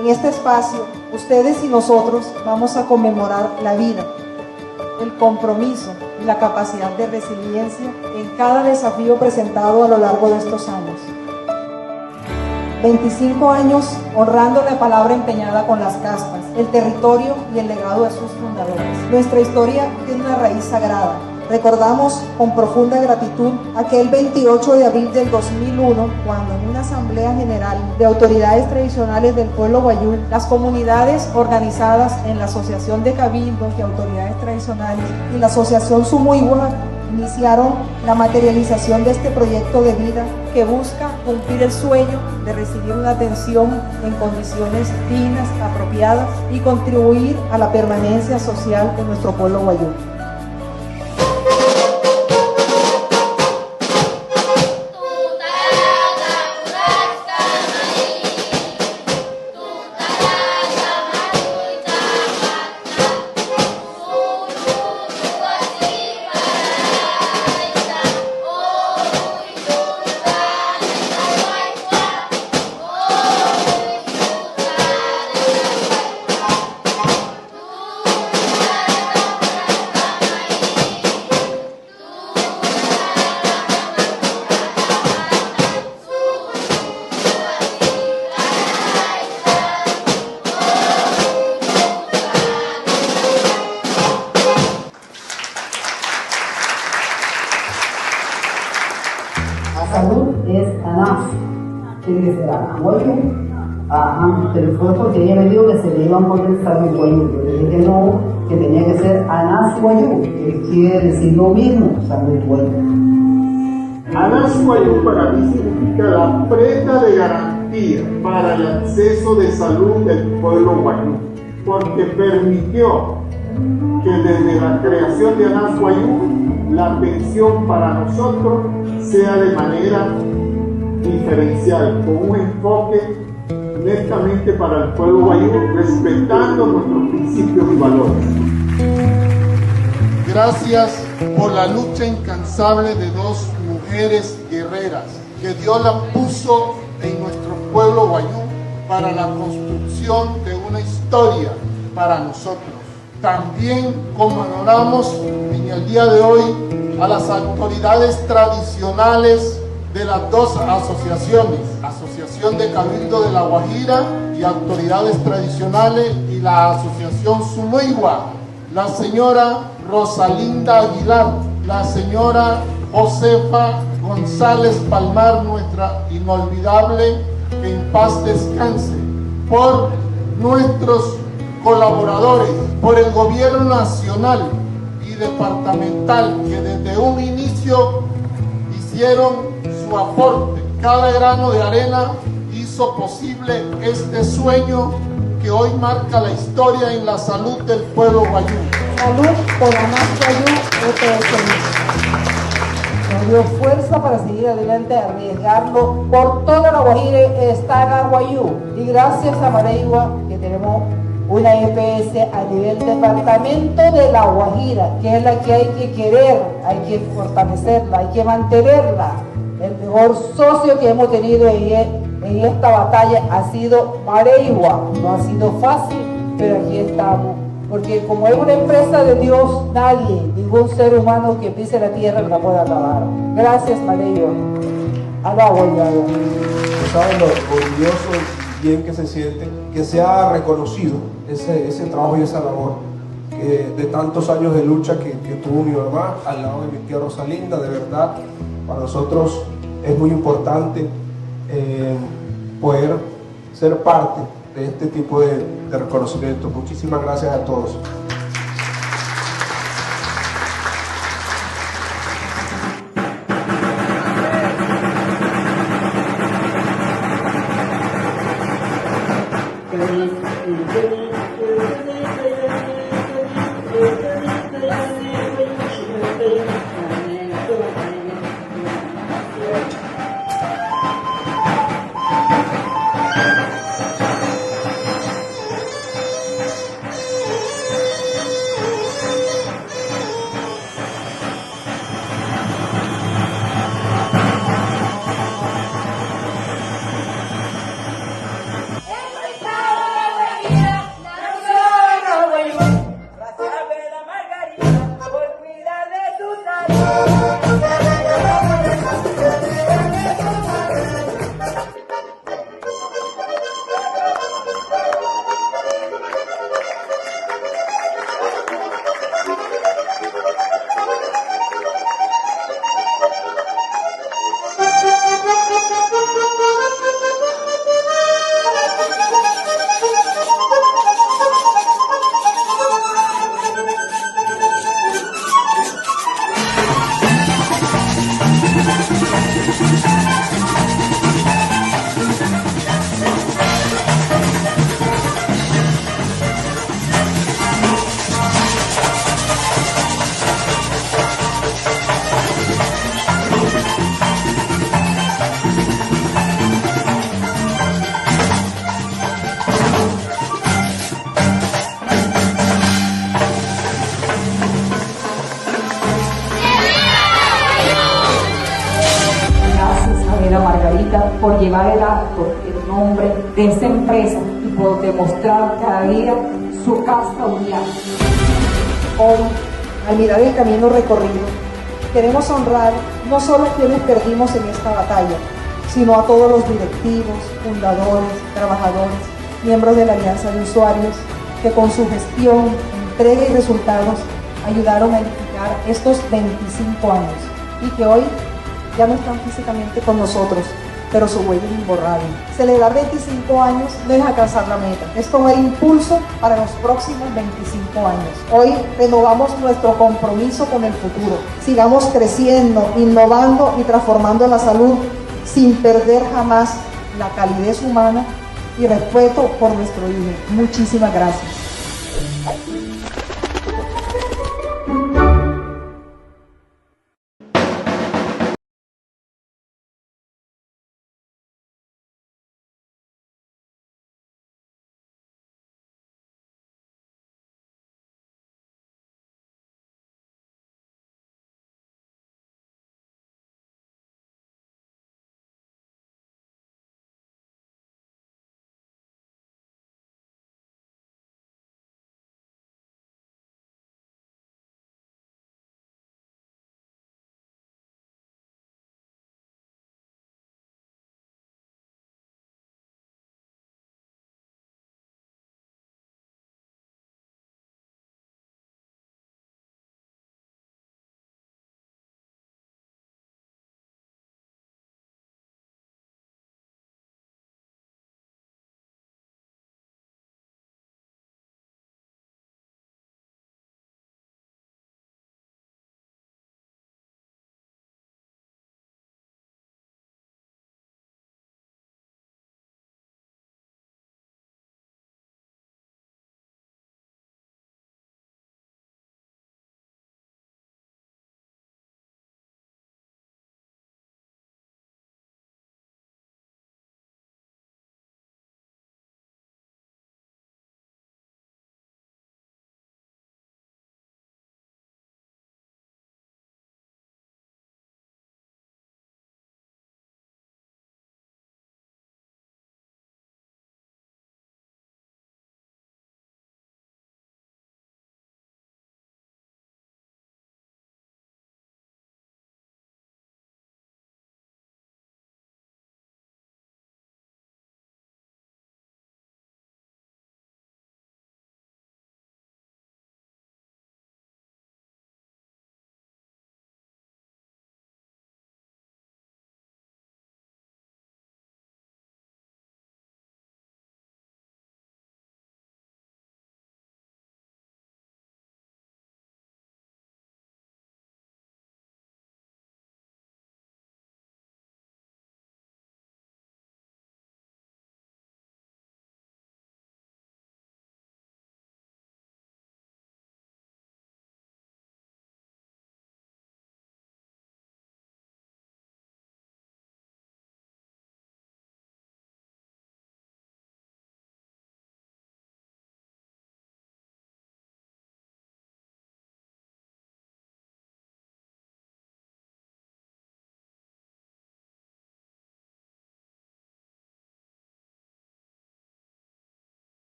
En este espacio, ustedes y nosotros vamos a conmemorar la vida, el compromiso y la capacidad de resiliencia en cada desafío presentado a lo largo de estos años. 25 años honrando la palabra empeñada con las caspas, el territorio y el legado de sus fundadores. Nuestra historia tiene una raíz sagrada. Recordamos con profunda gratitud aquel 28 de abril del 2001, cuando en una asamblea general de autoridades tradicionales del pueblo guayú, las comunidades organizadas en la Asociación de Cabildos y Autoridades Tradicionales y la Asociación Sumuigua iniciaron la materialización de este proyecto de vida que busca cumplir el sueño de recibir una atención en condiciones dignas, apropiadas y contribuir a la permanencia social de nuestro pueblo guayú. Salud es ANAF, tiene que ser ANAF, ¿oye? Ajá, pero fue porque ella me dijo que se le iban a poner Salud Guayú. Yo le dije que no, que tenía que ser ANAF Guayú, que quiere decir lo mismo, Salud Guayú. ANAF Guayú para mí significa la prenda de garantía para el acceso de salud del pueblo guayú, porque permitió que desde la creación de ANAF Guayú la atención para nosotros sea de manera diferencial, con un enfoque netamente para el pueblo guayú, respetando nuestros principios y valores. Gracias por la lucha incansable de dos mujeres guerreras que Dios la puso en nuestro pueblo guayú para la construcción de una historia para nosotros. También conmemoramos en el día de hoy a las autoridades tradicionales de las dos asociaciones, Asociación de Cabildo de La Guajira y Autoridades Tradicionales, y la Asociación Sumuigua, la señora Rosalinda Aguilar, la señora Josefa González Palmar, nuestra inolvidable, que en paz descanse, por nuestros colaboradores, por el gobierno nacional y departamental, que desde un inicio hicieron su aporte. Cada grano de arena hizo posible este sueño que hoy marca la historia en la salud del pueblo guayú. Salud por ANAF Guayú EPS. Nos dio fuerza para seguir adelante, arriesgarlo por toda La Guajira, estar en Guayú. Y gracias a Mareigua que tenemos una EPS a nivel departamento de La Guajira, que es la que hay que querer, hay que fortalecerla, hay que mantenerla. El mejor socio que hemos tenido en esta batalla ha sido Mareigua. No ha sido fácil, pero aquí estamos. Porque como es una empresa de Dios, nadie, ningún ser humano que pise la tierra la puede acabar. Gracias, Mareigua. A la Guayana. ¿Saben lo orgulloso y bien que se siente que se ha reconocido ese trabajo y esa labor de tantos años de lucha que tuvo mi mamá al lado de mi tía Rosalinda? De verdad, para nosotros es muy importante poder ser parte de este tipo de reconocimiento. Muchísimas gracias a todos. por llevar el acto, el nombre de esta empresa y por demostrar cada día su casta unidad. Hoy, al mirar el camino recorrido, queremos honrar no solo a quienes perdimos en esta batalla, sino a todos los directivos, fundadores, trabajadores, miembros de la Alianza de Usuarios, que con su gestión, entrega y resultados ayudaron a edificar estos 25 años y que hoy ya no están físicamente con nosotros, pero su huella es imborrable. Celebrar 25 años no es alcanzar la meta, es tomar impulso para los próximos 25 años. Hoy renovamos nuestro compromiso con el futuro. Sigamos creciendo, innovando y transformando la salud sin perder jamás la calidez humana y respeto por nuestro hijo. Muchísimas gracias.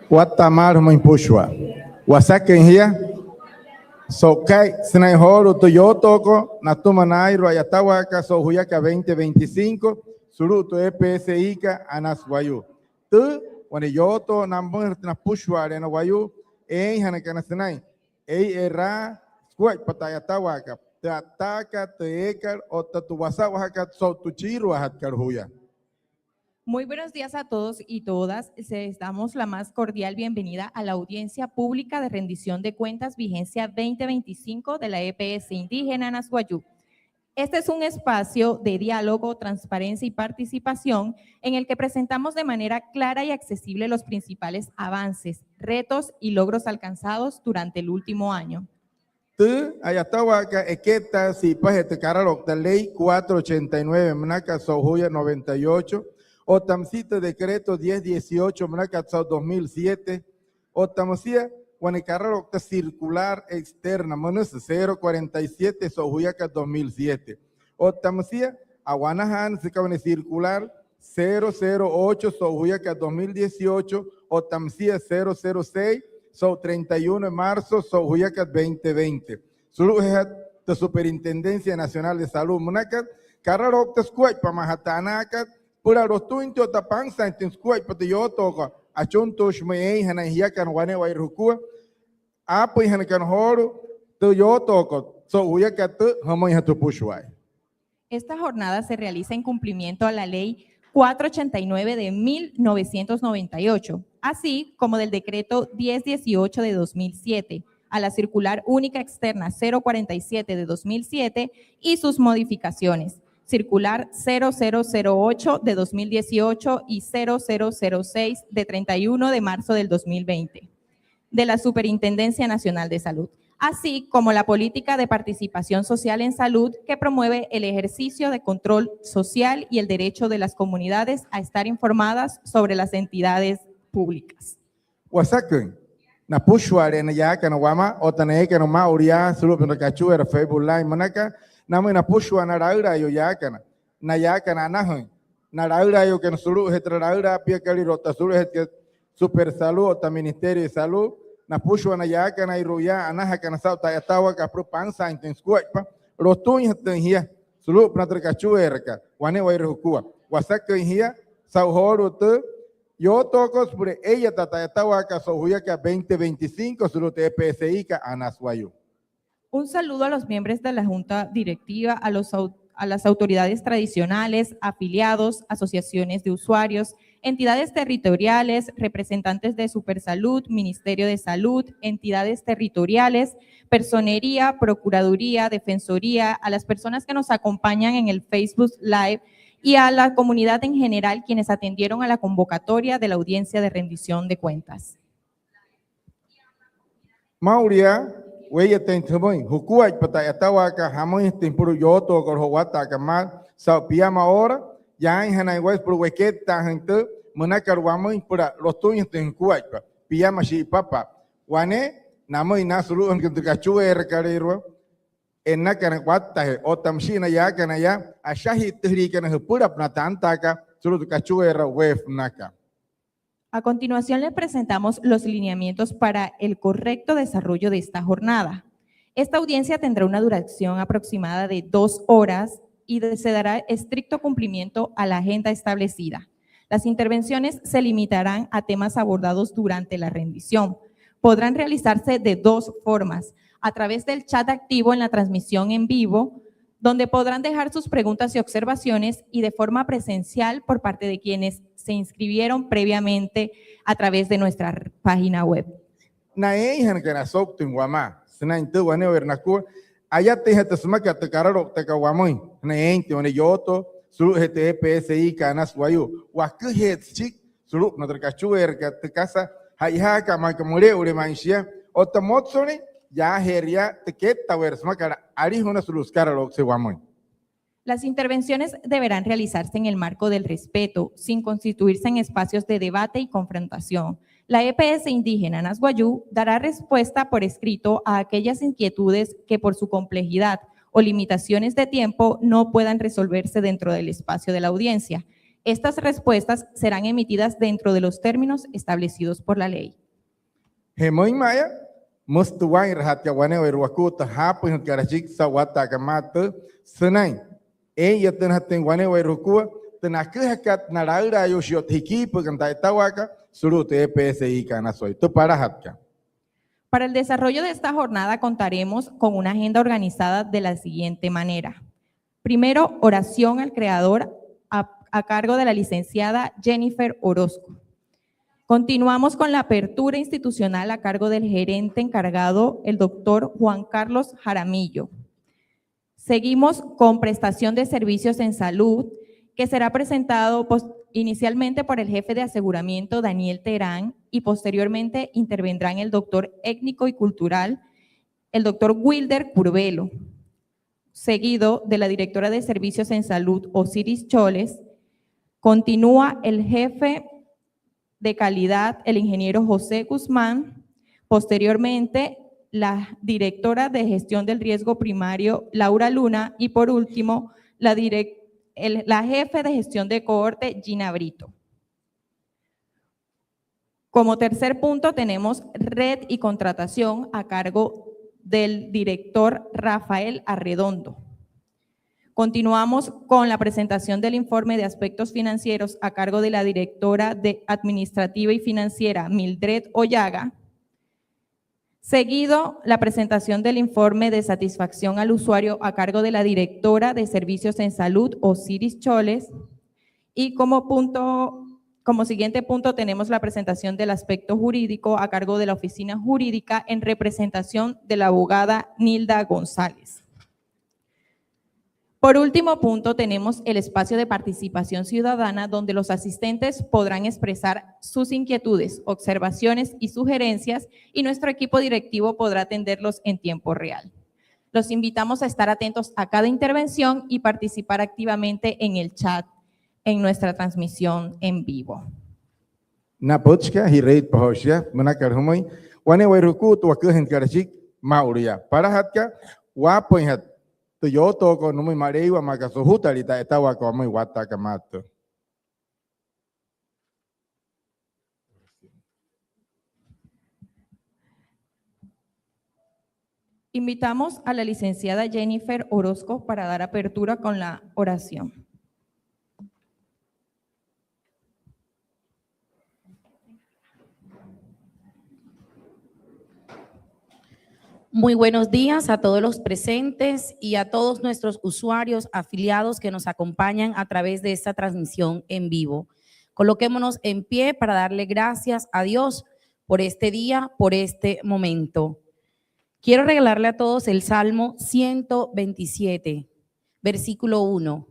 Guatemala Maimpushua. Wasaken here. So kai sinai horo to yotoko natumanai royatawaka so huyaka 2025 suruto EPSIka anaswayu. Tu wani yoto nambun na pushwa na wayu hanakana sinai. Era squat patayatawaka. Tataka teekar o tatuwasawaka so tuchiru hatkar huya. Muy buenos días a todos y todas. Les damos la más cordial bienvenida a la audiencia pública de rendición de cuentas vigencia 2025 de la EPS Indígena Anashuayú. Este es un espacio de diálogo, transparencia y participación en el que presentamos de manera clara y accesible los principales avances, retos y logros alcanzados durante el último año. Ayatawaka eketa si pajete karalok de ley 489 mnaka sohuya 98 o tamcito decreto 1018 mnaka 2007 o tamcia wanikaralok de circular externa manus 047 sohuya 2007 o tamcia aguanahan se cabane circular 008 sohuya 2018 o tamcia 006 So 31 de marzo, so huyakat 2020. Suluhat de Superintendencia Nacional de Salud, munakat, kararok te squat pa mahatanakat, pura rostuinto tapang sa intin squat pa tiyoto ko, achunto shmei hanahiyakan wane wa irhukua, apo hanakan horo, tiyoto ko, so huyakat hamoy hatupushwai. Esta jornada se realiza en cumplimiento a la ley 489 de 1998, así como del decreto 1018 de 2007, a la circular única externa 047 de 2007 y sus modificaciones, circular 0008 de 2018 y 0006 de 31 de marzo del 2020, de la Superintendencia Nacional de Salud, así como la política de participación social en salud que promueve el ejercicio de control social y el derecho de las comunidades a estar informadas sobre las entidades públicas. Wasakun, na pushware na yaka na wama, o taneke no mauria, sulup na kachuera Facebook Live manaka, namu na pushwa na raura yo yaka na yaka na nahun, na raura yo que no sulup hetra raura pia kalirota sulup het super salud o ministerio de salud, na pushwa na yaka na iruya anaha kana sauta yatawa ka pro pansa inten squatpa rotun hatan hia sulu pnatra kachuerka wane wa irhukua wasaka hia sauhoro te yo tocos por ella tata yatawa ka sohuya ka 2025 sulu TPSI ka anaswayu. Un saludo a los miembros de la Junta Directiva, a las autoridades tradicionales, afiliados, asociaciones de usuarios, entidades territoriales, representantes de Supersalud, Ministerio de Salud, entidades territoriales, personería, procuraduría, defensoría, a las personas que nos acompañan en el Facebook Live y a la comunidad en general quienes atendieron a la convocatoria de la audiencia de rendición de cuentas. Mauria, huella tentumoy, hukuay patayatawa ka hamoy tempuru yoto ko howata ka mal sa piama ahora. Ya en Hanaiwes por huequeta gente monakar wamoi pura los tuños ten cuaca piyama shi papa wane namo ina sulu en que cachue recarero en nakan cuata o tamshina ya kana ya ashahi trika na pura platanta ka sulu cachue wef naka. A continuación les presentamos los lineamientos para el correcto desarrollo de esta jornada. Esta audiencia tendrá una duración aproximada de 2 horas y se dará estricto cumplimiento a la agenda establecida. Las intervenciones se limitarán a temas abordados durante la rendición. Podrán realizarse de 2 formas, a través del chat activo en la transmisión en vivo, donde podrán dejar sus preguntas y observaciones, y de forma presencial por parte de quienes se inscribieron previamente a través de nuestra página web. Allá te hete smaka te kararo te kawamoy ne ente one yoto sulu hete PSI kanas wayu waku het chik sulu na kachuer ka te casa hayha ka ma kamure ure manshia o te motsone ya heria te keta wer smaka ari hona sulu kararo se wamoy. Las intervenciones deberán realizarse en el marco del respeto, sin constituirse en espacios de debate y confrontación. La EPS Indígena Anashuayú dará respuesta por escrito a aquellas inquietudes que por su complejidad o limitaciones de tiempo no puedan resolverse dentro del espacio de la audiencia. Estas respuestas serán emitidas dentro de los términos establecidos por la ley. Hemoy Maya, Mustuan Rahatia Wane Ruakuta, Hapu, Karajik, Sawata, Kamata, Senai. Ella tenhaten Wane Rukua, Tenakat Naraira, Yoshotiki, Pukantaitawaka, Surute EPSI Kanasoy. Tu para Hatka. Para el desarrollo de esta jornada contaremos con una agenda organizada de la siguiente manera. Primero, oración al Creador a cargo de la licenciada Jennifer Orozco. Continuamos con la apertura institucional a cargo del gerente encargado, el doctor Juan Carlos Jaramillo. Seguimos con prestación de servicios en salud, que será presentado inicialmente por el jefe de aseguramiento Daniel Terán y posteriormente intervendrán el doctor étnico y cultural, el doctor Wilder Curvelo, seguido de la directora de servicios en salud Osiris Choles. Continúa el jefe de calidad, el ingeniero José Guzmán, posteriormente la directora de gestión del riesgo primario Laura Luna y por último la jefe de gestión de cohorte Gina Brito. Como tercer punto tenemos red y contratación a cargo del director Rafael Arredondo. Continuamos con la presentación del informe de aspectos financieros a cargo de la directora de administrativa y financiera Mildred Ollaga. Seguido, la presentación del informe de satisfacción al usuario a cargo de la directora de servicios en salud Osiris Choles. Y como siguiente punto tenemos la presentación del aspecto jurídico a cargo de la oficina jurídica en representación de la abogada Nilda González. Por último punto, tenemos el espacio de participación ciudadana donde los asistentes podrán expresar sus inquietudes, observaciones y sugerencias y nuestro equipo directivo podrá atenderlos en tiempo real. Los invitamos a estar atentos a cada intervención y participar activamente en el chat en nuestra transmisión en vivo. Napochka, Hireit Pahoshia, Manakarhumoy, Waneweruku, Tuakuhen Karachik, Mauria. Para Hatka, Wapoinhat. Yo toco no muy mareo a Macasojuta, ahorita estaba como muy guatacamato. Invitamos a la licenciada Jennifer Orozco para dar apertura con la oración. Muy buenos días a todos los presentes y a todos nuestros usuarios afiliados que nos acompañan a través de esta transmisión en vivo. Coloquémonos en pie para darle gracias a Dios por este día, por este momento. Quiero regalarle a todos el Salmo 127, versículo 1.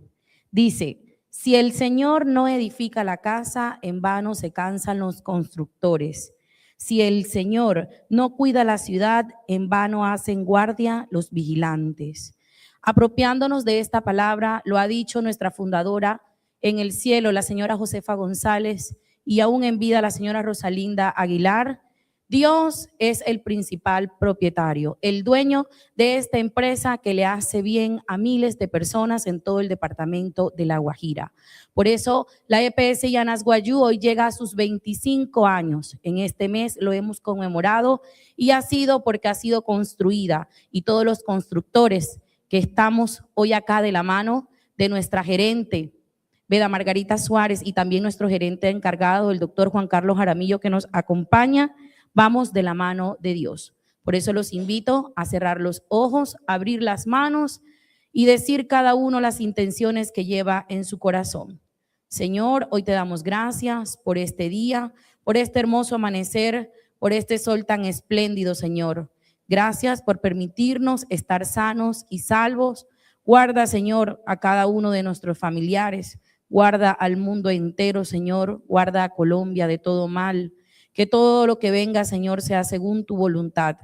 Dice: si el Señor no edifica la casa, en vano se cansan los constructores. Si el Señor no cuida la ciudad, en vano hacen guardia los vigilantes. Apropiándonos de esta palabra, lo ha dicho nuestra fundadora en el cielo, la señora Josefa González, y aún en vida la señora Rosalinda Aguilar. Dios es el principal propietario, el dueño de esta empresa que le hace bien a miles de personas en todo el departamento de La Guajira. Por eso la EPS Llanas Guayú hoy llega a sus 25 años. En este mes lo hemos conmemorado y ha sido porque ha sido construida, y todos los constructores que estamos hoy acá de la mano de nuestra gerente Beda Margarita Suárez y también nuestro gerente encargado, el doctor Juan Carlos Jaramillo, que nos acompaña, vamos de la mano de Dios. Por eso los invito a cerrar los ojos, abrir las manos y decir cada uno las intenciones que lleva en su corazón. Señor, hoy te damos gracias por este día, por este hermoso amanecer, por este sol tan espléndido, Señor. Gracias por permitirnos estar sanos y salvos. Guarda, Señor, a cada uno de nuestros familiares. Guarda al mundo entero, Señor. Guarda a Colombia de todo mal. Que todo lo que venga, Señor, sea según tu voluntad.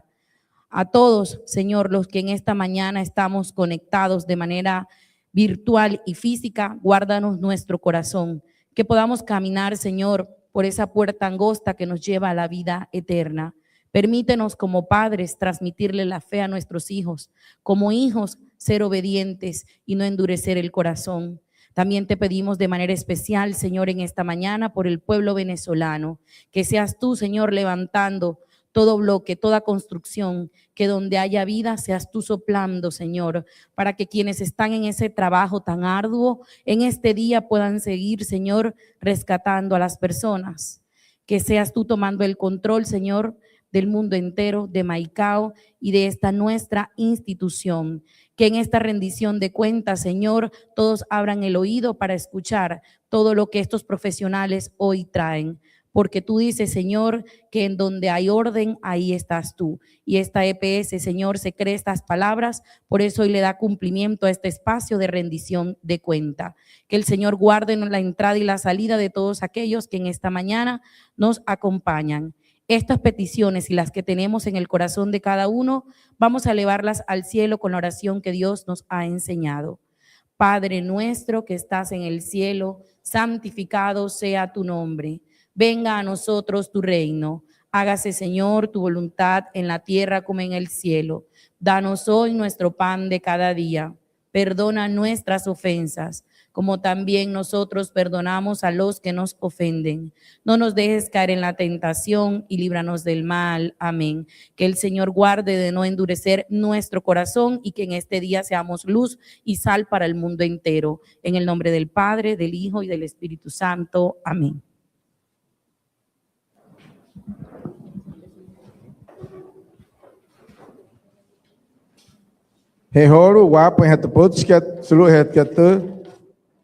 A todos, Señor, los que en esta mañana estamos conectados de manera virtual y física, guárdanos nuestro corazón. Que podamos caminar, Señor, por esa puerta angosta que nos lleva a la vida eterna. Permítenos como padres transmitirle la fe a nuestros hijos. Como hijos, ser obedientes y no endurecer el corazón. También te pedimos de manera especial, Señor, en esta mañana por el pueblo venezolano, que seas tú, Señor, levantando todo bloque, toda construcción, que donde haya vida seas tú soplando, Señor, para que quienes están en ese trabajo tan arduo, en este día puedan seguir, Señor, rescatando a las personas. Que seas tú tomando el control, Señor, del mundo entero, de Maicao y de esta nuestra institución. Que en esta rendición de cuentas, Señor, todos abran el oído para escuchar todo lo que estos profesionales hoy traen. Porque tú dices, Señor, que en donde hay orden, ahí estás tú. Y esta EPS, Señor, se cree estas palabras, por eso hoy le da cumplimiento a este espacio de rendición de cuenta. Que el Señor guarde la entrada y la salida de todos aquellos que en esta mañana nos acompañan. Estas peticiones y las que tenemos en el corazón de cada uno, vamos a elevarlas al cielo con la oración que Dios nos ha enseñado. Padre nuestro que estás en el cielo, santificado sea tu nombre. Venga a nosotros tu reino. Hágase, Señor, tu voluntad en la tierra como en el cielo. Danos hoy nuestro pan de cada día. Perdona nuestras ofensas, como también nosotros perdonamos a los que nos ofenden. No nos dejes caer en la tentación y líbranos del mal. Amén. Que el Señor guarde de no endurecer nuestro corazón y que en este día seamos luz y sal para el mundo entero. En el nombre del Padre, del Hijo y del Espíritu Santo. Amén. Hehoru wapa het potsket sulu het ket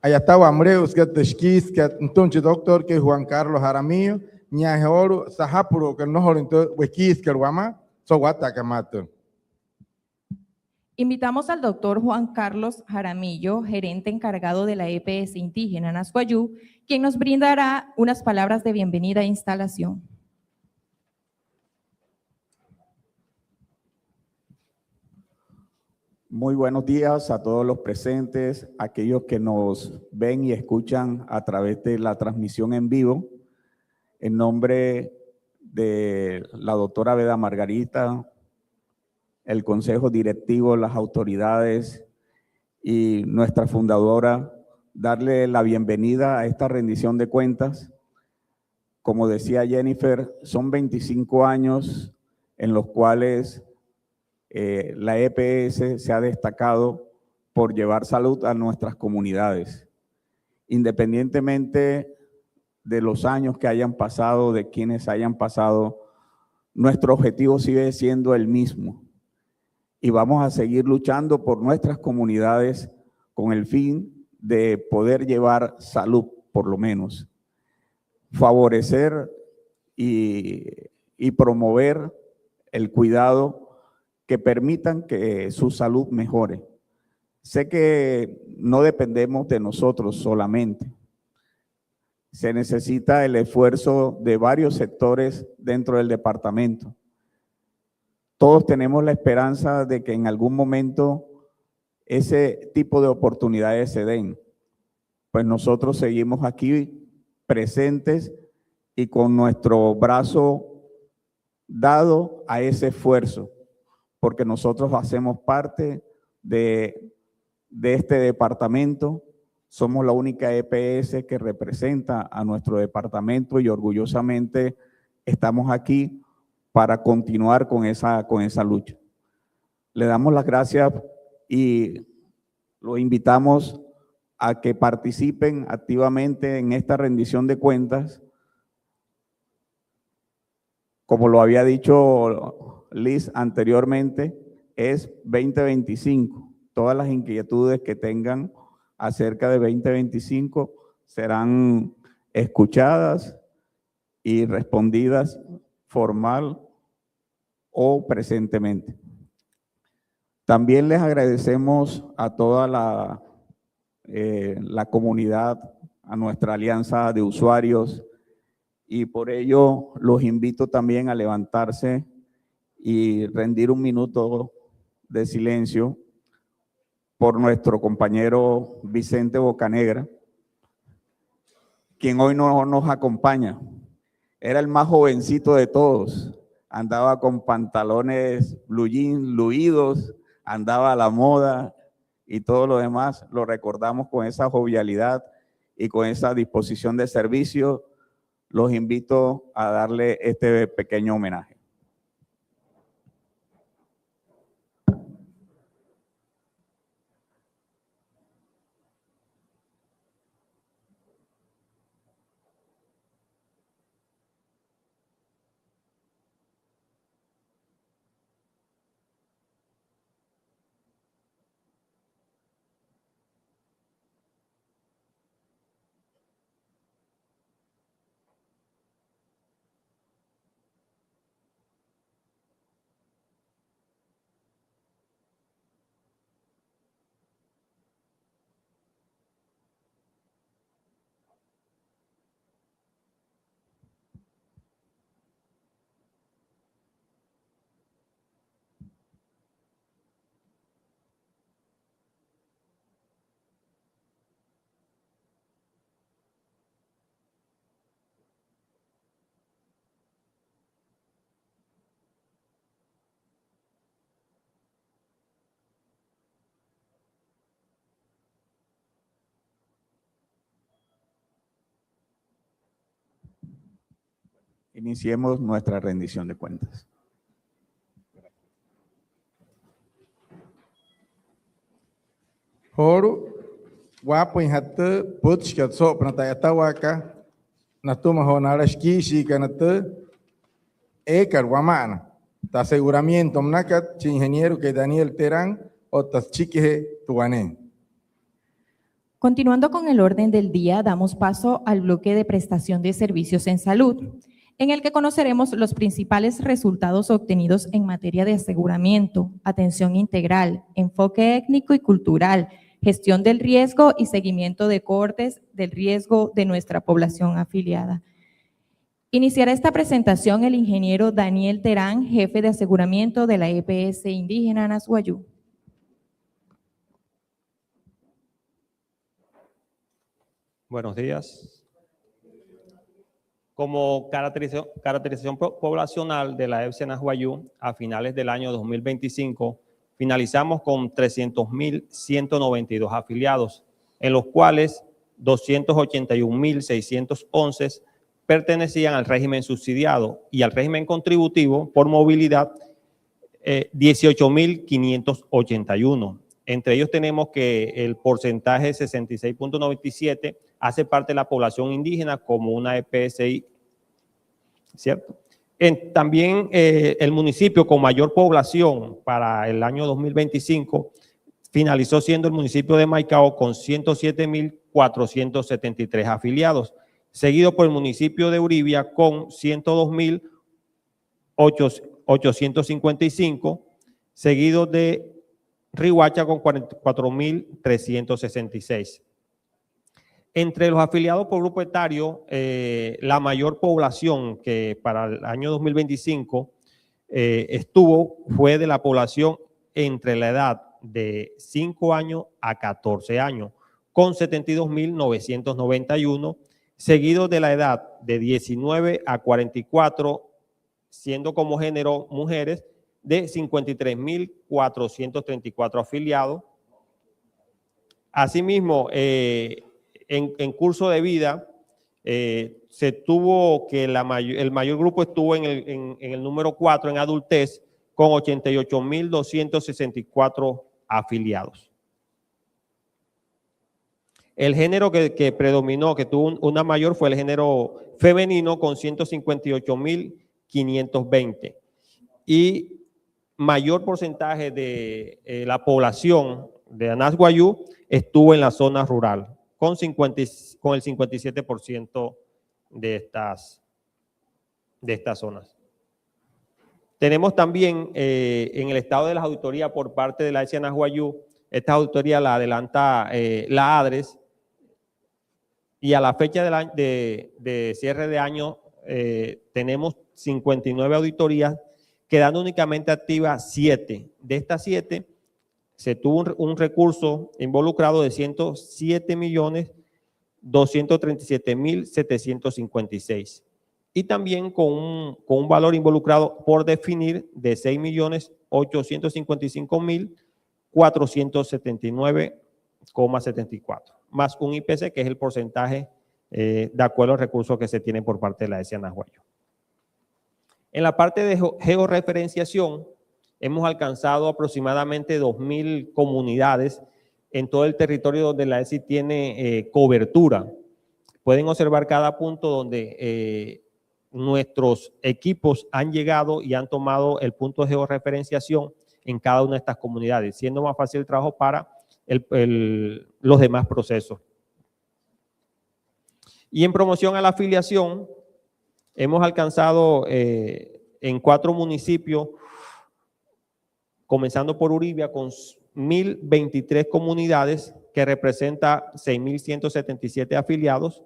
ayatawa amreus ket skis ket entonces doctor que Juan Carlos Jaramillo nya hehoru sahapuro que no horinto wekis ket wama so wata kamato. Invitamos al doctor Juan Carlos Jaramillo, gerente encargado de la EPS indígena Nascuayú, quien nos brindará unas palabras de bienvenida e instalación. Muy buenos días a todos los presentes, aquellos que nos ven y escuchan a través de la transmisión en vivo. En nombre de la doctora Veda Margarita, el consejo directivo, las autoridades y nuestra fundadora, darle la bienvenida a esta rendición de cuentas. Como decía Jennifer, son 25 años en los cuales la EPS se ha destacado por llevar salud a nuestras comunidades. Independientemente de los años que hayan pasado, de quienes hayan pasado, nuestro objetivo sigue siendo el mismo. Y vamos a seguir luchando por nuestras comunidades con el fin de poder llevar salud, por lo menos. Favorecer y promover el cuidado que permitan que su salud mejore. Sé que no dependemos de nosotros solamente. Se necesita el esfuerzo de varios sectores dentro del departamento. Todos tenemos la esperanza de que en algún momento ese tipo de oportunidades se den. Pues nosotros seguimos aquí presentes y con nuestro brazo dado a ese esfuerzo, porque nosotros hacemos parte de este departamento, somos la única EPS que representa a nuestro departamento y orgullosamente estamos aquí para continuar con esa lucha. Le damos las gracias y lo invitamos a que participen activamente en esta rendición de cuentas. Como lo había dicho Liz anteriormente, es 2025. Todas las inquietudes que tengan acerca de 2025 serán escuchadas y respondidas formal o presentemente. También les agradecemos a toda la comunidad, a nuestra alianza de usuarios, y por ello los invito también a levantarse y rendir un minuto de silencio por nuestro compañero Vicente Bocanegra, quien hoy no nos acompaña. Era el más jovencito de todos, andaba con pantalones blue jeans, luidos, andaba a la moda y todo lo demás lo recordamos con esa jovialidad y con esa disposición de servicio. Los invito a darle este pequeño homenaje. Iniciemos nuestra rendición de cuentas. Horo, guapo en hate, putschkat so, pranayata waka, natuma honaraski, shikanate, ekar guamana. Ta aseguramiento, mnakat, ingeniero que Daniel Terán, o tas chique tuané. Continuando con el orden del día, damos paso al bloque de prestación de servicios en salud, en el que conoceremos los principales resultados obtenidos en materia de aseguramiento, atención integral, enfoque étnico y cultural, gestión del riesgo y seguimiento de cohortes del riesgo de nuestra población afiliada. Iniciará esta presentación el ingeniero Daniel Terán, jefe de aseguramiento de la EPS indígena Anashuayú. Buenos días. Como caracterización poblacional de la EPS Anashuayú, a finales del año 2025, finalizamos con 300.192 afiliados, en los cuales 281.611 pertenecían al régimen subsidiado y al régimen contributivo por movilidad 18.581. Entre ellos tenemos que el porcentaje 66.97 hace parte de la población indígena como una EPSI, ¿cierto? También el municipio con mayor población para el año 2025 finalizó siendo el municipio de Maicao con 107.473 afiliados, seguido por el municipio de Uribia con 102.855, seguido de Riohacha con 44.366. Entre los afiliados por grupo etario, la mayor población que para el año 2025 fue de la población entre la edad de 5 años a 14 años, con 72.991, seguido de la edad de 19 a 44, siendo como género mujeres, de 53.434 afiliados. Asimismo, en curso de vida, se tuvo que el mayor grupo estuvo en el número 4 en adultez con 88.264 afiliados. El género que predominó, que tuvo una mayor, fue el género femenino con 158.520 y mayor porcentaje de la población de Anashuayú estuvo en la zona rural, con el 57% de estas zonas. Tenemos también en el estado de las auditorías por parte de la EPS Anashuayú, esta auditoría la adelanta la ADRES, y a la fecha de cierre de año tenemos 59 auditorías, quedando únicamente activas 7. De estas 7, se tuvo un recurso involucrado de 107.237.756 y también con un valor involucrado por definir de 6.855.000 479,74, más un IPC, que es el porcentaje de acuerdo al recurso que se tiene por parte de la ESI Anahuayú. En la parte de georreferenciación, hemos alcanzado aproximadamente 2.000 comunidades en todo el territorio donde la ESI tiene cobertura. Pueden observar cada punto donde nuestros equipos han llegado y han tomado el punto de georreferenciación en cada una de estas comunidades, siendo más fácil el trabajo para los demás procesos. Y en promoción a la afiliación, hemos alcanzado en 4 municipios, comenzando por Uribia, con 1.023 comunidades, que representa 6.177 afiliados.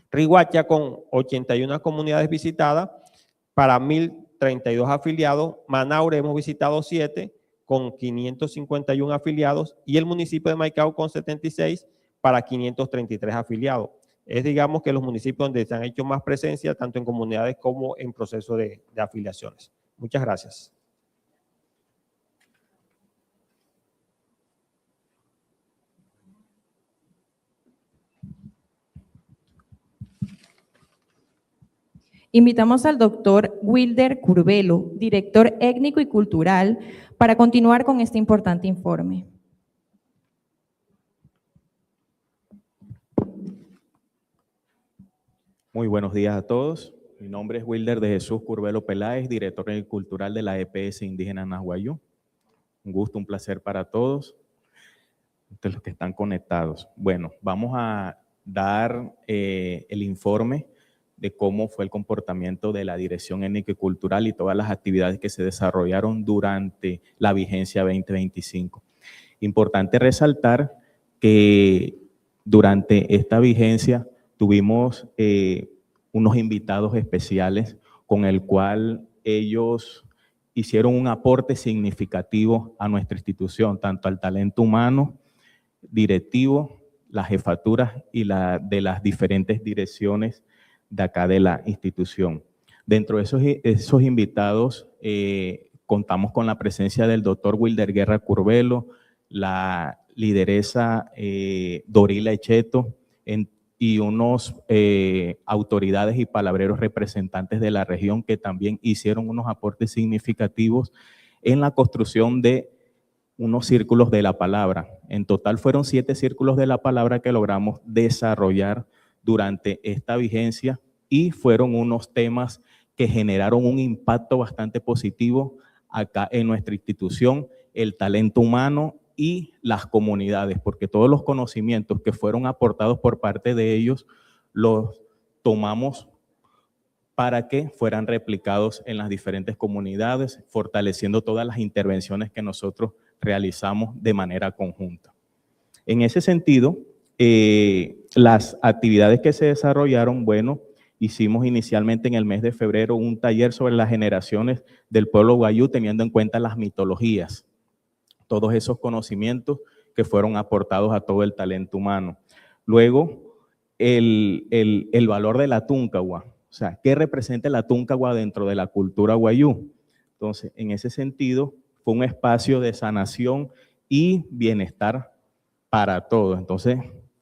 Riguacha con 81 comunidades visitadas para 1.032 afiliados. Manaure hemos visitado 7 con 551 afiliados y el municipio de Maicao con 76 para 533 afiliados. Es, digamos, que los municipios donde se han hecho más presencia, tanto en comunidades como en proceso de afiliaciones. Muchas gracias. Invitamos al doctor Wilder Curbelo, director étnico y cultural, para continuar con este importante informe. Muy buenos días a todos. Mi nombre es Wilder de Jesús Curbelo Peláez, director cultural de la EPS Indígena Anahuayú. Un gusto, un placer para todos, de los que están conectados. Bueno, vamos a dar el informe de cómo fue el comportamiento de la Dirección Étnica y Cultural y todas las actividades que se desarrollaron durante la vigencia 2025. Importante resaltar que durante esta vigencia tuvimos unos invitados especiales con el cual ellos hicieron un aporte significativo a nuestra institución, tanto al talento humano, directivo, las jefaturas y de las diferentes direcciones de acá de la institución. Dentro de esos invitados contamos con la presencia del doctor Wilder Guerra Curbelo, la lideresa Dorila Echeto y unos autoridades y palabreros representantes de la región que también hicieron unos aportes significativos en la construcción de unos círculos de la palabra. En total fueron 7 círculos de la palabra que logramos desarrollar durante esta vigencia y fueron unos temas que generaron un impacto bastante positivo acá en nuestra institución, el talento humano y las comunidades, porque todos los conocimientos que fueron aportados por parte de ellos los tomamos para que fueran replicados en las diferentes comunidades, fortaleciendo todas las intervenciones que nosotros realizamos de manera conjunta. En ese sentido, las actividades que se desarrollaron, bueno, hicimos inicialmente en el mes de febrero un taller sobre las generaciones del pueblo wayú, teniendo en cuenta las mitologías, todos esos conocimientos que fueron aportados a todo el talento humano. Luego, el valor de la túncagua, o sea, ¿qué representa la túncagua dentro de la cultura wayú? Entonces, en ese sentido, fue un espacio de sanación y bienestar para todos. Entonces,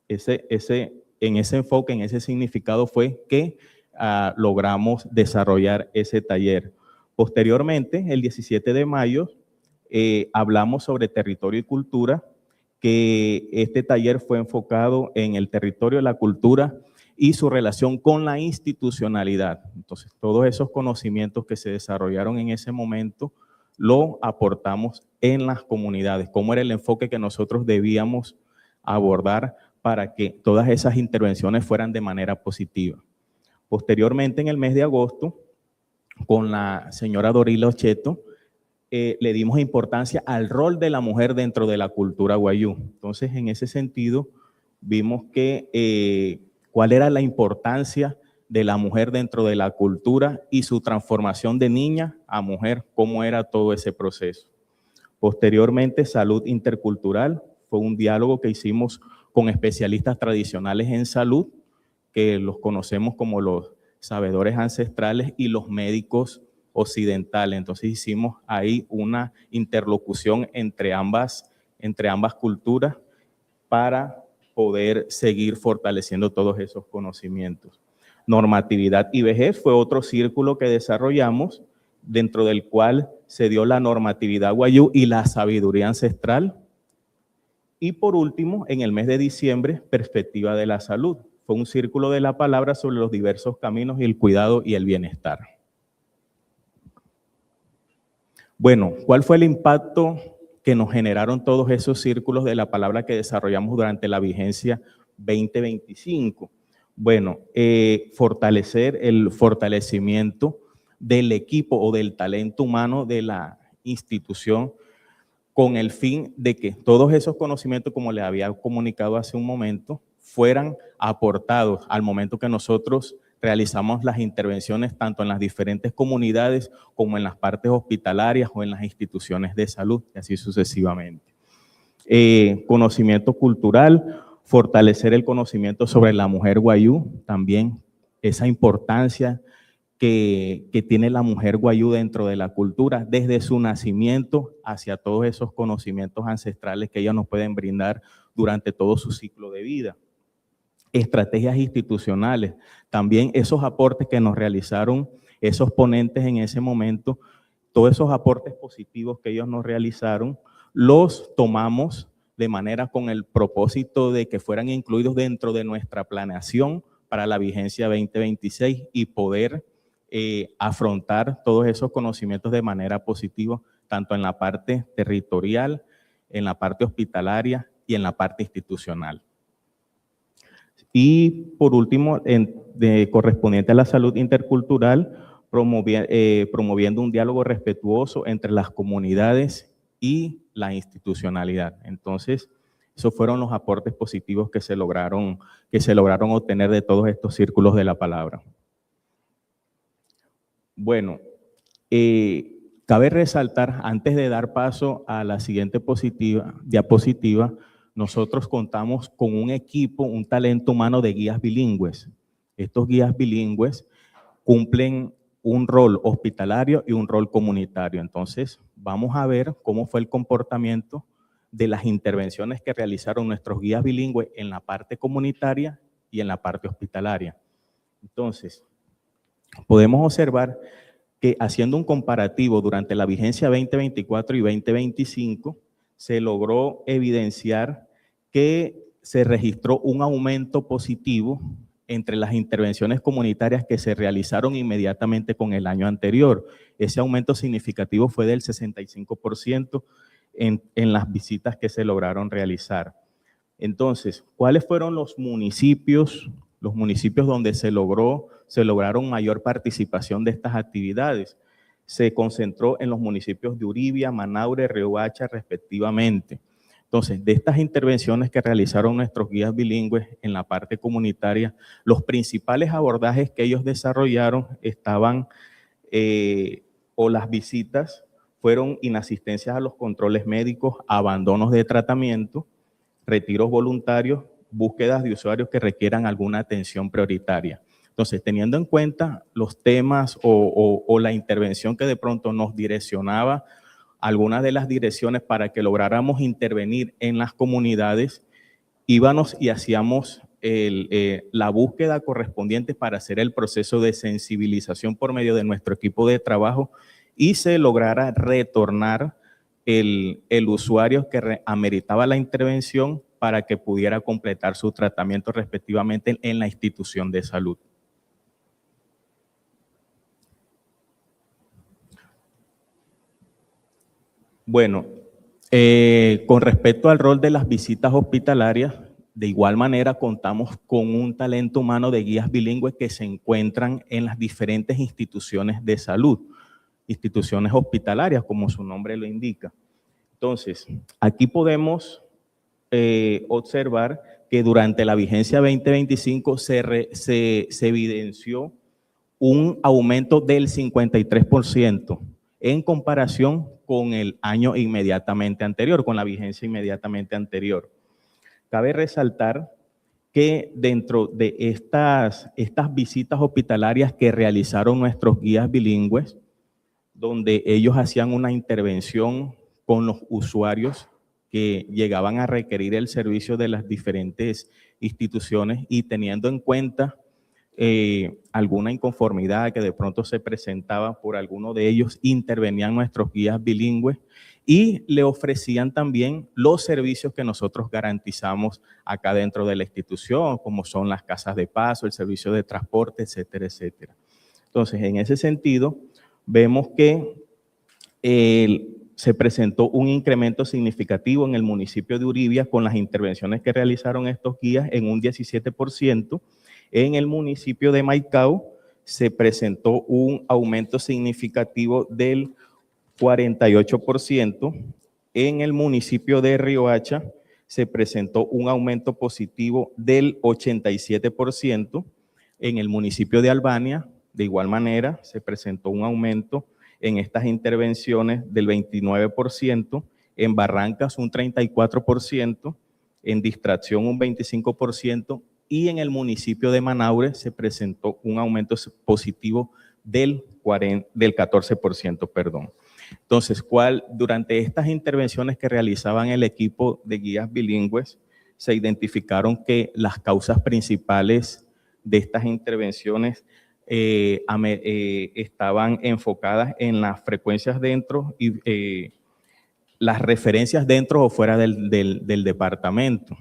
en ese enfoque, en ese significado fue que logramos desarrollar ese taller. Posteriormente, el 17 de mayo, hablamos sobre territorio y cultura, que este taller fue enfocado en el territorio, la cultura y su relación con la institucionalidad. Entonces, todos esos conocimientos que se desarrollaron en ese momento lo aportamos en las comunidades, cómo era el enfoque que nosotros debíamos abordar para que todas esas intervenciones fueran de manera positiva. Posteriormente, en el mes de agosto, con la señora Dorila Echeto, le dimos importancia al rol de la mujer dentro de la cultura wayú. Entonces, en ese sentido, vimos que cuál era la importancia de la mujer dentro de la cultura y su transformación de niña a mujer, cómo era todo ese proceso. Posteriormente, salud intercultural, fue un diálogo que hicimos con especialistas tradicionales en salud, que los conocemos como los sabedores ancestrales y los médicos occidental. Entonces hicimos ahí una interlocución entre ambas culturas para poder seguir fortaleciendo todos esos conocimientos. Normatividad y vejez fue otro círculo que desarrollamos, dentro del cual se dio la normatividad Wayuu y la sabiduría ancestral. Y por último, en el mes de diciembre, perspectiva de la salud. Fue un círculo de la palabra sobre los diversos caminos y el cuidado y el bienestar. Bueno, ¿cuál fue el impacto que nos generaron todos esos círculos de la palabra que desarrollamos durante la vigencia 2025? Bueno, fortalecer el fortalecimiento del equipo o del talento humano de la institución, con el fin de que todos esos conocimientos, como les había comunicado hace un momento, fueran aportados al momento que nosotros realizamos las intervenciones tanto en las diferentes comunidades como en las partes hospitalarias o en las instituciones de salud, y así sucesivamente. Conocimiento cultural, fortalecer el conocimiento sobre la mujer Wayuu, también esa importancia que tiene la mujer Wayuu dentro de la cultura, desde su nacimiento hacia todos esos conocimientos ancestrales que ellas nos pueden brindar durante todo su ciclo de vida. Estrategias institucionales, también esos aportes que nos realizaron esos ponentes en ese momento, todos esos aportes positivos que ellos nos realizaron, los tomamos de manera con el propósito de que fueran incluidos dentro de nuestra planeación para la vigencia 2026 y poder afrontar todos esos conocimientos de manera positiva, tanto en la parte territorial, en la parte hospitalaria y en la parte institucional. Y por último, correspondiente a la salud intercultural, promoviendo un diálogo respetuoso entre las comunidades y la institucionalidad. Entonces, esos fueron los aportes positivos que se lograron obtener de todos estos círculos de la palabra. Bueno, cabe resaltar, antes de dar paso a la siguiente diapositiva, nosotros contamos con un equipo, un talento humano de guías bilingües. Estos guías bilingües cumplen un rol hospitalario y un rol comunitario. Entonces, vamos a ver cómo fue el comportamiento de las intervenciones que realizaron nuestros guías bilingües en la parte comunitaria y en la parte hospitalaria. Entonces, podemos observar que haciendo un comparativo durante la vigencia 2024 y 2025, se logró evidenciar que se registró un aumento positivo entre las intervenciones comunitarias que se realizaron inmediatamente con el año anterior. Ese aumento significativo fue del 65% en las visitas que se lograron realizar. Entonces, ¿cuáles fueron los municipios donde se lograron mayor participación de estas actividades? Se concentró en los municipios de Uribia, Manaure, Riohacha, respectivamente. Entonces, de estas intervenciones que realizaron nuestros guías bilingües en la parte comunitaria, los principales abordajes que ellos desarrollaron las visitas fueron inasistencias a los controles médicos, abandonos de tratamiento, retiros voluntarios, búsquedas de usuarios que requieran alguna atención prioritaria. Entonces, teniendo en cuenta los temas o la intervención que de pronto nos direccionaba, algunas de las direcciones para que lográramos intervenir en las comunidades, íbamos y hacíamos la búsqueda correspondiente para hacer el proceso de sensibilización por medio de nuestro equipo de trabajo y se lograra retornar el usuario que ameritaba la intervención para que pudiera completar su tratamiento respectivamente en la institución de salud. Bueno, con respecto al rol de las visitas hospitalarias, de igual manera contamos con un talento humano de guías bilingües que se encuentran en las diferentes instituciones de salud, instituciones hospitalarias, como su nombre lo indica. Entonces, aquí podemos observar que durante la vigencia 2025 se evidenció un aumento del 53% en comparación con el año inmediatamente anterior, con la vigencia inmediatamente anterior. Cabe resaltar que dentro de estas visitas hospitalarias que realizaron nuestros guías bilingües, donde ellos hacían una intervención con los usuarios que llegaban a requerir el servicio de las diferentes instituciones y teniendo en cuenta alguna inconformidad que de pronto se presentaba por alguno de ellos, intervenían nuestros guías bilingües y le ofrecían también los servicios que nosotros garantizamos acá dentro de la institución, como son las casas de paso, el servicio de transporte, etcétera, etcétera. Entonces, en ese sentido, vemos que se presentó un incremento significativo en el municipio de Uribia con las intervenciones que realizaron estos guías en un 17%. En el municipio de Maicao se presentó un aumento significativo del 48%. En el municipio de Riohacha se presentó un aumento positivo del 87%. En el municipio de Albania, de igual manera, se presentó un aumento en estas intervenciones del 29%, en Barrancas un 34%, en Distracción un 25%, y en el municipio de Manaure se presentó un aumento positivo del 14%, perdón. Entonces, durante estas intervenciones que realizaban el equipo de guías bilingües, se identificaron que las causas principales de estas intervenciones estaban enfocadas en las frecuencias dentro y las referencias dentro o fuera del departamento.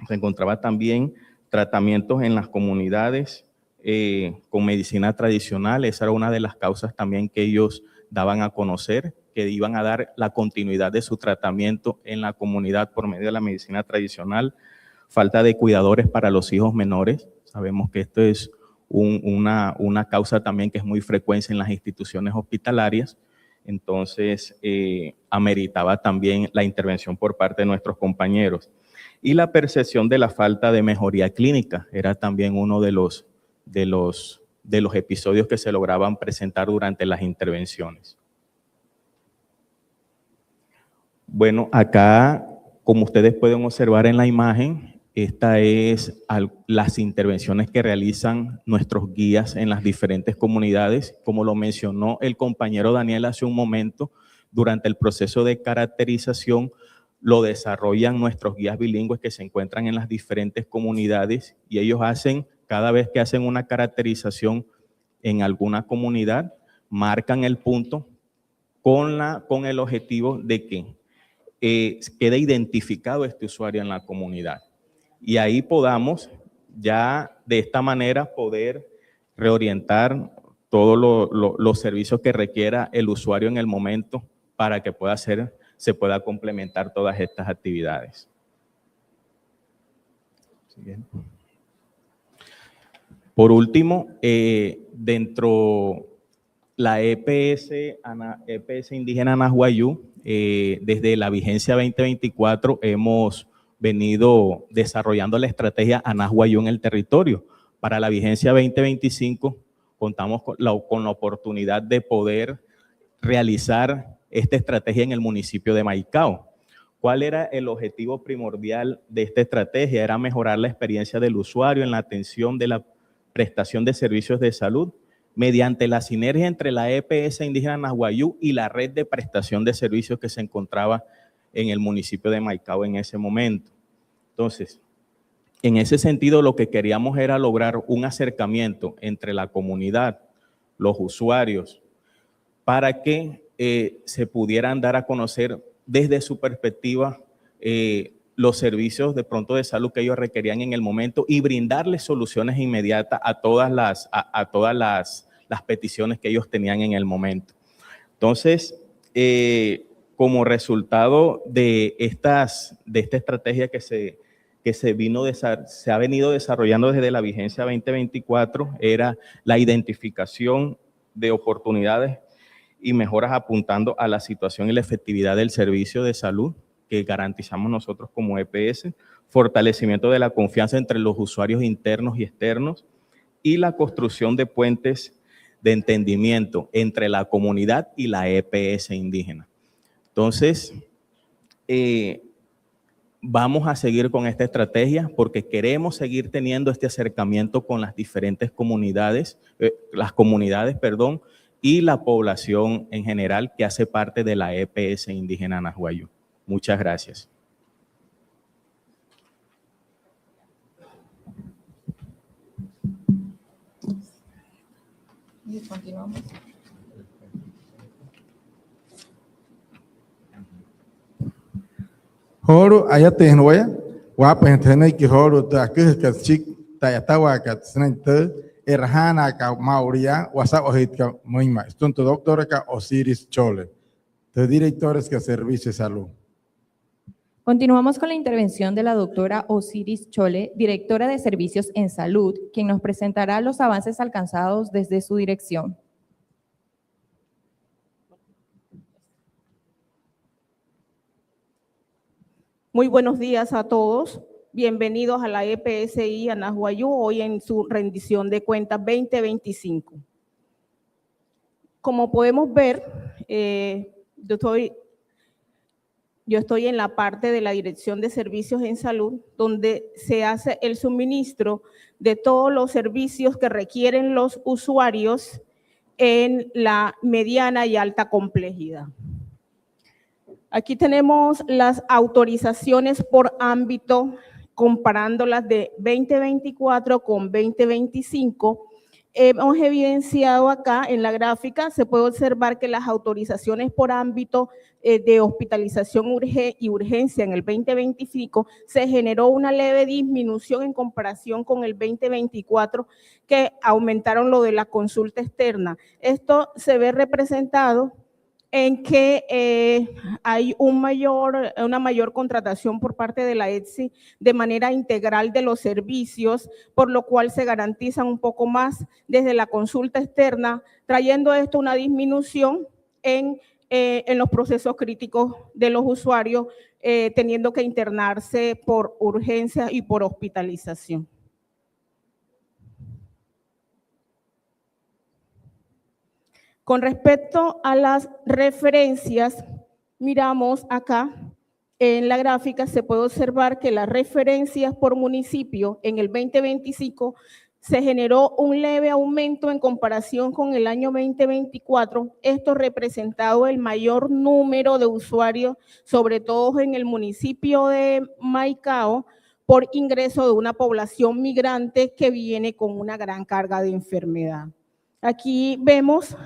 Se encontraba también tratamientos en las comunidades con medicina tradicional. Esa era una de las causas también que ellos daban a conocer, que iban a dar la continuidad de su tratamiento en la comunidad por medio de la medicina tradicional. Falta de cuidadores para los hijos menores. Sabemos que esto es una causa también que es muy frecuente en las instituciones hospitalarias. Entonces, ameritaba también la intervención por parte de nuestros compañeros. Y la percepción de la falta de mejoría clínica era también uno de los episodios que se lograban presentar durante las intervenciones. Bueno, acá, como ustedes pueden observar en la imagen, esta es las intervenciones que realizan nuestros guías en las diferentes comunidades. Como lo mencionó el compañero Daniel hace un momento, durante el proceso de caracterización lo desarrollan nuestros guías bilingües que se encuentran en las diferentes comunidades y ellos hacen, cada vez que hacen una caracterización en alguna comunidad, marcan el punto con el objetivo de que quede identificado este usuario en la comunidad. Y ahí podamos ya de esta manera poder reorientar todos los servicios que requiera el usuario en el momento para que se pueda complementar todas estas actividades. Siguiente. Por último, dentro la EPS Indígena Anahuayú, desde la vigencia 2024 hemos venido desarrollando la estrategia Anahuayú en el territorio. Para la vigencia 2025 contamos con la oportunidad de poder realizar esta estrategia en el municipio de Maicao. ¿Cuál era el objetivo primordial de esta estrategia? Era mejorar la experiencia del usuario en la atención de la prestación de servicios de salud mediante la sinergia entre la EPS Indígena Anahuayú y la red de prestación de servicios que se encontraba en el municipio de Maicao en ese momento. Entonces, en ese sentido, lo que queríamos era lograr un acercamiento entre la comunidad, los usuarios, para que se pudieran dar a conocer desde su perspectiva los servicios de pronto de salud que ellos requerían en el momento y brindarles soluciones inmediatas a todas las peticiones que ellos tenían en el momento. Entonces, como resultado de esta estrategia que se ha venido desarrollando desde la vigencia 2024, era la identificación de oportunidades y mejoras apuntando a la situación y la efectividad del servicio de salud que garantizamos nosotros como EPS, fortalecimiento de la confianza entre los usuarios internos y externos y la construcción de puentes de entendimiento entre la comunidad y la EPS indígena. Entonces, vamos a seguir con esta estrategia porque queremos seguir teniendo este acercamiento con las diferentes comunidades, y la población en general que hace parte de la EPS indígena Anahuayú. Muchas gracias. Y continuamos. Horo ayate noya, guapa gente que horo ta que chic tayatawa ka snente erhana ka mauria wasa ohit ka moima. Stunto doctora ka Osiris Chole, de directores que servicio de salud. Continuamos con la intervención de la doctora Osiris Chole, directora de Servicios en Salud, quien nos presentará los avances alcanzados desde su dirección. Muy buenos días a todos. Bienvenidos a la EPSI Anahuayú, hoy en su rendición de cuentas 2025. Como podemos ver, yo estoy en la parte de la Dirección de Servicios en Salud, donde se hace el suministro de todos los servicios que requieren los usuarios en la mediana y alta complejidad. Aquí tenemos las autorizaciones por ámbito, comparándolas de 2024 con 2025. Hemos evidenciado acá en la gráfica, se puede observar que las autorizaciones por ámbito de hospitalización y urgencia en el 2025 se generó una leve disminución en comparación con el 2024, que aumentaron lo de la consulta externa. Esto se ve representado en que hay una mayor contratación por parte de la ETSI de manera integral de los servicios, por lo cual se garantizan un poco más desde la consulta externa, trayendo esto una disminución en los procesos críticos de los usuarios, teniendo que internarse por urgencia y por hospitalización. Con respecto a las referencias, miramos acá en la gráfica, se puede observar que las referencias por municipio en el 2025 se generó un leve aumento en comparación con el año 2024, esto representado el mayor número de usuarios, sobre todo en el municipio de Maicao, por ingreso de una población migrante que viene con una gran carga de enfermedad. Aquí vemos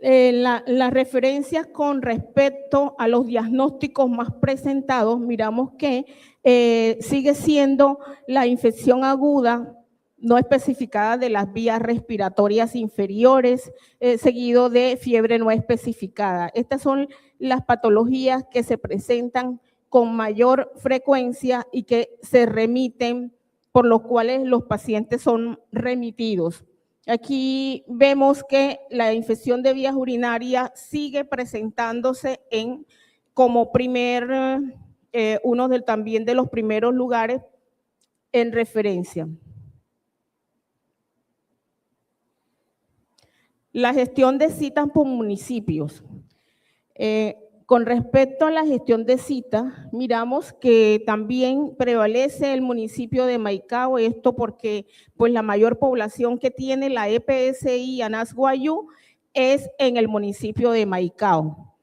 las referencias con respecto a los diagnósticos más presentados. Miramos que sigue siendo la infección aguda no especificada de las vías respiratorias inferiores, seguido de fiebre no especificada. Estas son las patologías que se presentan con mayor frecuencia y que se remiten, por los cuales los pacientes son remitidos. Aquí vemos que la infección de vías urinarias sigue presentándose como también de los primeros lugares en referencia. La gestión de citas por municipios. Con respecto a la gestión de citas, miramos que también prevalece el municipio de Maicao, esto porque pues, la mayor población que tiene la EPSI Anahuayú es en el municipio de Maicao.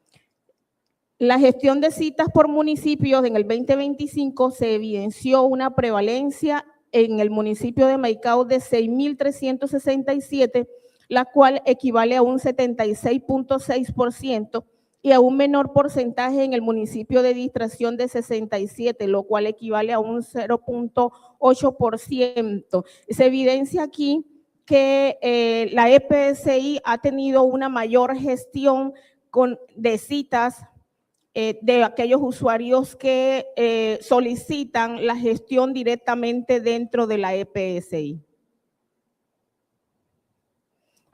La gestión de citas por municipios en el 2025 se evidenció una prevalencia en el municipio de Maicao de 6.367, la cual equivale a un 76.6%, y a un menor porcentaje en el municipio de Distracción de 67, lo cual equivale a un 0.8%. Se evidencia aquí que la EPSI ha tenido una mayor gestión de citas de aquellos usuarios que solicitan la gestión directamente dentro de la EPSI.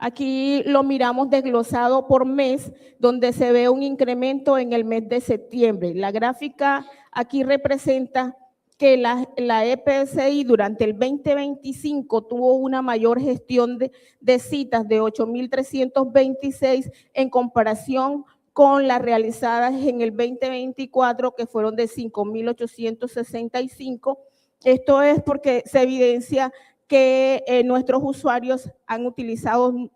Aquí lo miramos desglosado por mes, donde se ve un incremento en el mes de septiembre. La gráfica aquí representa que la EPSI durante el 2025 tuvo una mayor gestión de citas de 8.326 en comparación con las realizadas en el 2024, que fueron de 5.865, Esto es porque se evidencia que nuestros usuarios han utilizado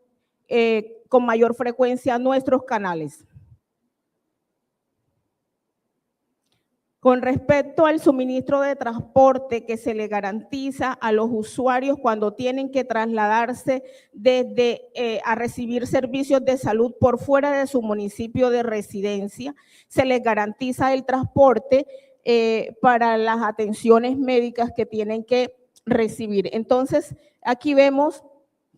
con mayor frecuencia nuestros canales. Con respecto al suministro de transporte que se le garantiza a los usuarios cuando tienen que trasladarse desde a recibir servicios de salud por fuera de su municipio de residencia, se les garantiza el transporte para las atenciones médicas que tienen que recibir. Entonces, aquí vemos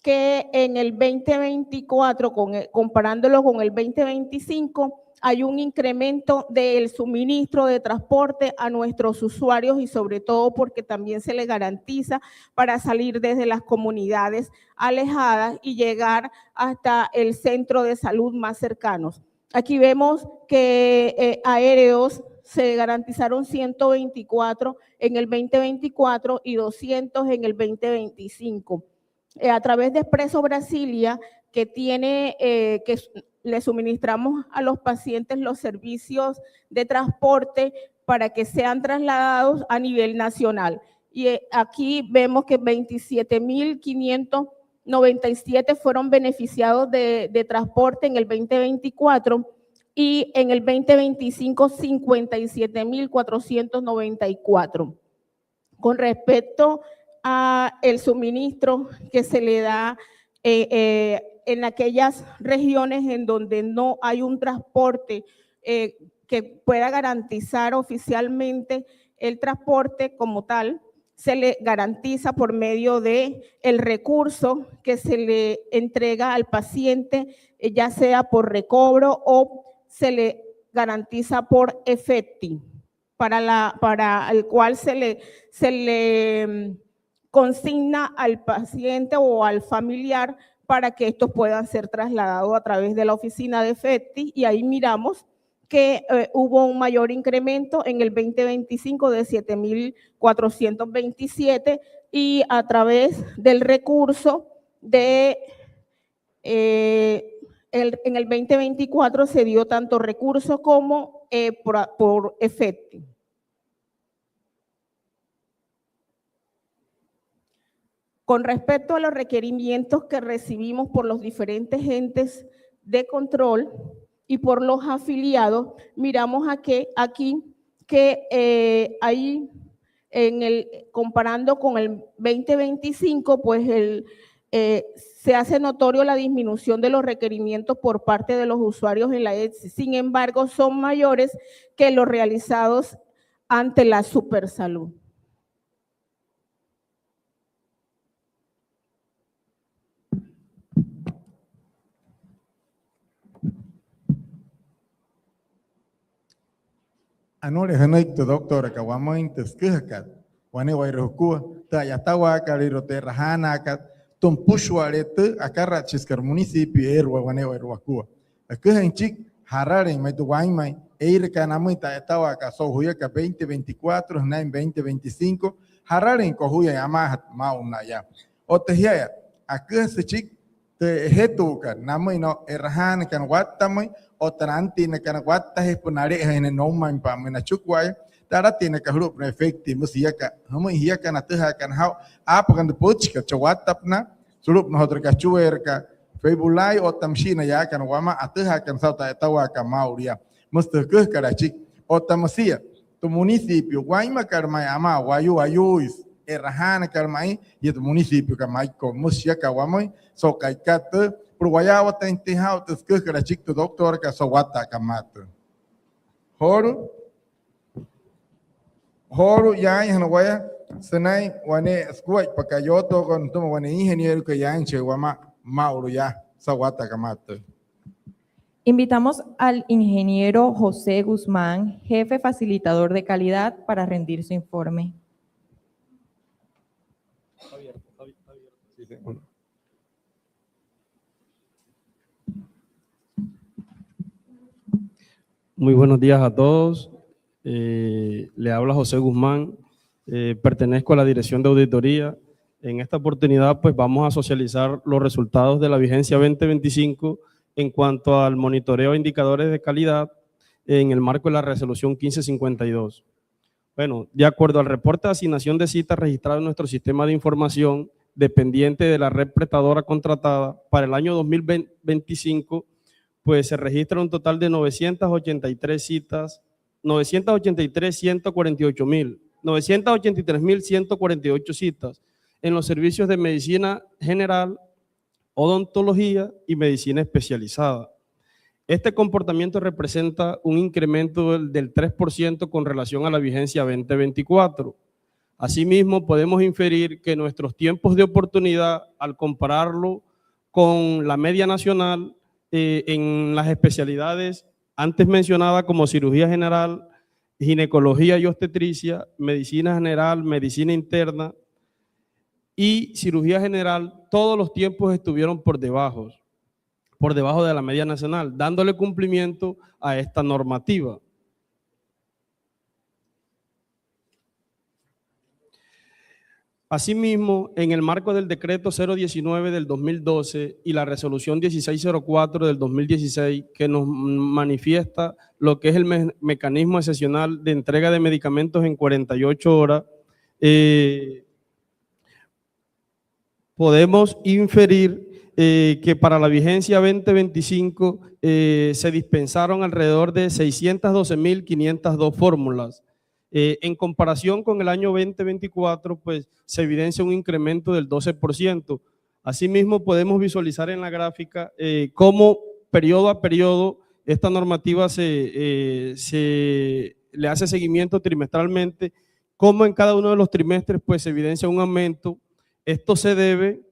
que en el 2024, comparándolo con el 2025, hay un incremento del suministro de transporte a nuestros usuarios y sobre todo porque también se les garantiza para salir desde las comunidades alejadas y llegar hasta el centro de salud más cercanos. Aquí vemos que aéreos se garantizaron 124 en el 2024 y 200 en el 2025. A través de Expreso Brasilia, que tiene que le suministramos a los pacientes los servicios de transporte para que sean trasladados a nivel nacional. Y aquí vemos que 27.597 fueron beneficiados de transporte en el 2024 y en el 2025 57.494. Con respecto a el suministro que se le da en aquellas regiones en donde no hay un transporte que pueda garantizar oficialmente el transporte como tal, se le garantiza por medio de el recurso que se le entrega al paciente, ya sea por recobro o se le garantiza por efecti, para el cual se le consigna al paciente o al familiar para que estos puedan ser trasladados a través de la oficina de efecti, y ahí miramos que hubo un mayor incremento en el 2025 de 7.427 y a través del recurso de en el 2024 se dio tanto recurso como por efecti. Con respecto a los requerimientos que recibimos por los diferentes entes de control y por los afiliados, miramos aquí que ahí comparando con el 2025, pues se hace notorio la disminución de los requerimientos por parte de los usuarios en la ETSI. Sin embargo, son mayores que los realizados ante la Supersalud. Anore hanaik doctora kawamain teskehakat wane wairukua ta yatawa kaliro terrahana kat tumpushware te akarra chiskar municipio erwa wane wairukua akahanchik hararen mai tuwaimai eir kanamai ta yatawa ka sohuya ka 2024 na 2025 hararen kohuya yamahat mauna ya otehya akahachik te hetukan namai no erhan kan wattamai otranti na kan watta he punare hene no man pa mena chukwai tarati na ka hrup na efekti musiaka hamu hiaka na teha kan hau apa kan pochka chawatapna surup na hotra ka chuer ka febulai otamshina ya kan wama ateha kan sauta tawa ka mauria mustakah karachik otamsia tu municipio guaima karmai ama wayu ayuis erhan karmai y tu municipio kamai ko musiaka wamai so kaikat Purwayawa tentihau teskuh keracik tu doktor ka sawata kamata. Horu yang hanawaya senai wane skuat pakayoto kon tuma wane ingeniero que yang chewama mauro ya sawata kamata. Invitamos al ingeniero José Guzmán, jefe facilitador de calidad, para rendir su informe. Muy buenos días a todos. Le habla José Guzmán. Pertenezco a la Dirección de Auditoría. En esta oportunidad, pues vamos a socializar los resultados de la vigencia 2025 en cuanto al monitoreo de indicadores de calidad en el marco de la resolución 1552. Bueno, de acuerdo al reporte de asignación de citas registrado en nuestro sistema de información dependiente de la red prestadora contratada, para el año 2025, pues se registra un total de 983 citas, 983.148 citas en los servicios de medicina general, odontología y medicina especializada. Este comportamiento representa un incremento del 3% con relación a la vigencia 2024. Asimismo, podemos inferir que nuestros tiempos de oportunidad, al compararlo con la media nacional en las especialidades antes mencionadas como cirugía general, ginecología y obstetricia, medicina general, medicina interna y cirugía general, todos los tiempos estuvieron por debajo de la media nacional, dándole cumplimiento a esta normativa. Asimismo, en el marco del decreto 019 del 2012 y la resolución 1604 del 2016, que nos manifiesta lo que es el mecanismo excepcional de entrega de medicamentos en 48 horas, podemos inferir que para la vigencia 2025 se dispensaron alrededor de 612.502 fórmulas. En comparación con el año 2024, pues se evidencia un incremento del 12%. Asimismo, podemos visualizar en la gráfica cómo periodo a periodo esta normativa se le hace seguimiento trimestralmente, cómo en cada uno de los trimestres pues se evidencia un aumento. Esto se debe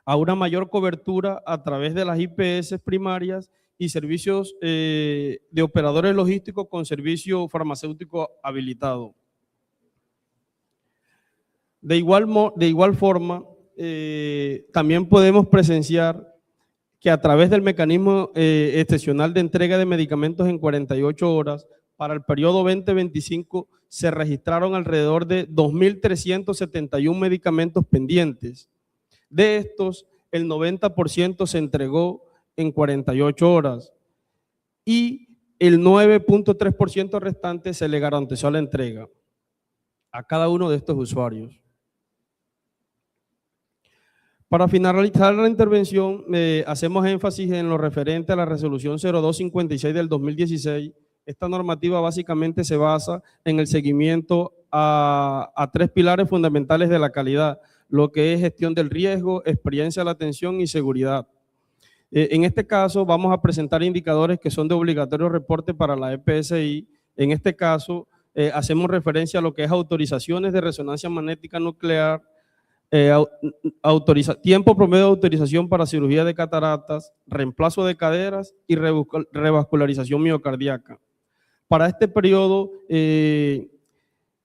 a una mayor cobertura a través de las IPS primarias y servicios de operadores logísticos con servicio farmacéutico habilitado. De igual forma, también podemos presenciar que a través del mecanismo excepcional de entrega de medicamentos en 48 horas, para el periodo 2025 se registraron alrededor de 2.371 medicamentos pendientes. De estos, el 90% se entregó en 48 horas y el 9.3% restante se le garantizó la entrega a cada uno de estos usuarios. Para finalizar la intervención, hacemos énfasis en lo referente a la resolución 0256 del 2016. Esta normativa básicamente se basa en el seguimiento a tres pilares fundamentales de la calidad, lo que es gestión del riesgo, experiencia de la atención y seguridad. En este caso vamos a presentar indicadores que son de obligatorio reporte para la EPSI. En este caso hacemos referencia a lo que es autorizaciones de resonancia magnética nuclear, tiempo promedio de autorización para cirugía de cataratas, reemplazo de caderas y revascularización miocardíaca. Para este periodo,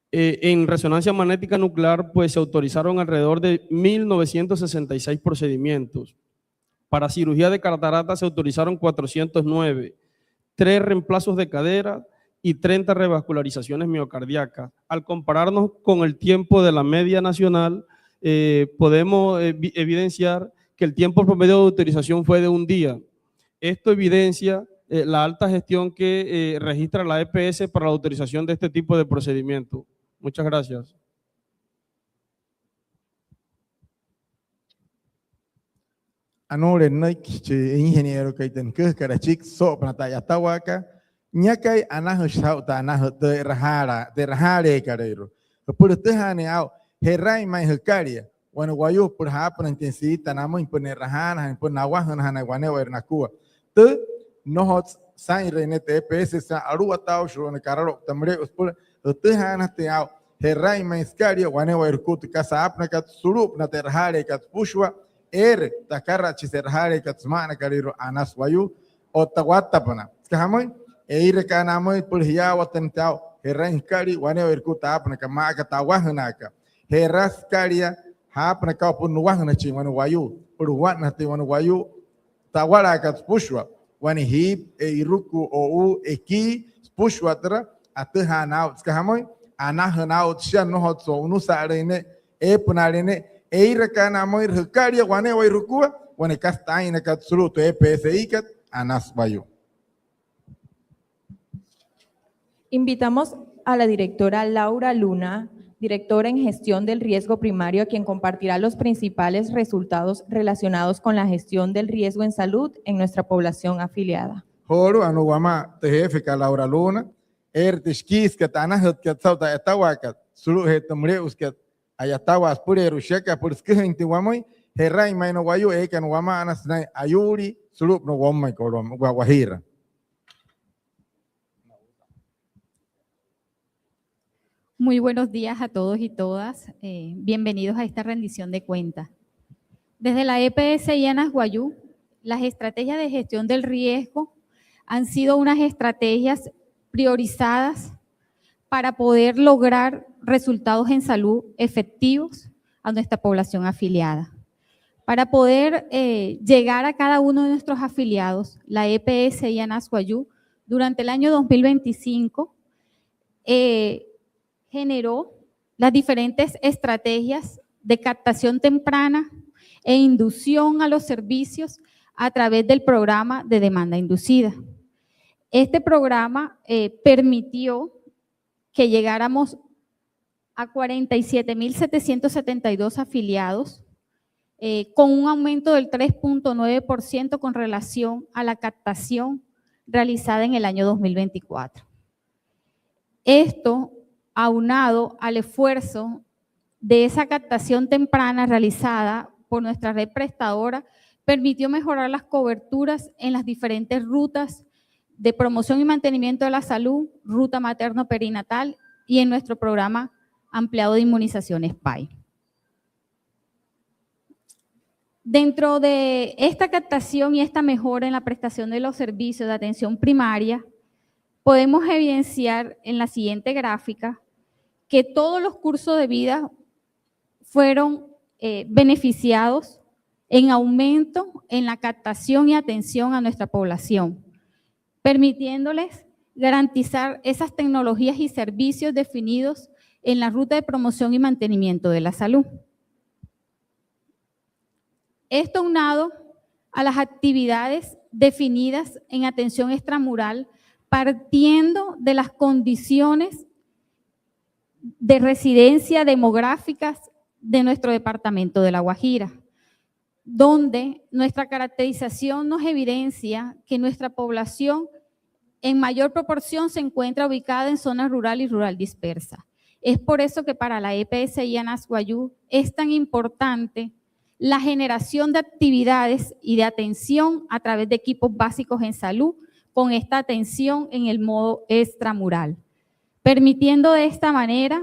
en resonancia magnética nuclear, pues se autorizaron alrededor de 1.966 procedimientos. Para cirugía de cataratas se autorizaron 409, 3 reemplazos de cadera y 30 revascularizaciones miocardíacas. Al compararnos con el tiempo de la media nacional, podemos evidenciar que el tiempo promedio de autorización fue de un día. Esto evidencia la alta gestión que registra la EPS para la autorización de este tipo de procedimiento. Muchas gracias. Anore Nike, ingeniero que ten que carachik so prataya tawaka, ñakay anahu shauta anahu de rahare carero. Por este haneao, herrai mai hekaria, bueno guayo por hapon intensita namo impone rahana, impone nawahan hanaguane o ernacua. Te no hots sain renete EPS sa arua tau shurone cararo tamre uspul, te hanateao, herrai mai skaria, guane o erkut casa apna kat surup na terhare kat pushwa. Takarra chiserhare katsmana kariro anas wayu otawata pana skahamoy kanamoi pulhiya watantao herran kari wane irkuta apna kama katawahnaka herras karia hapna ka punwahna chi wane wayu purwana te wane wayu tawara kat pushwa wane hip iruku o eki pushwa tra athanao skahamoy anahnao tshan no hotso unusarene punarene Eirakanamo irkaria wane wa irukua wane kastaina katsruto EPSI kat anas bayo. Invitamos a la directora Laura Luna, directora en gestión del riesgo primario, quien compartirá los principales resultados relacionados con la gestión del riesgo en salud en nuestra población afiliada. Horo anuwama tehefe ka Laura Luna, tishkis que tanahut que sauta etawakat, sulu hetumre usket ayatawas pure rusheka purske intiwamoy, herrai maino wayu eka nuwama anasnai ayuri, sulu no wamai korom guajira. Muy buenos días a todos y todas. Bienvenidos a esta rendición de cuentas. Desde la EPS IANAS Guayú, las estrategias de gestión del riesgo han sido unas estrategias priorizadas para poder lograr resultados en salud efectivos a nuestra población afiliada. Para poder llegar a cada uno de nuestros afiliados, la EPS IANAS Guayú, durante el año 2025, generó las diferentes estrategias de captación temprana e inducción a los servicios a través del programa de demanda inducida. Este programa permitió que llegáramos a 47.772 afiliados con un aumento del 3.9% con relación a la captación realizada en el año 2024. Esto aunado al esfuerzo de esa captación temprana realizada por nuestra red prestadora, permitió mejorar las coberturas en las diferentes rutas de promoción y mantenimiento de la salud, ruta materno-perinatal y en nuestro programa ampliado de inmunizaciones PAI. Dentro de esta captación y esta mejora en la prestación de los servicios de atención primaria, podemos evidenciar en la siguiente gráfica que todos los cursos de vida fueron beneficiados en aumento en la captación y atención a nuestra población, permitiéndoles garantizar esas tecnologías y servicios definidos en la ruta de promoción y mantenimiento de la salud. Esto unado a las actividades definidas en atención extramural, partiendo de las condiciones de residencia demográficas de nuestro departamento de La Guajira, donde nuestra caracterización nos evidencia que nuestra población en mayor proporción se encuentra ubicada en zona rural y rural dispersa. Es por eso que para la EPS IANAS Guayú es tan importante la generación de actividades y de atención a través de equipos básicos en salud con esta atención en el modo extramural, permitiendo de esta manera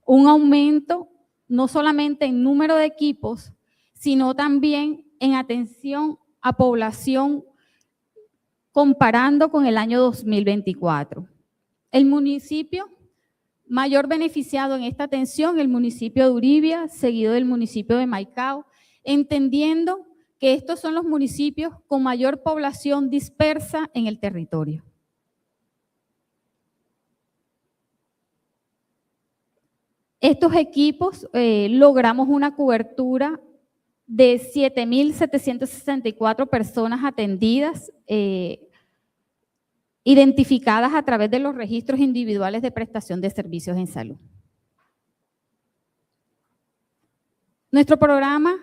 un aumento no solamente en número de equipos, sino también en atención a población comparando con el año 2024. El municipio mayor beneficiado en esta atención, el municipio de Uribia, seguido del municipio de Maicao, entendiendo que estos son los municipios con mayor población dispersa en el territorio. Estos equipos logramos una cobertura de 7.764 personas atendidas, identificadas a través de los registros individuales de prestación de servicios en salud. Nuestro programa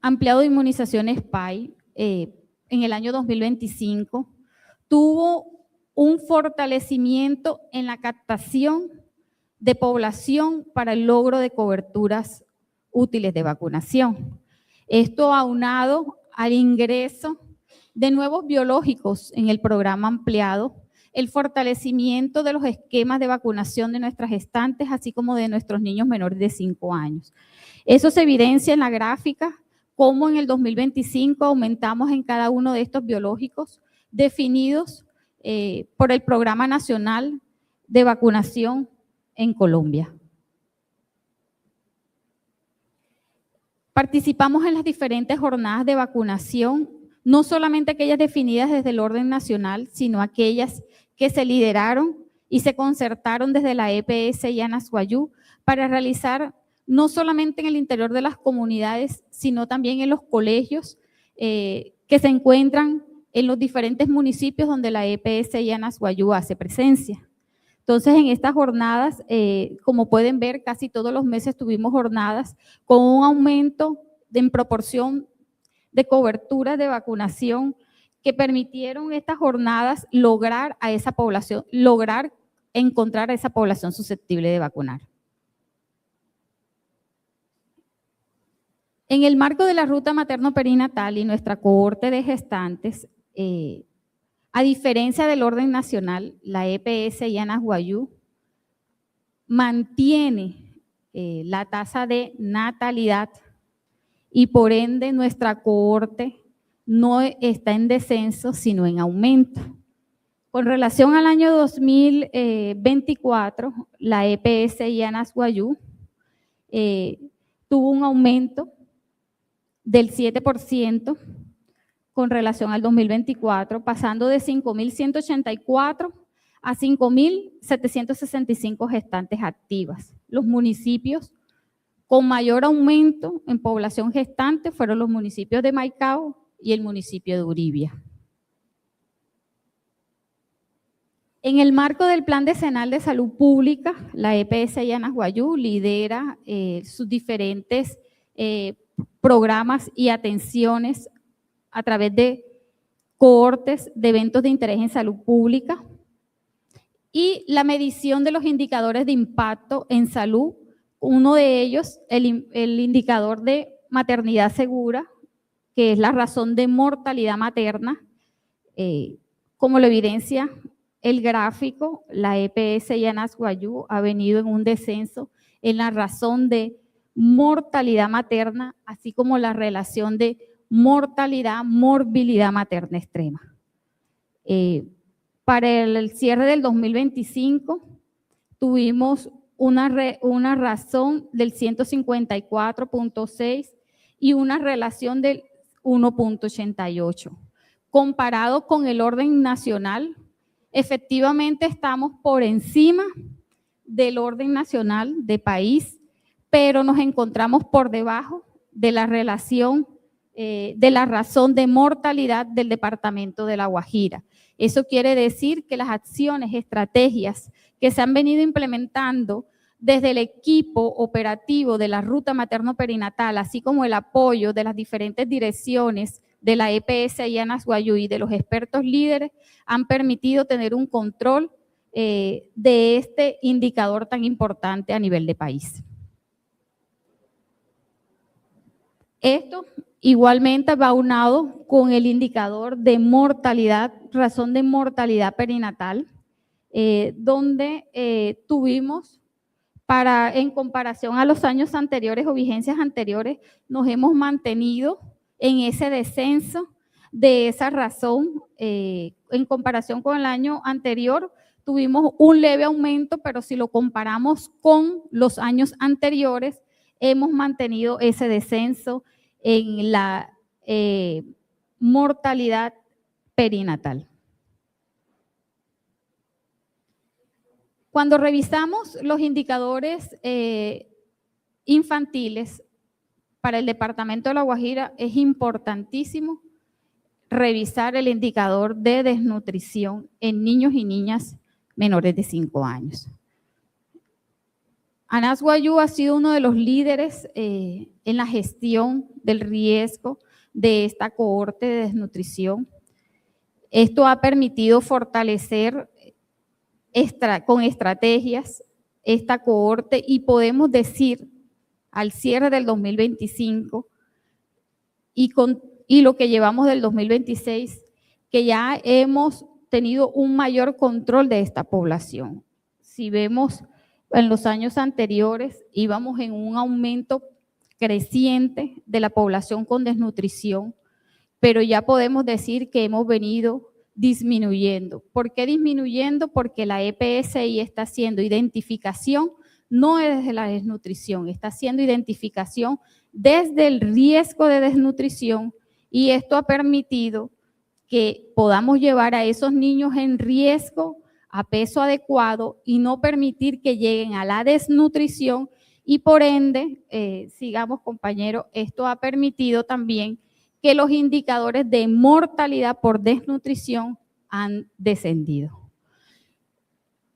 ampliado de inmunizaciones PAI en el año 2025 tuvo un fortalecimiento en la captación de población para el logro de coberturas útiles de vacunación. Esto aunado al ingreso de nuevos biológicos en el programa ampliado, el fortalecimiento de los esquemas de vacunación de nuestras gestantes, así como de nuestros niños menores de 5 años. Eso se evidencia en la gráfica, cómo en el 2025 aumentamos en cada uno de estos biológicos definidos por el Programa Nacional de Vacunación en Colombia. Participamos en las diferentes jornadas de vacunación, no solamente aquellas definidas desde el orden nacional, sino aquellas que se lideraron y se concertaron desde la EPS IANAS Guayú para realizar no solamente en el interior de las comunidades, sino también en los colegios que se encuentran en los diferentes municipios donde la EPS IANAS Guayú hace presencia. Entonces, en estas jornadas, como pueden ver, casi todos los meses tuvimos jornadas con un aumento en proporción de cobertura de vacunación que permitieron estas jornadas lograr a esa población, lograr encontrar a esa población susceptible de vacunar. En el marco de la ruta materno-perinatal y nuestra cohorte de gestantes, a diferencia del orden nacional, la EPS Llanas Guayú mantiene la tasa de natalidad y por ende nuestra cohorte no está en descenso, sino en aumento. Con relación al año 2024, la EPS Llanas Guayú tuvo un aumento del 7% con relación al 2024, pasando de 5.184 a 5.765 gestantes activas. Los municipios con mayor aumento en población gestante fueron los municipios de Maicao y el municipio de Uribia. En el marco del Plan Decenal de Salud Pública, la EPS Llanas Guayú lidera sus diferentes programas y atenciones a través de cohortes de eventos de interés en salud pública y la medición de los indicadores de impacto en salud. Uno de ellos, el indicador de maternidad segura, que es la razón de mortalidad materna, como lo evidencia el gráfico, la EPS Llanas Guayú ha venido en un descenso en la razón de mortalidad materna, así como la relación de mortalidad, morbilidad materna extrema. Para el cierre del 2025 tuvimos una razón del 154.6 y una relación del 1.88. Comparado con el orden nacional, efectivamente estamos por encima del orden nacional de país, pero nos encontramos por debajo de la relación, de la razón de mortalidad del departamento de La Guajira. Eso quiere decir que las acciones, estrategias que se han venido implementando desde el equipo operativo de la ruta materno-perinatal, así como el apoyo de las diferentes direcciones de la EPS Llanas Guayú y de los expertos líderes, han permitido tener un control de este indicador tan importante a nivel de país. Esto igualmente va aunado con el indicador de mortalidad, razón de mortalidad perinatal, donde tuvimos, en comparación a los años anteriores o vigencias anteriores, nos hemos mantenido en ese descenso de esa razón. En comparación con el año anterior, tuvimos un leve aumento, pero si lo comparamos con los años anteriores, hemos mantenido ese descenso en la mortalidad perinatal. Cuando revisamos los indicadores infantiles para el departamento de La Guajira, es importantísimo revisar el indicador de desnutrición en niños y niñas menores de 5 años. Llanas Guayú ha sido uno de los líderes en la gestión del riesgo de esta cohorte de desnutrición. Esto ha permitido fortalecer con estrategias esta cohorte y podemos decir al cierre del 2025 y lo que llevamos del 2026, que ya hemos tenido un mayor control de esta población. Si vemos en los años anteriores, íbamos en un aumento creciente de la población con desnutrición, pero ya podemos decir que hemos venido disminuyendo. ¿Por qué disminuyendo? Porque la EPSI está haciendo identificación, no desde la desnutrición, está haciendo identificación desde el riesgo de desnutrición, y esto ha permitido que podamos llevar a esos niños en riesgo a peso adecuado y no permitir que lleguen a la desnutrición, y por ende, sigamos compañeros, esto ha permitido también que los indicadores de mortalidad por desnutrición han descendido.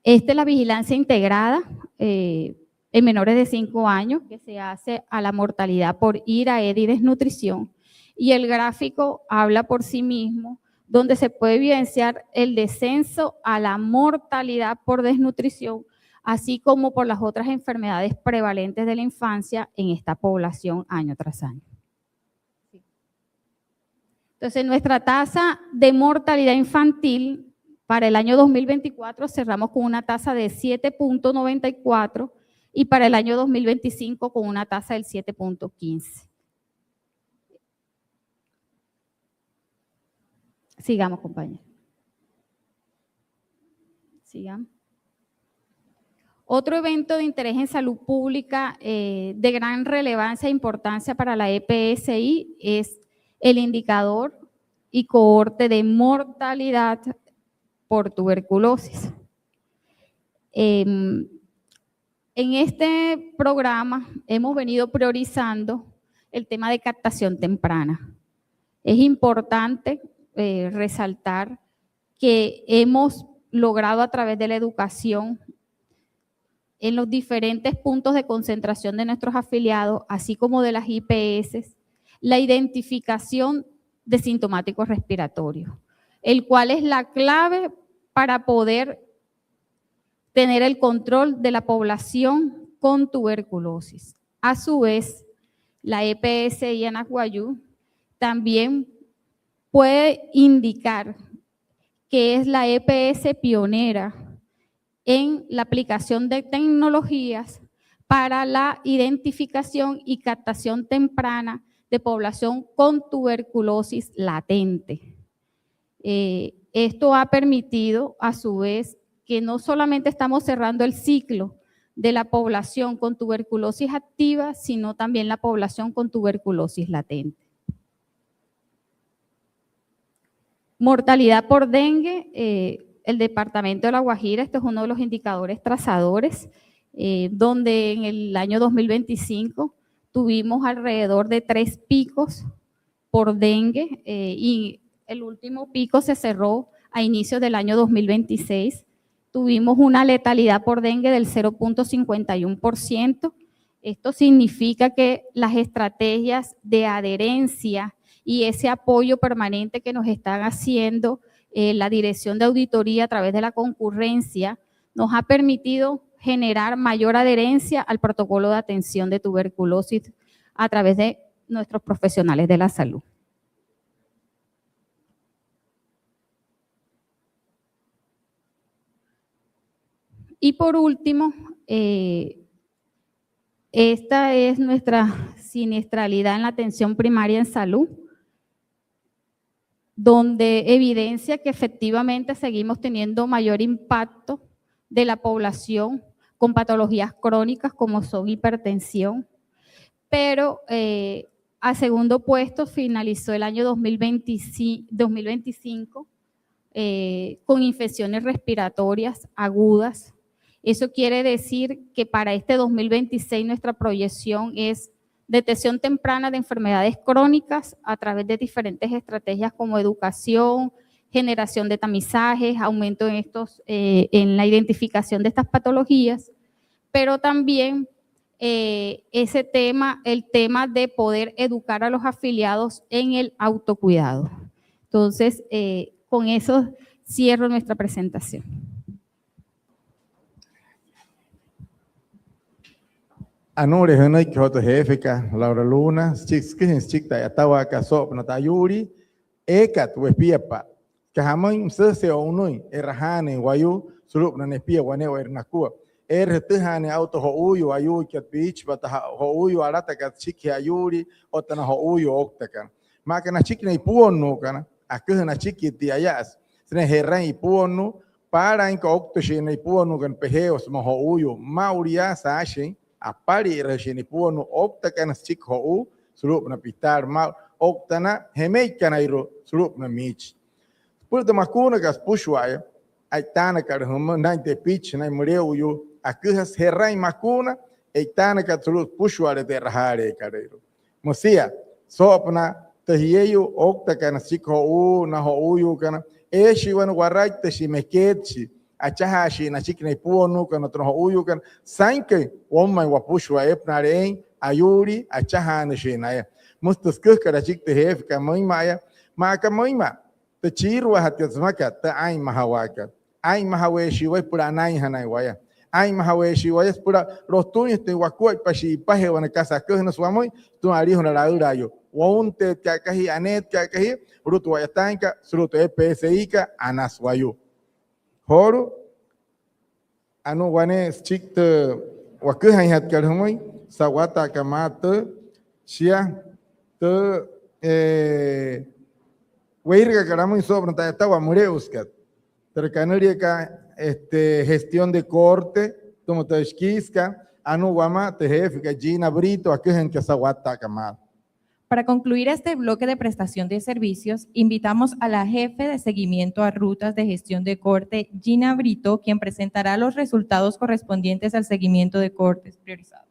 Esta es la vigilancia integrada en menores de 5 años que se hace a la mortalidad por ira, EDI y desnutrición. Y el gráfico habla por sí mismo, donde se puede evidenciar el descenso a la mortalidad por desnutrición, así como por las otras enfermedades prevalentes de la infancia en esta población año tras año. Entonces, nuestra tasa de mortalidad infantil para el año 2024 cerramos con una tasa de 7.94 y para el año 2025 con una tasa del 7.15. Sigamos, compañeros. Sigamos. Otro evento de interés en salud pública de gran relevancia e importancia para la EPSI es el indicador y cohorte de mortalidad por tuberculosis. En este programa hemos venido priorizando el tema de captación temprana. Es importante resaltar que hemos logrado a través de la educación en los diferentes puntos de concentración de nuestros afiliados, así como de las IPS, la identificación de sintomáticos respiratorios, el cual es la clave para poder tener el control de la población con tuberculosis. A su vez, la EPSI Anahuayú también puede indicar que es la EPS pionera en la aplicación de tecnologías para la identificación y captación temprana de población con tuberculosis latente. Esto ha permitido, a su vez, que no solamente estamos cerrando el ciclo de la población con tuberculosis activa, sino también la población con tuberculosis latente. Mortalidad por dengue, el departamento de La Guajira, este es uno de los indicadores trazadores, donde en el año 2025 tuvimos alrededor de 3 picos por dengue y el último pico se cerró a inicios del año 2026. Tuvimos una letalidad por dengue del 0.51%. Esto significa que las estrategias de adherencia y ese apoyo permanente que nos están haciendo la Dirección de Auditoría a través de la concurrencia nos ha permitido generar mayor adherencia al protocolo de atención de tuberculosis a través de nuestros profesionales de la salud. Y por último, esta es nuestra siniestralidad en la atención primaria en salud, donde evidencia que efectivamente seguimos teniendo mayor impacto de la población con patologías crónicas como son hipertensión, pero a segundo puesto finalizó el año 2025 con infecciones respiratorias agudas. Eso quiere decir que para este 2026 nuestra proyección es detección temprana de enfermedades crónicas a través de diferentes estrategias como educación, generación de tamizajes, aumento en la identificación de estas patologías, pero también el tema de poder educar a los afiliados en el autocuidado. Entonces, con eso cierro nuestra presentación. Anure Henry Kyoto Jefeka, Laura Luna, Chickta, Atawa Casop, Natayuri, Ekat, Wespiapa, Kahamoy, Sese o Unui, Errahane, Wayu, Sulup, Nanespia, Waneo, Ernacua, Erretihane, Auto Houyo, Ayu, Kat Beach, but Houyo, Aratakat, Chiki, Ayuri, Otana Houyo, Octacan. Makana Chicken y Puono, Cana, Akuna Chiki, Tiayas, Sneherran y Puono, para en Octoshin y Puono, con Pejeos, Mohouyo, Mauria, Sashin. Apari rejeni puano optakan sik hou sulup na pitar mal oktana hemeikan airo sulup na mich pulta makuna kas pushwaya aitana kar hum nante pitch na mureu yo akhas herrai makuna aitana ka sulup pushwale de rahare kareiro mosia sopna tahieyo oktakan sik hou na hou yo kana eshi wan warait te shimeketchi achahashi na chikne puonu kan otro uyukan sanke womma wapushwa epnaren ayuri achahan shina mustus kuskara chikte hef kamoimaya ma kamoima te chirwa hatiasmaka te ay mahawaka ay mahaweshi wa pura nai hanai waya ay mahaweshi wa pura rotuño te wakuai pashi paje wana casa kuhna suamoy tu ariho na laurayo wonte kakahi anet kakahi rutu wayatanka surutu EPSI ka anaswayu horo anu wane chikte wakuhai hat kalhomoy sawata kamata shia te weirga karamo sobre tawa mureuskat tercanurica gestión de corte como te esquisca anu guama te jefe Gina Brito aquí en que sawata kamata. Para concluir este bloque de prestación de servicios, invitamos a la jefe de seguimiento a rutas de gestión de corte, Gina Brito, quien presentará los resultados correspondientes al seguimiento de cortes priorizados.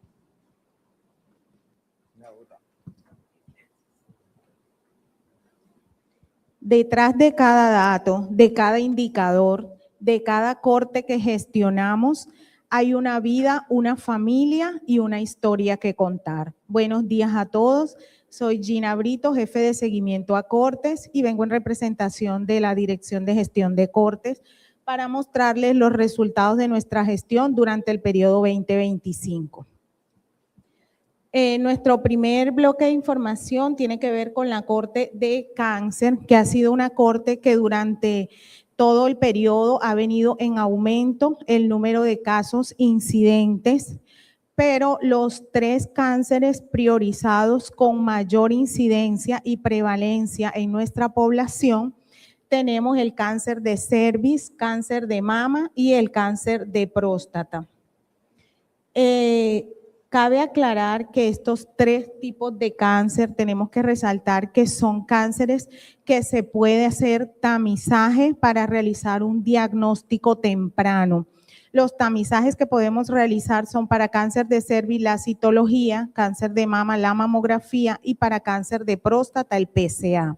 Detrás de cada dato, de cada indicador, de cada corte que gestionamos, hay una vida, una familia y una historia que contar. Buenos días a todos. Soy Gina Brito, jefe de seguimiento a cortes y vengo en representación de la Dirección de Gestión de Cortes para mostrarles los resultados de nuestra gestión durante el periodo 2025. Nuestro primer bloque de información tiene que ver con la Corte de Cáncer, que ha sido una corte que durante todo el periodo ha venido en aumento el número de casos incidentes, pero los 3 cánceres priorizados con mayor incidencia y prevalencia en nuestra población, tenemos el cáncer de cervix, cáncer de mama y el cáncer de próstata. Cabe aclarar que estos 3 tipos de cáncer tenemos que resaltar que son cánceres que se puede hacer tamizaje para realizar un diagnóstico temprano. Los tamizajes que podemos realizar son para cáncer de cervix, la citología, cáncer de mama, la mamografía y para cáncer de próstata, el PSA.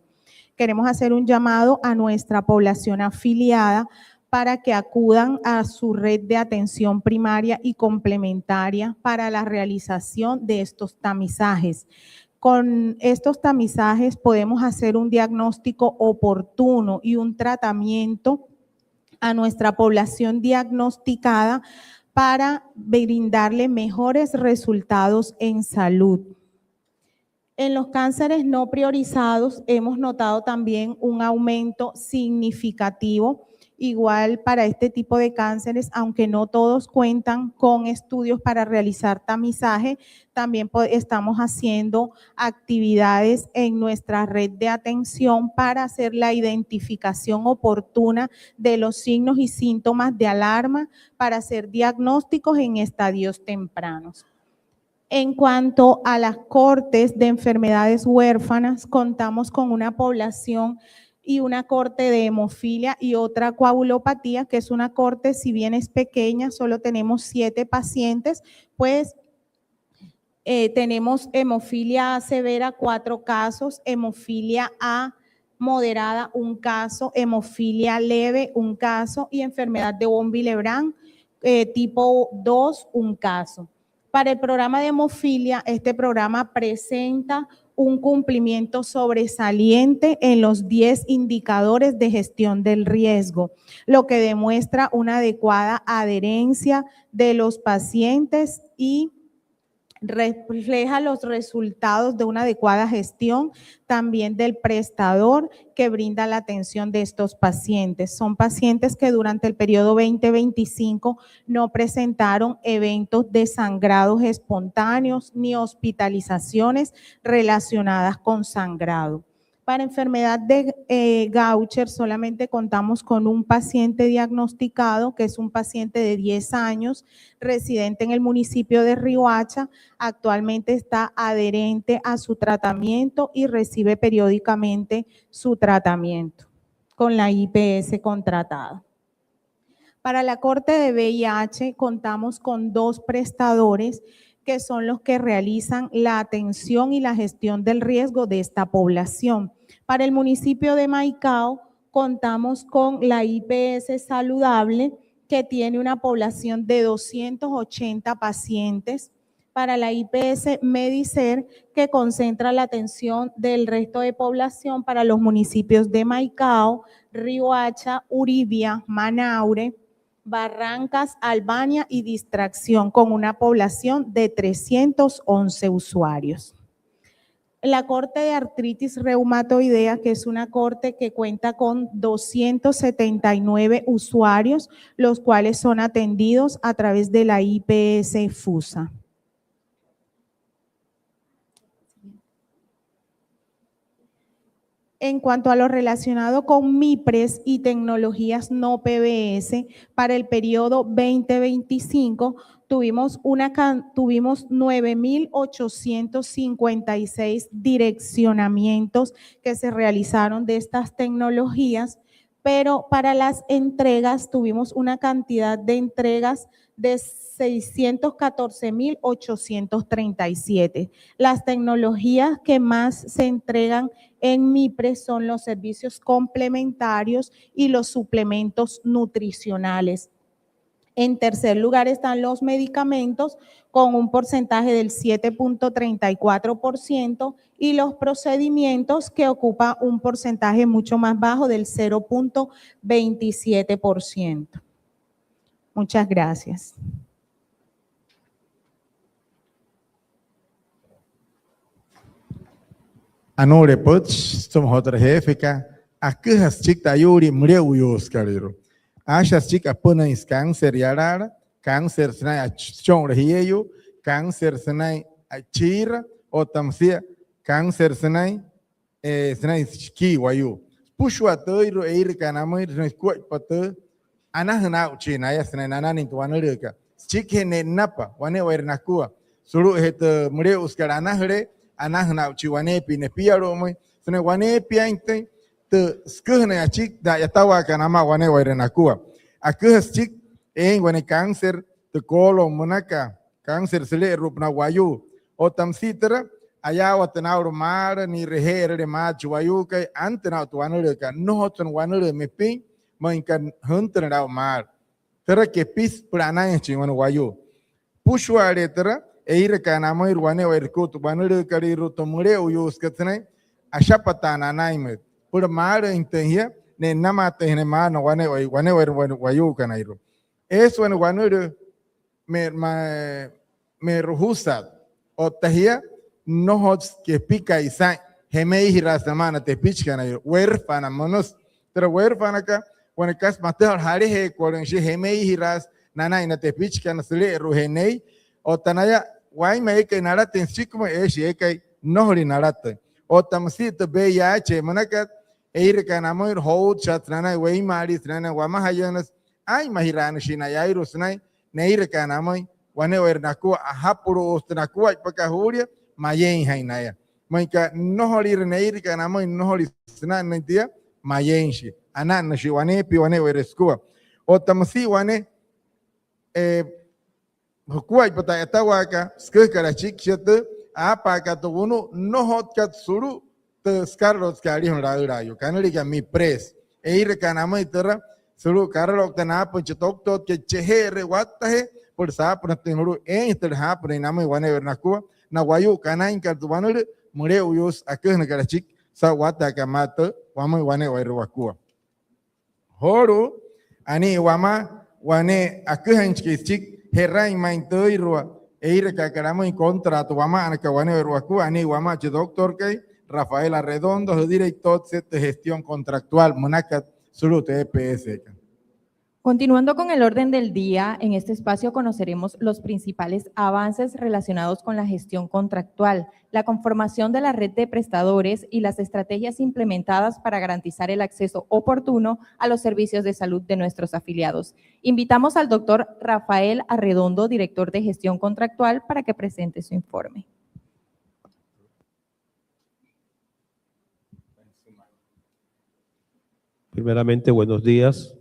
Queremos hacer un llamado a nuestra población afiliada para que acudan a su red de atención primaria y complementaria para la realización de estos tamizajes. Con estos tamizajes podemos hacer un diagnóstico oportuno y un tratamiento a nuestra población diagnosticada para brindarle mejores resultados en salud. En los cánceres no priorizados hemos notado también un aumento significativo. Igual para este tipo de cánceres, aunque no todos cuentan con estudios para realizar tamizaje, también estamos haciendo actividades en nuestra red de atención para hacer la identificación oportuna de los signos y síntomas de alarma para hacer diagnósticos en estadios tempranos. En cuanto a las cortes de enfermedades huérfanas, contamos con una población y una corte de hemofilia y otra coagulopatía, que es una corte, si bien es pequeña, solo tenemos 7 pacientes, pues tenemos hemofilia A severa, 4 casos, hemofilia A moderada, 1 caso, hemofilia leve, 1 caso y enfermedad de von Willebrand tipo 2, 1 caso. Para el programa de hemofilia, este programa presenta un cumplimiento sobresaliente en los 10 indicadores de gestión del riesgo, lo que demuestra una adecuada adherencia de los pacientes y refleja los resultados de una adecuada gestión también del prestador que brinda la atención de estos pacientes. Son pacientes que durante el periodo 2025 no presentaron eventos de sangrados espontáneos ni hospitalizaciones relacionadas con sangrado. Para enfermedad de Gaucher solamente contamos con un paciente diagnosticado, que es un paciente de 10 años, residente en el municipio de Riohacha, actualmente está adherente a su tratamiento y recibe periódicamente su tratamiento con la IPS contratada. Para la corte de VIH contamos con 2 prestadores que son los que realizan la atención y la gestión del riesgo de esta población. Para el municipio de Maicao contamos con la IPS saludable, que tiene una población de 280 pacientes, para la IPS Medicer, que concentra la atención del resto de población para los municipios de Maicao, Riohacha, Uribia, Manaure, Barrancas, Albania y Distracción, con una población de 311 usuarios. La corte de artritis reumatoidea, que es una corte que cuenta con 279 usuarios, los cuales son atendidos a través de la IPS FUSA. En cuanto a lo relacionado con MIPRES y tecnologías no PBS, para el periodo 2025 tuvimos 9.856 direccionamientos que se realizaron de estas tecnologías, pero para las entregas tuvimos una cantidad de entregas de 614.837. Las tecnologías que más se entregan en MIPRES son los servicios complementarios y los suplementos nutricionales. En tercer lugar están los medicamentos con un porcentaje del 7.34% y los procedimientos, que ocupa un porcentaje mucho más bajo del 0.27%. Muchas gracias. Anore poch som hotra hefika akihas chik tayuri mreuyos kariro. Ashas chik apunais cáncer yarara, cáncer snai achong rehieyo, cáncer snai achira o tamsia cáncer snai snai ski wayu. Pushwa toiro eir kanamir snai kuat patu anahna uchina ya snai nananin tuanurika. Chik hene napa wane wairnakua. Suru het mreus karanahre anahna uchiwane pine piaro moi sene wane piante te skuhne achik da yatawa kanama wane wairenakua akuhas chik en wane cáncer te colon monaka cáncer sele rupna wayu o tamsitra ayawa tenauro mar ni rehere ma chuayu kai antena tuanure ka no ton wanure me pin man kan hunter da mar tera ke pis prana chi wan wayu pushware tera eire kanama irwane wairkut banure kariru tomure uyus katne ashapatana naime pura mar intehia ne namate ne ma no wane wayu kanairu eso en wanure me ruhusat o tahia no hots que pica y sa gemei hiras semana te pichkan ayo huérfana monos pero huérfana ka when kas matar hari he koren she gemei hiras nana ina te pichkan sele ruhenei o tanaya wai me que nara ten sikmo e she kai nohri narate o tamsit be ya che manaka eir kanamo ir hot chat nana wei mari nana wama hayanas ai mahiran shina yairu snai neir kanamo wane wernaku ahapuru ostnaku pakahuria mayen hainaya maika nohori reneir kanamo nohori sna nentia mayenshi anan shi wane pi wane wereskua o tamsi wane hukuai pata etawaka skara chikshete apa katuno nohot katsuru te skarlos kari honrayo kanali ka mi pres eir kanamo itera suru karlo tana punchitok tot ke chehere watahe por sa pratenguru enter ha prenamo wane wernaku na wayu kanain kartubanur mure uyus akeh negara chik sa wata kamata wama wane wairuakua horu ani wama wane akeh chik herrain mainto irua eire kakaramo en contra tu wama anaka wane wairuakua ani wama che doctor kai Rafael Arredondo director de gestión contractual Monacat Surut EPS. Continuando con el orden del día, en este espacio conoceremos los principales avances relacionados con la gestión contractual, la conformación de la red de prestadores y las estrategias implementadas para garantizar el acceso oportuno a los servicios de salud de nuestros afiliados. Invitamos al doctor Rafael Arredondo, director de gestión contractual, para que presente su informe. Primeramente, buenos días.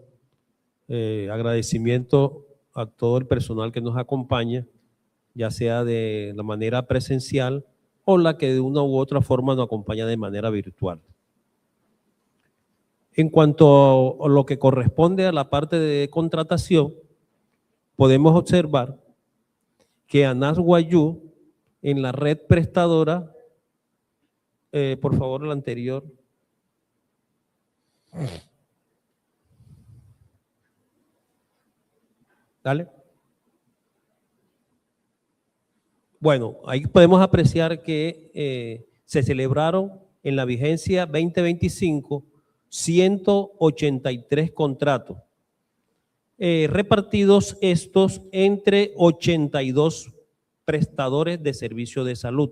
Agradecimiento a todo el personal que nos acompaña, ya sea de la manera presencial o la que de una u otra forma nos acompaña de manera virtual. En cuanto a lo que corresponde a la parte de contratación, podemos observar que ANAS Guayú, en la red prestadora, por favor, la anterior. Dale. Bueno, ahí podemos apreciar que se celebraron en la vigencia 2025 183 contratos, repartidos estos entre 82 prestadores de servicio de salud.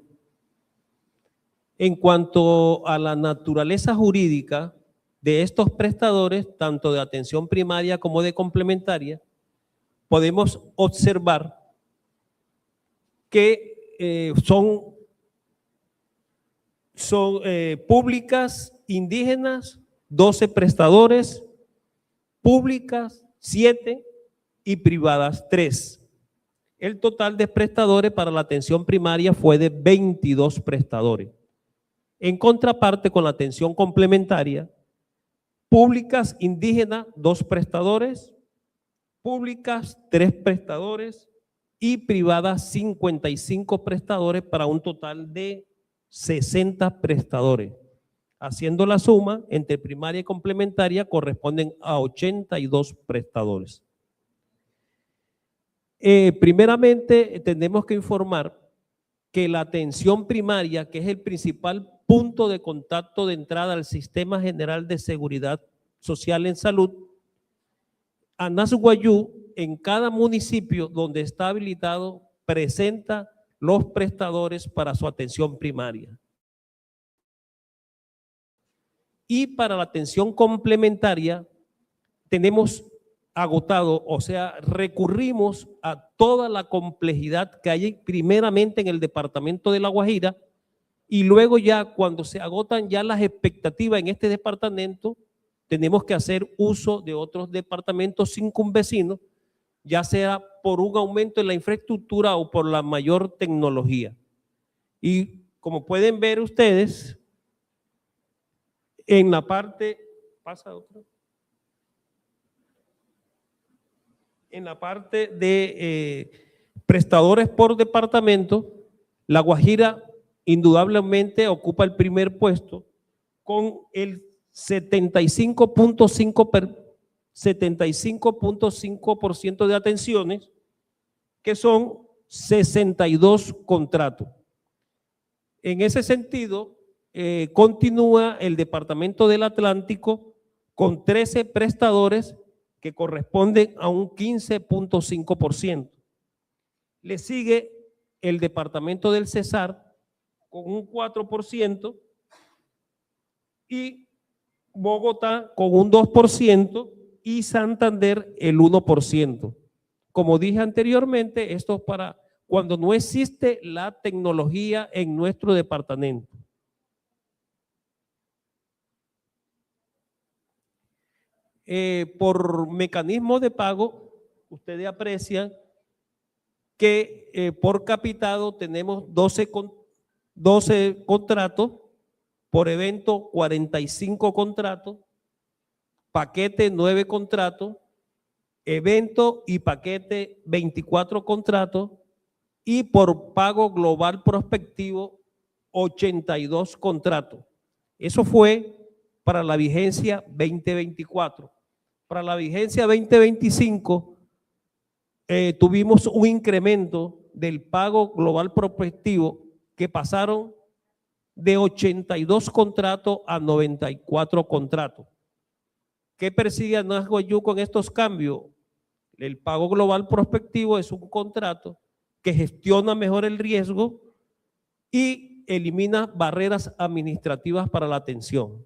En cuanto a la naturaleza jurídica de estos prestadores, tanto de atención primaria como de complementaria, podemos observar que son públicas indígenas, 12 prestadores, públicas 7 y privadas 3. El total de prestadores para la atención primaria fue de 22 prestadores. En contraparte con la atención complementaria, públicas indígenas 2 prestadores, públicas 3 prestadores y privadas 55 prestadores para un total de 60 prestadores. Haciendo la suma entre primaria y complementaria corresponden a 82 prestadores. Primeramente tenemos que informar que la atención primaria, que es el principal punto de contacto de entrada al Sistema General de Seguridad Social en Salud, ANAS Guayú, en cada municipio donde está habilitado, presenta los prestadores para su atención primaria. Y para la atención complementaria tenemos agotado, o sea, recurrimos a toda la complejidad que hay primeramente en el departamento de La Guajira y luego ya cuando se agotan ya las expectativas en este departamento, tenemos que hacer uso de otros departamentos circunvecinos, ya sea por un aumento en la infraestructura o por la mayor tecnología. Y como pueden ver ustedes, en la parte, pasa otra. En la parte de prestadores por departamento, La Guajira indudablemente ocupa el primer puesto con el 75.5% de atenciones, que son 62 contratos. En ese sentido, continúa el Departamento del Atlántico con 13 prestadores que corresponden a un 15.5%. Le sigue el Departamento del Cesar con un 4% y Bogotá con un 2% y Santander el 1%. Como dije anteriormente, esto es para cuando no existe la tecnología en nuestro departamento. Por mecanismo de pago, ustedes aprecian que por capitado tenemos 12 contratos, por evento 45 contratos, paquete 9 contratos, evento y paquete 24 contratos y por pago global prospectivo 82 contratos. Eso fue para la vigencia 2024. Para la vigencia 2025 tuvimos un incremento del pago global prospectivo que pasaron de 82 contratos a 94 contratos. ¿Qué persigue ANAS Guayú con estos cambios? El pago global prospectivo es un contrato que gestiona mejor el riesgo y elimina barreras administrativas para la atención.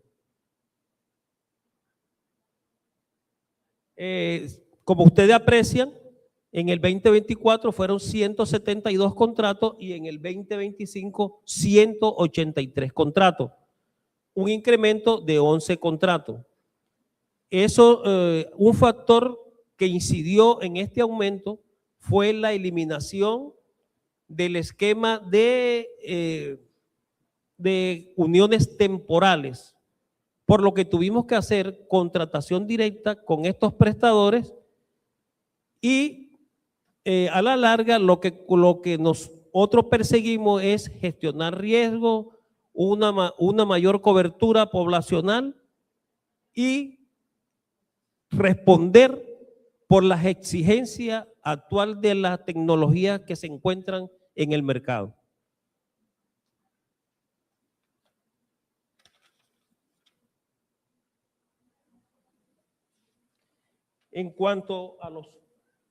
Como ustedes aprecian, en el 2024 fueron 172 contratos y en el 2025 183 contratos, un incremento de 11 contratos. Eso, un factor que incidió en este aumento fue la eliminación del esquema de uniones temporales por lo que tuvimos que hacer contratación directa con estos prestadores y a la larga lo que nosotros perseguimos es gestionar riesgo, una mayor cobertura poblacional y responder por las exigencias actuales de las tecnologías que se encuentran en el mercado. En cuanto a los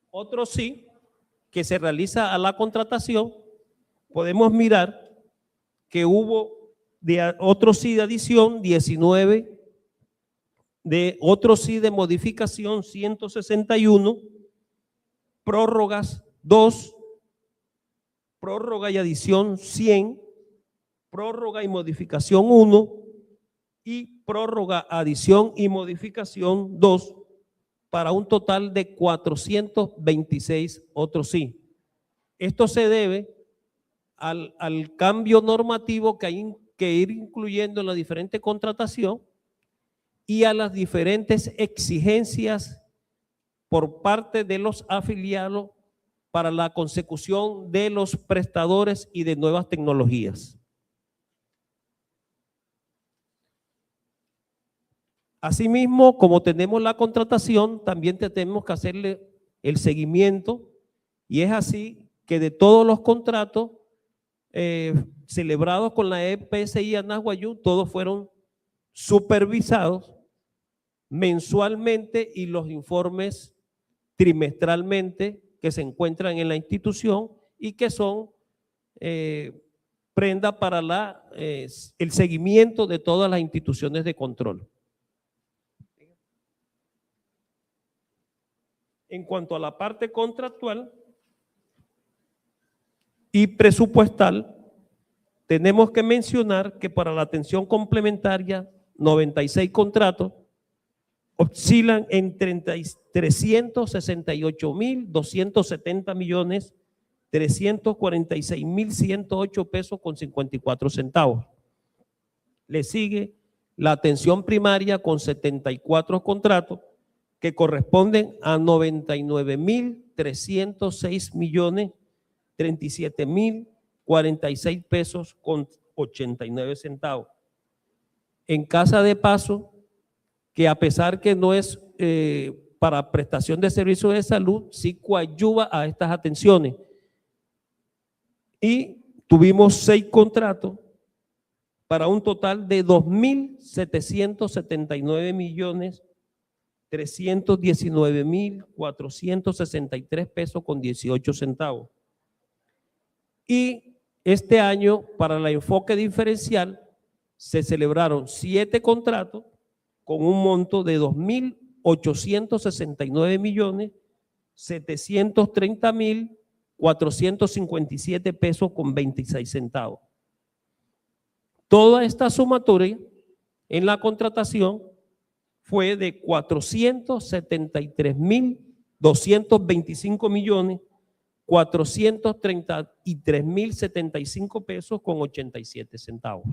otros sí, que se realiza a la contratación, podemos mirar que hubo de otro sí de adición 19, de otro sí de modificación 161, prórrogas 2, prórroga y adición 100, prórroga y modificación 1 y prórroga, adición y modificación 2, para un total de 426 otros sí. Esto se debe al cambio normativo que hay que ir incluyendo en la diferente contratación y a las diferentes exigencias por parte de los afiliados para la consecución de los prestadores y de nuevas tecnologías. Asimismo, como tenemos la contratación, también tenemos que hacerle el seguimiento y es así que de todos los contratos celebrados con la EPSI Anahuayú, todos fueron supervisados mensualmente y los informes trimestralmente que se encuentran en la institución y que son prenda para el seguimiento de todas las instituciones de control. En cuanto a la parte contractual y presupuestal, tenemos que mencionar que para la atención complementaria, 96 contratos oscilan en 368.270 millones 346.108 pesos con 54 centavos. Le sigue la atención primaria con 74 contratos que corresponden a 99.306 millones 37.046 pesos con 89 centavos. En casa de paso, que a pesar que no es para prestación de servicios de salud, sí coadyuva a estas atenciones. Y tuvimos 6 contratos para un total de 2.779 millones 319.463 pesos con 18 centavos. Y este año, para el enfoque diferencial, se celebraron 7 contratos con un monto de 2.869 millones 730.457 pesos con 26 centavos. Toda esta sumatoria en la contratación fue de 473.225 millones 433.075 pesos con 87 centavos.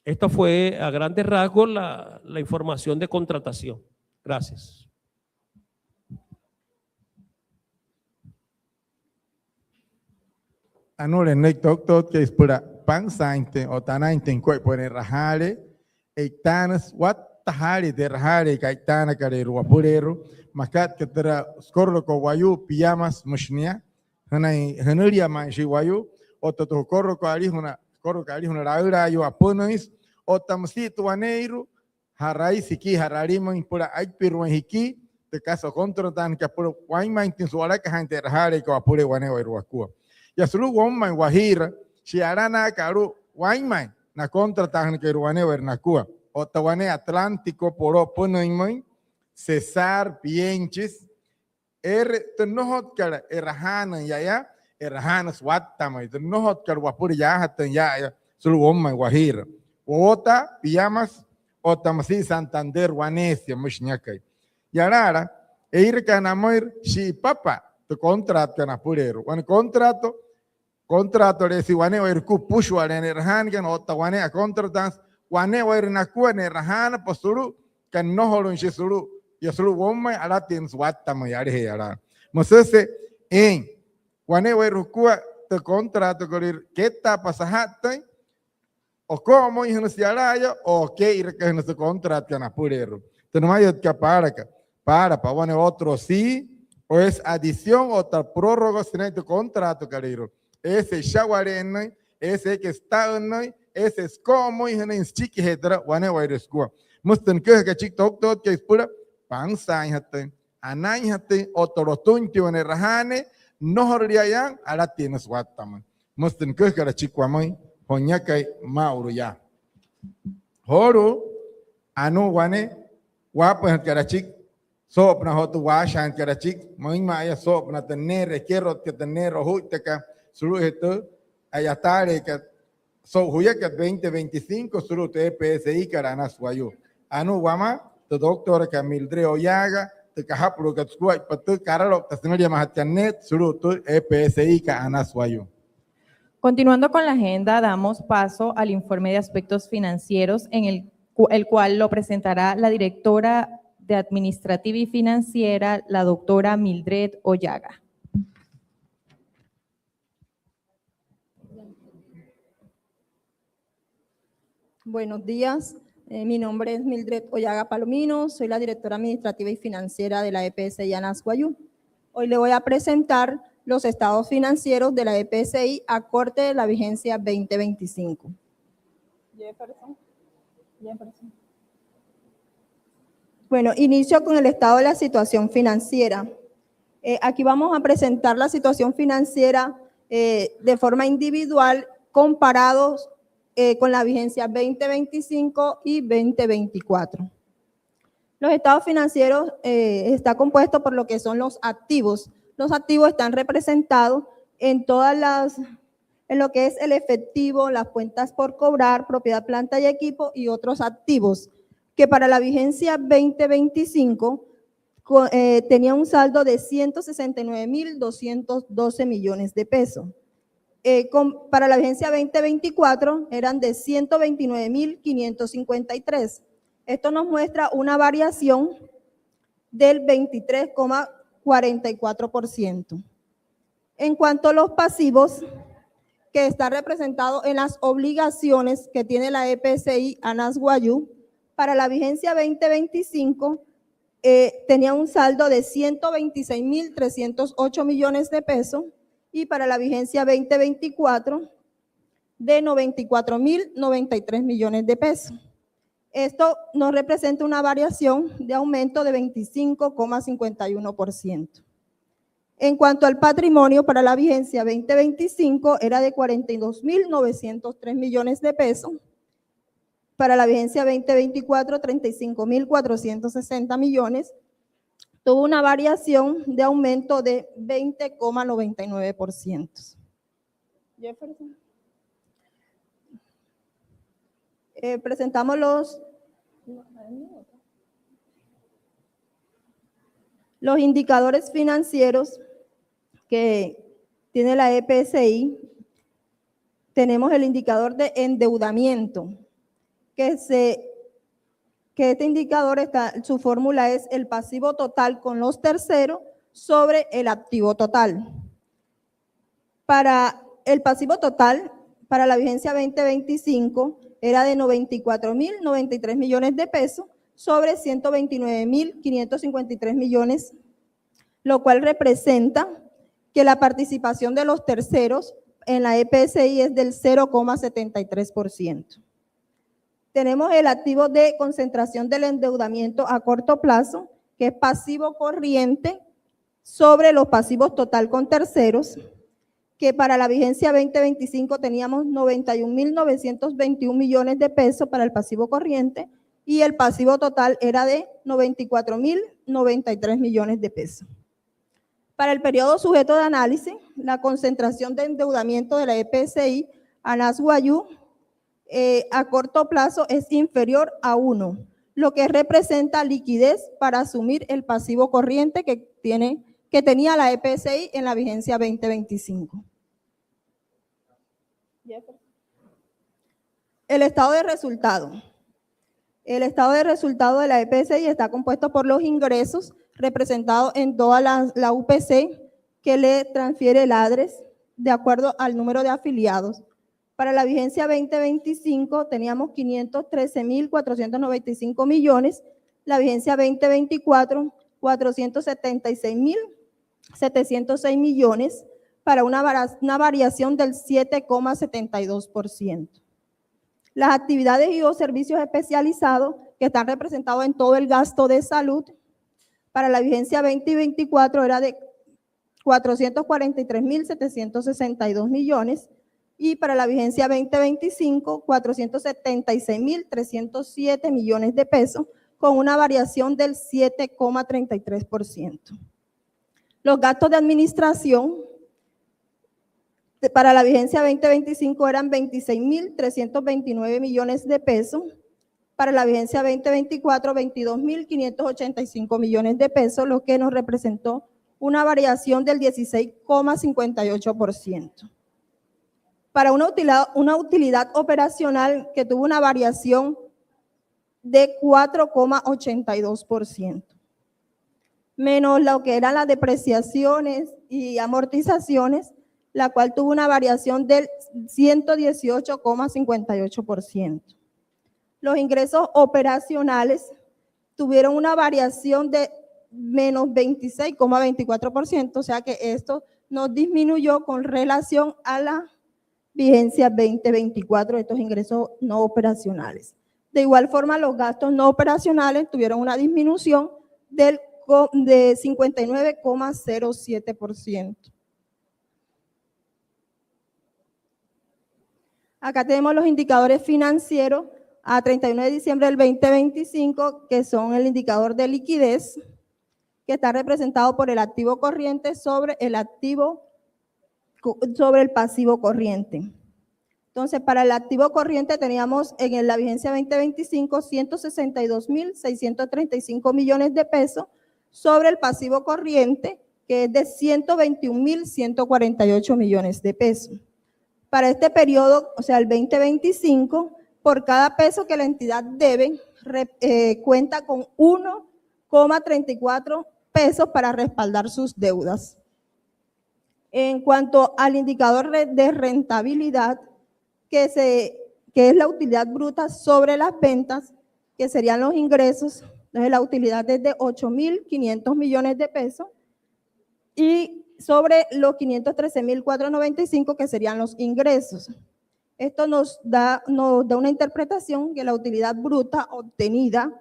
Esta fue a grandes rasgos la información de contratación. Gracias. Anule nek tok que es pura pansainte o tanainte koi pone rajale eitanas wat tahali de rajale kaitana kareru apurero makat ketera skorlo ko wayu pijamas mushnia hanuria manji wayu o toto korro ko ali una korro ko ali una raura yo apunois o tamsito waneiro harai siki hararimo impura aipiru hiki de caso contra tan que puro waima intin suara ka hante rajale ko apure waneo iruakua ya sulu womma wahira si arana karu waima na contra tan que waneo ernakua o tawane atlántico poro punoimoi Cesar Pienches tenohot kara erahana ya erahanas watama tenohot kar wapur ya hatan ya sulu womma wahira ota pijamas otamasi Santander Wanesia mushñakai yarara eir kanamoir si papa tu contrato kanapurero wan contrato resiwane erku pushwa en erhan kan otawane a contratans wane wairina kuwa ne rahana pasuru kan no holun shisuru ya suru woma ala tin swata mo yari he ara mosese en wane wairu kuwa te contrato korir keta pasahata o como y no se hará o que ir que no se contrata na purero no hay que para bueno otro sí o es adición o tal prórroga sin tu contrato carero ese shawarena ese que está en ese es como y no es chiqui hedra wane virus kuwa mustan que chic doctor que es pura panza hate anai hate otro tunti wane rahane no horía ya a la tienes wataman mustan que chic wamai honyakai mauro ya horo anu wane wapa karachik sopna hotu washan karachik moima ya sopna tener quiero que tener huteka suru esto ayatare que so huya que 2025 suru te PSI karana suayo anu wama tu doctor que Mildred Oyaga te kahapro que skua patu karalo tasneria mahatanet suru tu PSI ka anasuayo. Continuando con la agenda, damos paso al informe de aspectos financieros, en el cual lo presentará la directora de Administrativa y Financiera, la doctora Mildred Oyaga. Buenos días, mi nombre es Mildred Oyaga Palomino, soy la directora administrativa y financiera de la EPSI Anasguayú. Hoy le voy a presentar los estados financieros de la EPSI a corte de la vigencia 2025. Bueno, inicio con el estado de la situación financiera. Aquí vamos a presentar la situación financiera de forma individual comparados con la vigencia 2025 y 2024. Los estados financieros está compuesto por lo que son los activos. Los activos están representados en en lo que es el efectivo, las cuentas por cobrar, propiedad, planta y equipo y otros activos, que para la vigencia 2025 tenía un saldo de 169.212 millones de pesos. Para la vigencia 2024 eran de 129.553. Esto nos muestra una variación del 23,44%. En cuanto a los pasivos, que está representado en las obligaciones que tiene la EPSI Anasguayú, para la vigencia 2025 tenía un saldo de 126.308 millones de pesos y para la vigencia 2024 de 94.093 millones de pesos. Esto nos representa una variación de aumento de 25,51%. En cuanto al patrimonio, para la vigencia 2025 era de 42.903 millones de pesos. Para la vigencia 2024, 35.460 millones. Tuvo una variación de aumento de 20,99%. Jefferson. Presentamos los indicadores financieros que tiene la EPSI. Tenemos el indicador de endeudamiento, que este indicador su fórmula es el pasivo total con los terceros sobre el activo total. Para el pasivo total, para la vigencia 2025, era de 94.093 millones de pesos sobre 129.553 millones, lo cual representa que la participación de los terceros en la EPSI es del 0,73%. Tenemos el activo de concentración del endeudamiento a corto plazo, que es pasivo corriente sobre los pasivos total con terceros, que para la vigencia 2025 teníamos 91.921 millones de pesos para el pasivo corriente y el pasivo total era de 94.093 millones de pesos. Para el periodo sujeto de análisis, la concentración de endeudamiento de la EPSI Anasguayú a corto plazo es inferior a 1, lo que representa liquidez para asumir el pasivo corriente que tenía la EPSI en la vigencia 2025. El estado de resultado. El estado de resultado de la EPSI está compuesto por los ingresos representados en toda la UPC que le transfiere el ADRES de acuerdo al número de afiliados. Para la vigencia 2025 teníamos 513.495 millones, la vigencia 2024 476.706 millones para una variación del 7,72%. Las actividades y o servicios especializados que están representados en todo el gasto de salud para la vigencia 2024 era de 443.762 millones y para la vigencia 2025 476.307 millones de pesos con una variación del 7,33%. Los gastos de administración para la vigencia 2025 eran 26.329 millones de pesos, para la vigencia 2024 22.585 millones de pesos, lo que nos representó una variación del 16,58%. Para una utilidad operacional que tuvo una variación de 4,82%, menos lo que eran las depreciaciones y amortizaciones, la cual tuvo una variación del 118,58%. Los ingresos operacionales tuvieron una variación de menos 26,24%, o sea que esto nos disminuyó con relación a la vigencia 2024 de estos ingresos no operacionales. De igual forma, los gastos no operacionales tuvieron una disminución de 59,07%. Acá tenemos los indicadores financieros a 31 de diciembre del 2025, que son el indicador de liquidez, que está representado por el activo corriente sobre el pasivo corriente. Entonces, para el activo corriente teníamos en la vigencia 2025 162.635 millones de pesos sobre el pasivo corriente, que es de 121.148 millones de pesos. Para este periodo, o sea, el 2025, por cada peso que la entidad debe, cuenta con 1,34 pesos para respaldar sus deudas. En cuanto al indicador de rentabilidad, que es la utilidad bruta sobre las ventas, que serían los ingresos, entonces la utilidad es de 8.500 millones de pesos, y sobre los 513.495 que serían los ingresos. Esto nos da una interpretación que la utilidad bruta obtenida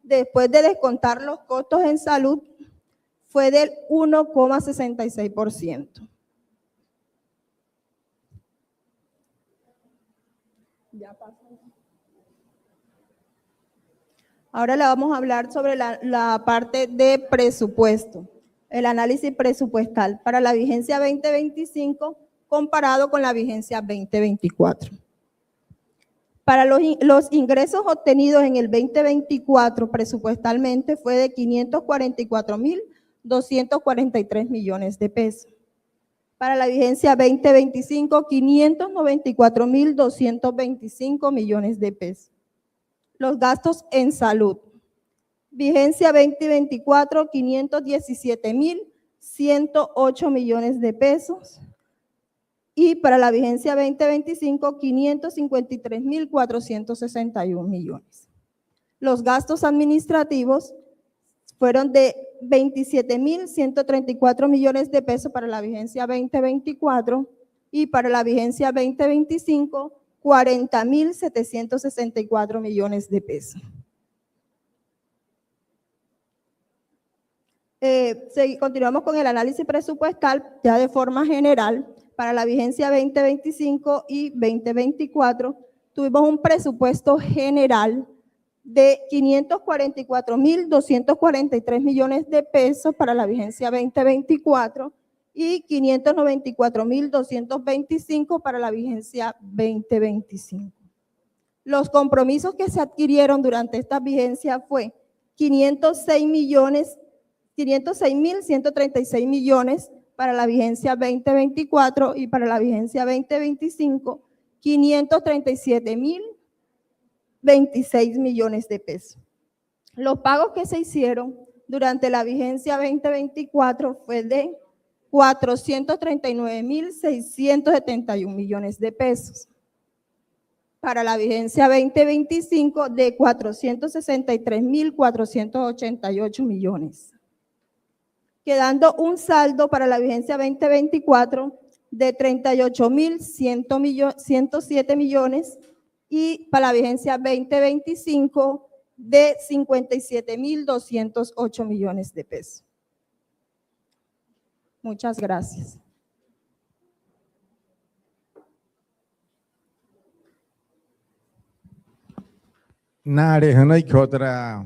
después de descontar los costos en salud fue del 1,66%. Ahora le vamos a hablar sobre la parte de presupuesto, el análisis presupuestal para la vigencia 2025 comparado con la vigencia 2024. Para los ingresos obtenidos en el 2024 presupuestalmente fue de 544.243 millones de pesos. Para la vigencia 2025, 594.225 millones de pesos. Los gastos en salud. Vigencia 2024, 517.108 millones de pesos. Y para la vigencia 2025, 553.461 millones. Los gastos administrativos fueron de 27.134 millones de pesos para la vigencia 2024 y para la vigencia 2025, 40.764 millones de pesos. Continuamos con el análisis presupuestal ya de forma general. Para la vigencia 2025 y 2024 tuvimos un presupuesto general de 544.243 millones de pesos para la vigencia 2024 y 594.225 para la vigencia 2025. Los compromisos que se adquirieron durante esta vigencia fue 506.136 millones para la vigencia 2024 y para la vigencia 2025, 537.000 26 millones de pesos. Los pagos que se hicieron durante la vigencia 2024 fue de 439.671 millones de pesos. Para la vigencia 2025 de 463.488 millones. Quedando un saldo para la vigencia 2024 de 38.107 millones y para la vigencia 2025 de 57.208 millones de pesos. Muchas gracias. Nare hanay kotra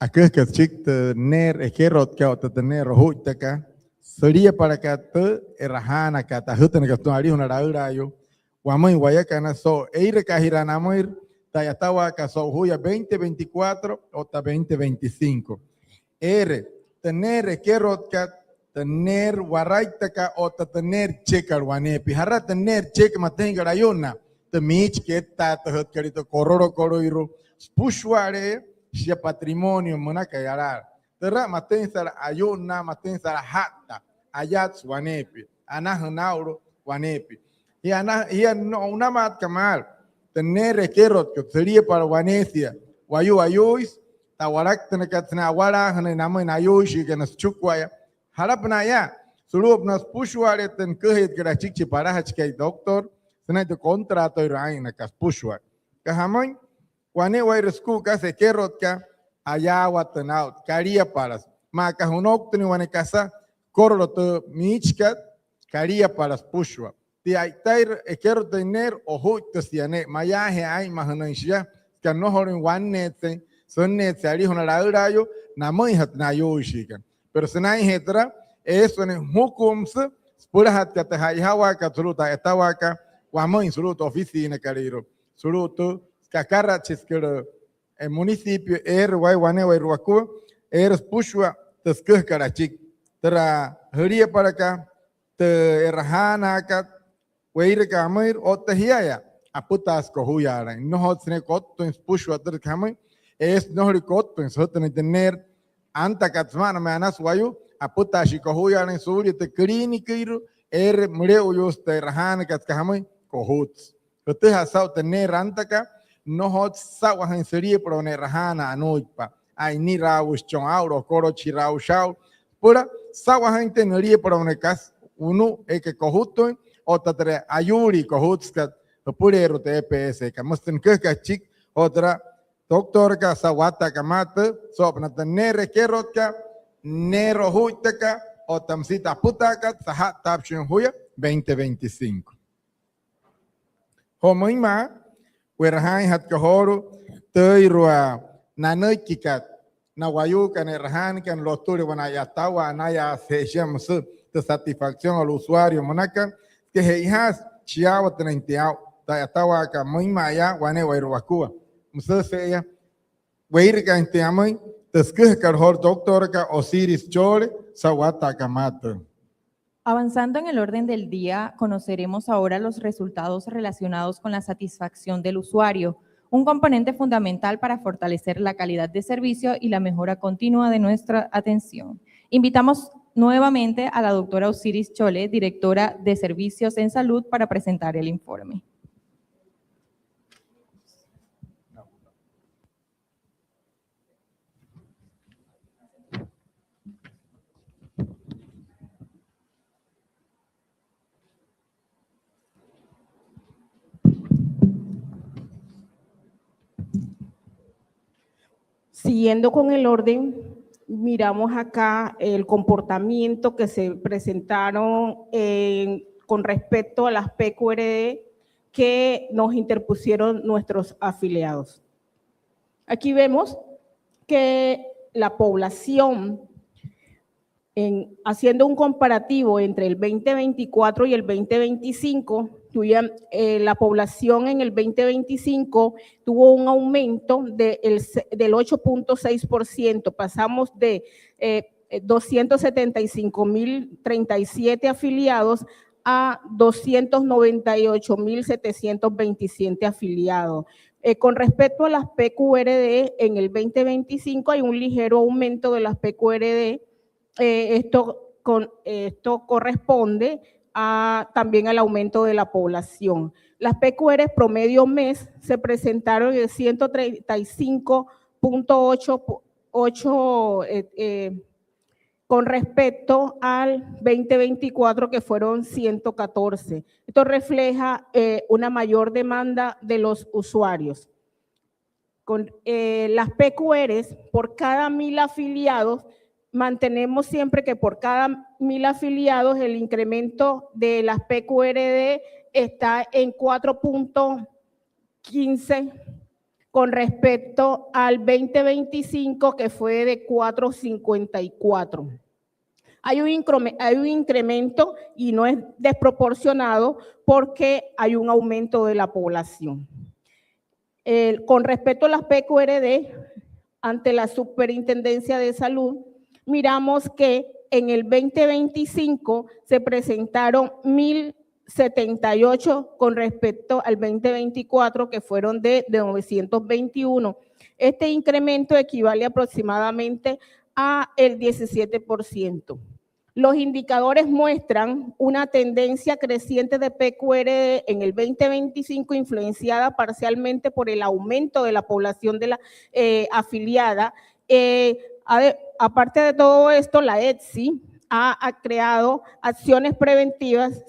akeh ke chik te ner ekerot ka te ner hutaka seria para ka te erahana ka ta hutana ka tuari una rayo wamai wayaka na so eire ka hirana moir ta yatawa ka so huya 2024 o ta 2025 tener ekerot ka tener waraitaka o ta tener chekar wanepi harra tener chek matenga rayona te mich que ta te querido cororo spushware sia patrimonio mona kayara terra matensar ayuna matensar hatta ayat wanepi anah nauro wanepi y no una mat kamal tener requerot que sería para wanesia wayu ayuis tawarak tenekatna wala hane namo ayushi que nas chukwaya harapna ya surup nas pushware ten kehet kira chikchi para hachkai doctor senai de contrato iraina kas pushwa kahamon wane wairesku kas ekerot ka aya watanaut karia paras ma kahunok tni wane kasa korlo to michkat karia paras pushwa ti aitair ekerot tener o hut siane maya he ai mahanansha kan no horin wanete sonne sari honara rayo namoi hatnayo shikan pero senai hetra eso ne hukums purahat ka hawa ka truta etawaka Guamón, suruto oficina, cariro. Suruto, cacarra, chisquero, el municipio, guaneo, ruacu, pushua, tescuh, carachik. Tera, heria para acá, te errajana acá, weire camir, o te hiaya, a putas cohuyara. No hot snake cotton, pushua, ter camir, no ricotton, so tener, anta catzmana, me anas guayu, a putas y cohuyara en suri, te crini, kiro, mureo, yo, te errajana, catzcamay. Cohuts. Ustedes asau tener rantaka no hot sawa en serie pro nerahana anoipa. Ai ni raus chon auro coro chirau shau. Pura sawa en tenerie pro necas uno que cohuto o tatre ayuri cohuts ka pure rote EPS ka musten ka chik otra doctor ka sawata ka mate sopna tener kerot ka nero hutaka o tamsita putaka sahat tapshin huya 2025. Homoima, werhain hat kahoro, teirua, nanakikat, nawayukan, erhan, kan loturi, wanayatawa, anaya, sejam, de satisfacción al usuario, monaca, que heijas, chiawa, tenenteao, tayatawa, kamoima, ya, wanewa, iruakua. Museya, weirika, enteamai, teskuhkar, hor, doctorka, Osiris Chole, sawata, kamata. Avanzando en el orden del día, conoceremos ahora los resultados relacionados con la satisfacción del usuario, un componente fundamental para fortalecer la calidad de servicio y la mejora continua de nuestra atención. Invitamos nuevamente a la doctora Osiris Chole, directora de Servicios en Salud, para presentar el informe. Siguiendo con el orden, miramos acá el comportamiento que se presentaron con respecto a las PQRD que nos interpusieron nuestros afiliados. Aquí vemos que la población, haciendo un comparativo entre el 2024 y el 2025, la población en el 2025 tuvo un aumento del 8.6%, pasamos de 275.037 afiliados a 298.727 afiliados. Con respecto a las PQRD, en el 2025 hay un ligero aumento de las PQRD. Esto corresponde también al aumento de la población. Las PQR promedio mes se presentaron en 135.8 con respecto al 2024, que fueron 114. Esto refleja una mayor demanda de los usuarios. Con las PQRs, por cada 1.000 afiliados, mantenemos siempre que por cada 1.000 afiliados el incremento de las PQRD está en 4.15 con respecto al 2025, que fue de 4.54. Hay un incremento y no es desproporcionado porque hay un aumento de la población. Con respecto a las PQRD, ante la Superintendencia de Salud, miramos que en el 2025 se presentaron 1.078 con respecto al 2024, que fueron de 921. Este incremento equivale aproximadamente a el 17%. Los indicadores muestran una tendencia creciente de PQR en el 2025, influenciada parcialmente por el aumento de la población de la afiliada. Aparte de todo esto, la ETSI ha creado acciones preventivas,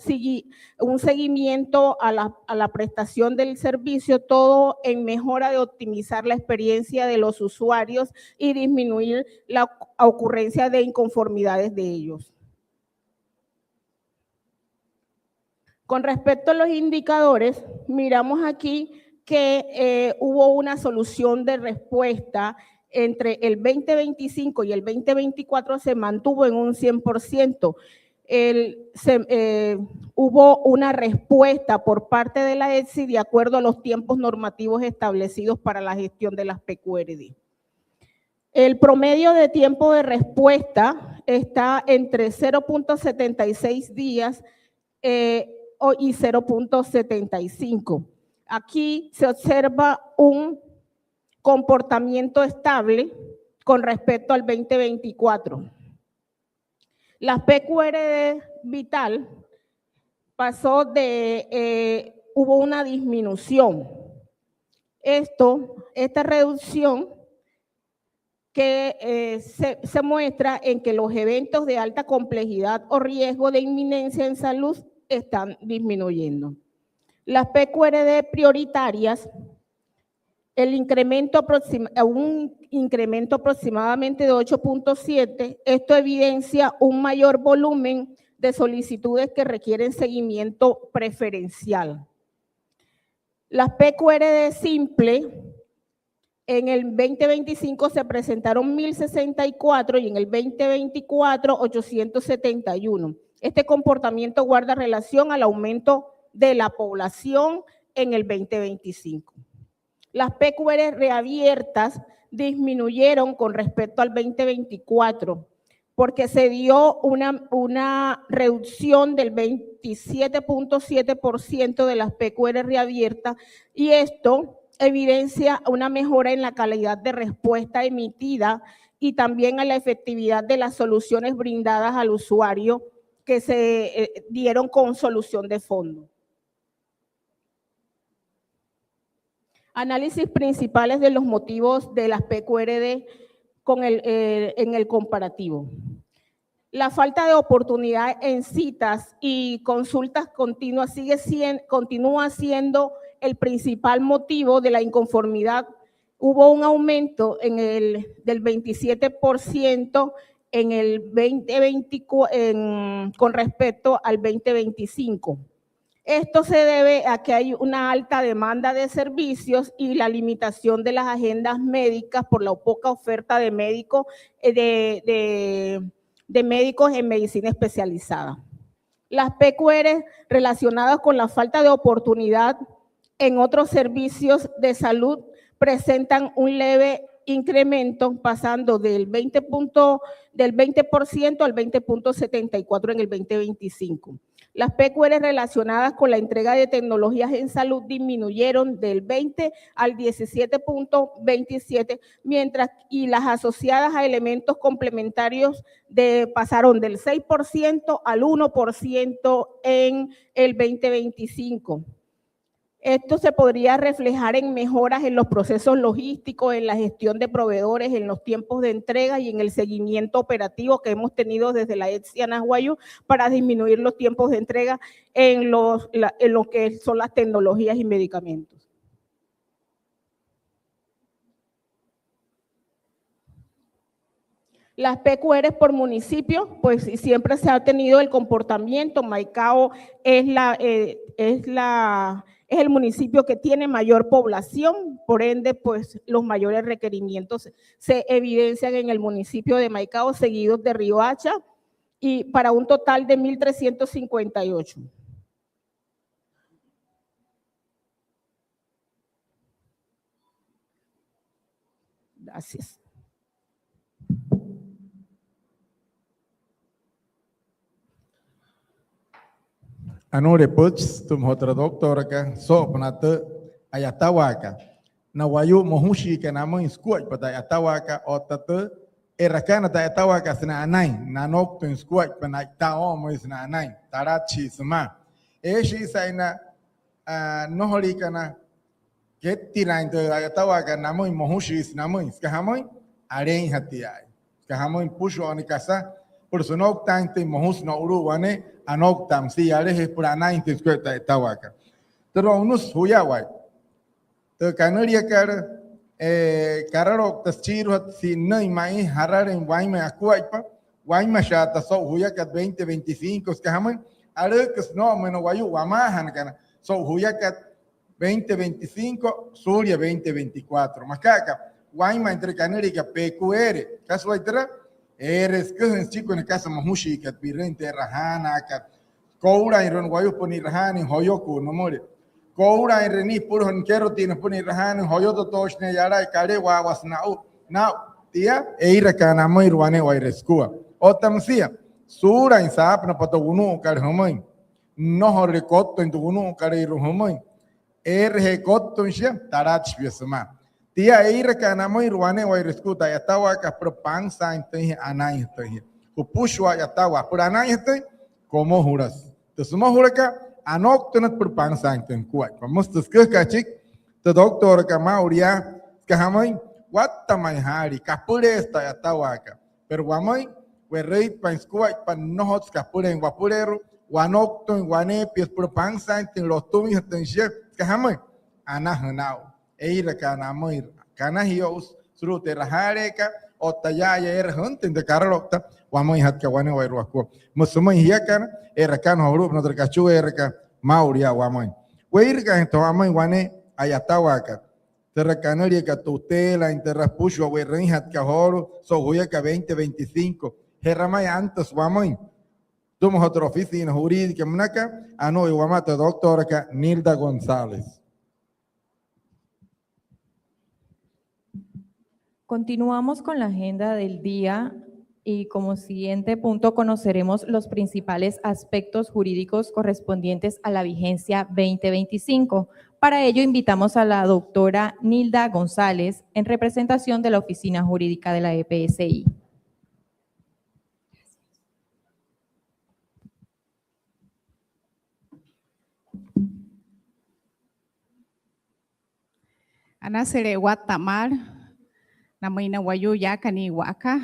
un seguimiento a la prestación del servicio, todo en mejora de optimizar la experiencia de los usuarios y disminuir la ocurrencia de inconformidades de ellos. Con respecto a los indicadores, miramos aquí que hubo una solución de respuesta entre el 2025 y el 2024, se mantuvo en un 100%. Hubo una respuesta por parte de la ETSI de acuerdo a los tiempos normativos establecidos para la gestión de las PQRD. El promedio de tiempo de respuesta está entre 0.76 días y 0.75. Aquí se observa un comportamiento estable con respecto al 2024. La PQRD vital pasó hubo una disminución. Esta reducción que se muestra en que los eventos de alta complejidad o riesgo de inminencia en salud están disminuyendo. Las PQRD prioritarias, un incremento aproximadamente de 8.7, esto evidencia un mayor volumen de solicitudes que requieren seguimiento preferencial. Las PQRD simple, en el 2025 se presentaron 1.064 y en el 2024 871. Este comportamiento guarda relación al aumento de la población en el 2025. Las PQR reabiertas disminuyeron con respecto al 2024 porque se dio una reducción del 27.7% de las PQR reabiertas, y esto evidencia una mejora en la calidad de respuesta emitida y también a la efectividad de las soluciones brindadas al usuario que se dieron con solución de fondo. Análisis principales de los motivos de las PQRD en el comparativo. La falta de oportunidad en citas y consultas continuas continúa siendo el principal motivo de la inconformidad. Hubo un aumento del 27% en el 2024 con respecto al 2025. Esto se debe a que hay una alta demanda de servicios y la limitación de las agendas médicas por la poca oferta de médicos médicos en medicina especializada. Las PQR relacionadas con la falta de oportunidad en otros servicios de salud presentan un leve incremento, pasando del 20% al 20.74 en el 2025. Las PQR relacionadas con la entrega de tecnologías en salud disminuyeron del 20 al 17.27, mientras y las asociadas a elementos complementarios pasaron del 6% al 1% en el 2025. Esto se podría reflejar en mejoras en los procesos logísticos, en la gestión de proveedores, en los tiempos de entrega y en el seguimiento operativo que hemos tenido desde la ETSI Anahuayu para disminuir los tiempos de entrega en lo que son las tecnologías y medicamentos. Las PQR por municipio, pues siempre se ha tenido el comportamiento. Maicao es el municipio que tiene mayor población, por ende, pues los mayores requerimientos se evidencian en el municipio de Maicao, seguidos de Riohacha, y para un total de 1,358. Gracias. Anure puts tum hotra doctora ka so panata ayatawaka na wayu mohushi ka namo inskuat pata ayatawaka otata erakana ta ayatawaka sna anai na nok tu inskuat pana tao mo sna anai tarachi sma eshi saina nohori kana getirain to ayatawaka namo mohushi namo skahamoi aren hatiai skahamoi pusho anikasa por su nok tante mohus no uruwane anok tam si arehe purana intiskueta etawaka pero unus huyawai to kanaria kar kararok taschiru si nei mai hararen waima akuaipa waima shata so huyakat 2025 skahaman arekas no meno wayu wamahan kana so huyakat 2025 Zulia 2024 makaka waima entre kanaria PQR kasuaitra eres que es chico en casa mahushi que pirente rahana que coura en guayo poni rahana en hoyoku no more coura en reni puro en quiero tiene poni rahana en hoyoto toshne yara y kare guaguas now tía e ira kana moi ruane waireskua otamsia sura en sapna patogunu kar homoi no horekoto en tugunu kare rumoi erhekotto shia tarach biesma Tia eira kana moi ruane wa reskuta ya tawa ka propansa entonces anai entonces upushwa ya tawa por anai entonces como juras te sumo juraka anok tenat propansa entonces kuai vamos tus que kachik te doctor ka mauria ka hamai watta mai hari kapure esta ya tawa ka pero wamai we reit pa skuai pa nohots kapure en wapurero wanok ton wane pies propansa entonces los tumis entonces ka hamai anahnao eira kana moir kana hios surute rahareka otayaya erhunte de carrota wamoi hatka wane wairuako musumai hiakan erakano huru no terkachu erka mauria wamoi weirka ento wamoi wane ayatawaka terrakanaria ka tutela interrapusho werin hatka horo so huyaka 2025 herramai antes wamoi tumo otra oficina jurídica mnaka ano wamata doctora ka Nilda González. Continuamos con la agenda del día y como siguiente punto conoceremos los principales aspectos jurídicos correspondientes a la vigencia 2025. Para ello invitamos a la doctora Nilda González en representación de la Oficina Jurídica de la EPSI. Ana Serewat Tamar Namaina wayu ya kani waka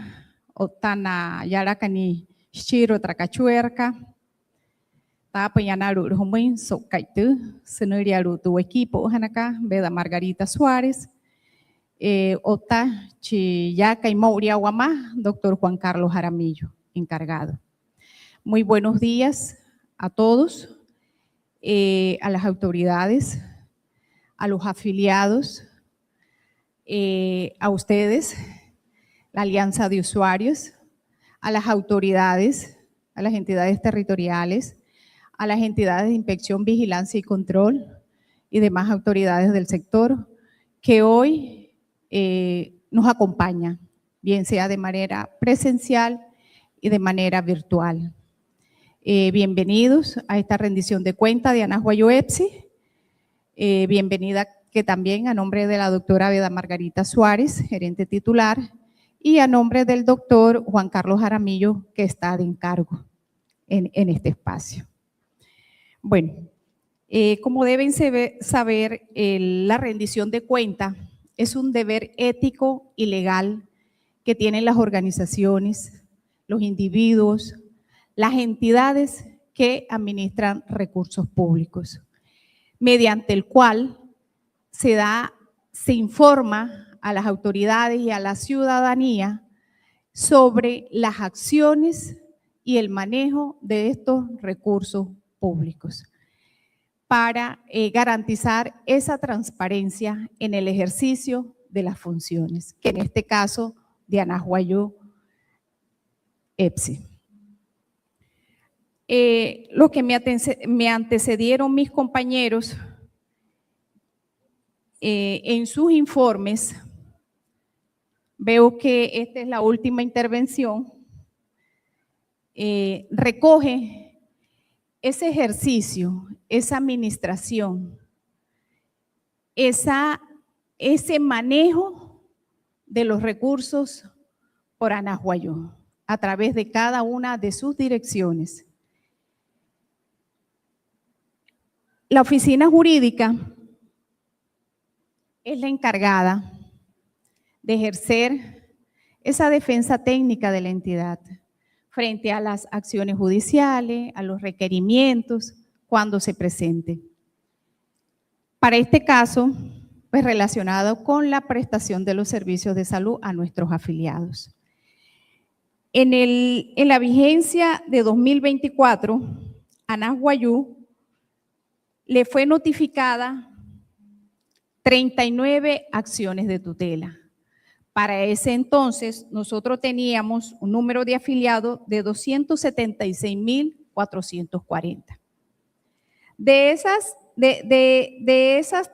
otana yara kani shiro trakachuerka tapa yanaru rumin so kaitu senuriaru tu equipo hanaka Beda Margarita Suárez ota chi ya kai mauria wama doctor Juan Carlos Jaramillo encargado. Muy buenos días a todos, a las autoridades, a los afiliados, a ustedes, la Alianza de Usuarios, a las autoridades, a las entidades territoriales, a las entidades de inspección, vigilancia y control y demás autoridades del sector que hoy nos acompañan, bien sea de manera presencial y de manera virtual. Bienvenidos a esta rendición de cuenta de Anahuayo EPSI. Bienvenida que también a nombre de la doctora Beda Margarita Suárez, gerente titular, y a nombre del doctor Juan Carlos Jaramillo, que está de encargo en este espacio. Bueno, como deben saber, la rendición de cuenta es un deber ético y legal que tienen las organizaciones, los individuos, las entidades que administran recursos públicos, mediante el cual se informa a las autoridades y a la ciudadanía sobre las acciones y el manejo de estos recursos públicos para garantizar esa transparencia en el ejercicio de las funciones, que en este caso de Anahuayo EPSI. Lo que me antecedieron mis compañeros en sus informes, veo que esta es la última intervención, recoge ese ejercicio, esa administración, ese manejo de los recursos por Anahuayo a través de cada una de sus direcciones. La oficina jurídica es la encargada de ejercer esa defensa técnica de la entidad frente a las acciones judiciales, a los requerimientos, cuando se presente. Para este caso, pues relacionado con la prestación de los servicios de salud a nuestros afiliados. En la vigencia de 2024, Anahuayo le fue notificada 39 acciones de tutela. Para ese entonces, nosotros teníamos un número de afiliados de 276.440. De esas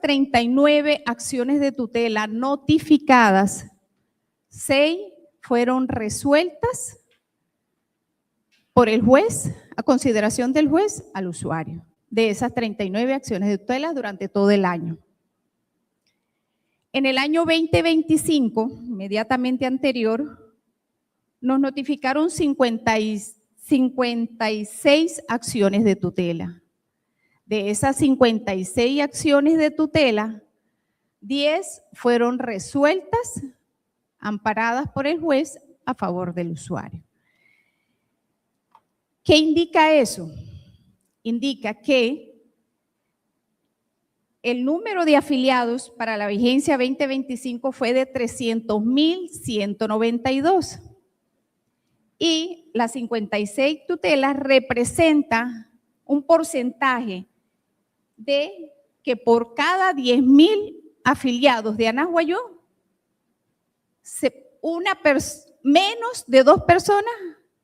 39 acciones de tutela notificadas, 6 fueron resueltas por el juez, a consideración del juez, al usuario. De esas 39 acciones de tutela durante todo el año. En el año 2025, inmediatamente anterior, nos notificaron 56 acciones de tutela. De esas 56 acciones de tutela, 10 fueron resueltas, amparadas por el juez a favor del usuario. ¿Qué indica eso? Indica que el número de afiliados para la vigencia 2025 fue de 300.192 y las 56 tutelas representa un porcentaje de que por cada 10.000 afiliados de Anahuayo, menos de 2 personas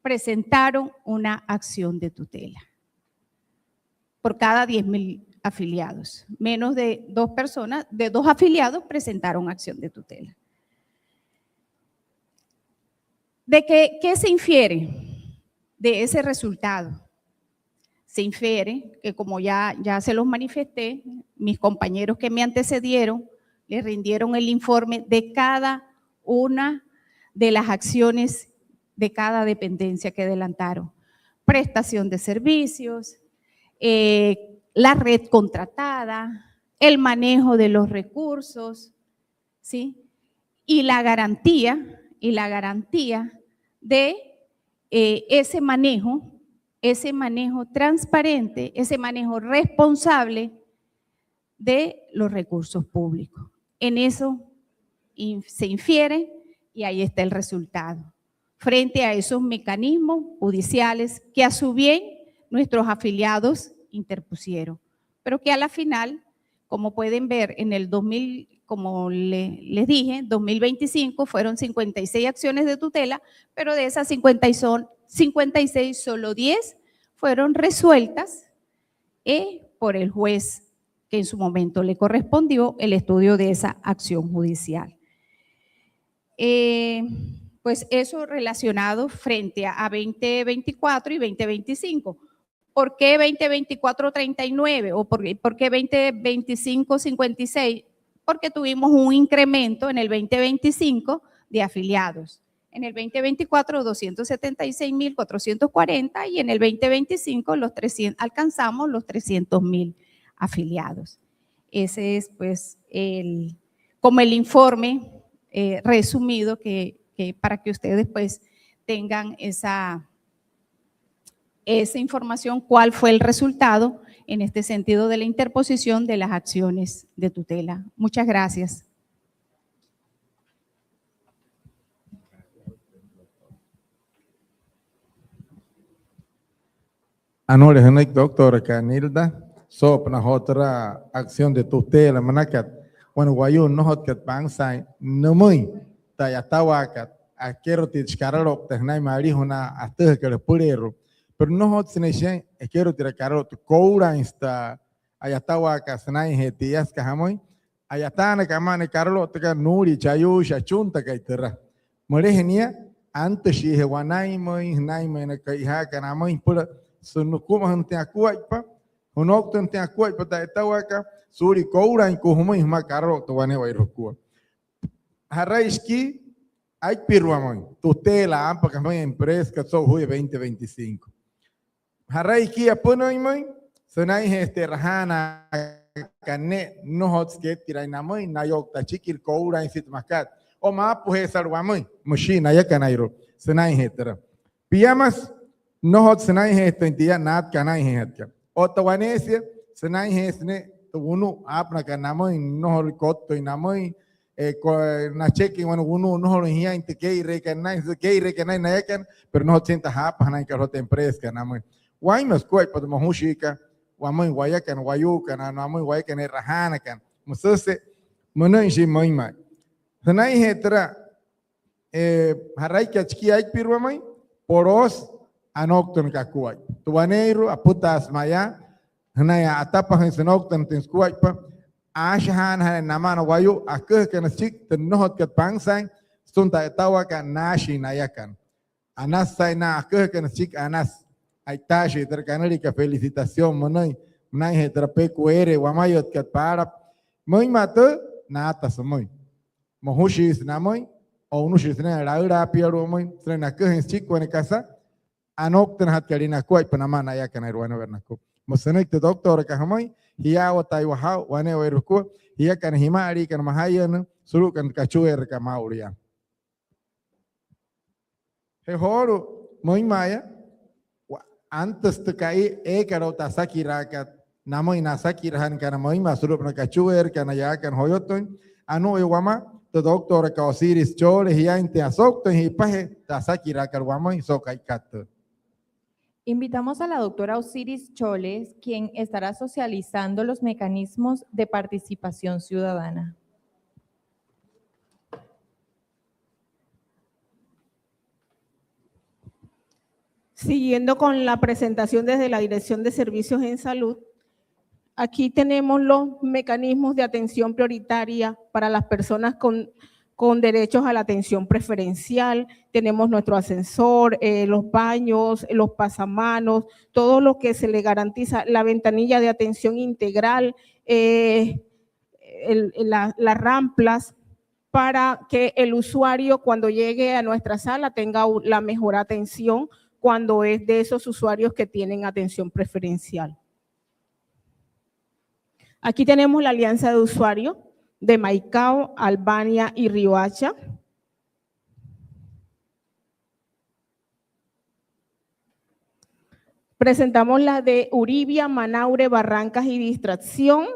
presentaron una acción de tutela. Por cada 10.000 afiliados, menos de 2 personas, de 2 afiliados presentaron acción de tutela. ¿De qué se infiere de ese resultado? Se infiere que, como ya se los manifesté, mis compañeros que me antecedieron les rindieron el informe de cada una de las acciones de cada dependencia que adelantaron. Prestación de servicios, la red contratada, el manejo de los recursos, ¿sí? Y la garantía de ese manejo transparente, ese manejo responsable de los recursos públicos. En eso se infiere y ahí está el resultado. Frente a esos mecanismos judiciales que a su bien nuestros afiliados interpusieron, pero que a la final, como pueden ver en el 2000, como les dije, 2025 fueron 56 acciones de tutela, pero de esas 56 solo 10 fueron resueltas por el juez que en su momento le correspondió el estudio de esa acción judicial. Pues eso relacionado frente a 2024 y 2025. ¿Por qué 2024-39 o por qué 2025-56? Porque tuvimos un incremento en el 2025 de afiliados. En el 2024, 276.440 y en el 2025 alcanzamos los 300.000 afiliados. Ese es pues como el informe resumido que para que ustedes pues tengan esa información, cuál fue el resultado en este sentido de la interposición de las acciones de tutela. Muchas gracias. Anores Henrik Doctor Canilda, sopna otra acción de tutela, manacat, bueno, guayun no hot cat bangsai, no muy, tayatawakat, aquero tichkaralo, tehnai marihuna, hasta que le purero, pero no hot sineshen, quiero tirar coura insta, ayatawakat, senai hetias kahamoy, ayatana kamane carlo, teka nuri, chayu, chachunta kaitera, morehenia, antes si hewanai moy, naime na kaiha kanamoy pura. Sunukuma hante akuaipa, unokto hante akuaipa taetawaka, suri koura en kuhuma isma carro towane wairokua. Haraiski, hay pirwamoy, tutela ampa kamay empresa que so huye 2025. Haraiski apunoimoy, sonai rahana kane no hotskate tirainamoy, nayok tachikil koura en sitmakat. O ma puhe sarwamoy, mushina yakanairo, sonai hetera. Piamas, no hot senai hesto intia nat kanai hetka. Otawanesia senai hesne unu apna kanamoi no hol kotto inamoi na checking unu no hol hia inte kei rekanai na yakan pero no hot senta hapa na ka hot empresa kanamoi. Wai mas koi pod mohushika wamoi wayakan wayukan anamoi wayakan rahana kan. Musose mono inji moima. Senai hetra harai kachki ai pirwamai poros anokton kakuai. Tuaneiro aputas maya, hanaya atapa hansenokton tinskuai pa, ashahan han namana wayu akeh kanasik tenohot kat pangsang sunta etawa kan nashi nayakan. Anas sai na akeh kanasik anas aitashi terkanali ka felicitación monoi nai hetrape kuere wamayot kat para moi mate nata samoi. Mohushis namoi o unushis na raura piaru moi srena akeh sik wane kasa anokten hat kalina kuai panama na ya kana ruano bernako mosenek te doctor ka hamai hiya wa tai wa ha wane wa ruku hiya kan himari kan mahayan suru kan kachuer ka mauria he horo moi maya antes te kai e karota sakira ka namoi na sakirahan kana moi ma suru kan kachuer kana ya kan hoyoton anu e wama te doctor ka Osiris chole hiya inte asokto hi pahe ta sakira ka wama so kai kat. Invitamos a la doctora Osiris Choles, quien estará socializando los mecanismos de participación ciudadana. Siguiendo con la presentación desde la Dirección de Servicios en Salud, aquí tenemos los mecanismos de atención prioritaria para las personas con derechos a la atención preferencial. Tenemos nuestro ascensor, los baños, los pasamanos, todo lo que se le garantiza, la ventanilla de atención integral, las ramplas, para que el usuario cuando llegue a nuestra sala tenga la mejor atención cuando es de esos usuarios que tienen atención preferencial. Aquí tenemos la alianza de usuarios de Maicao, Albania y Riohacha. Presentamos la de Uribia, Manaure, Barrancas y Distracción.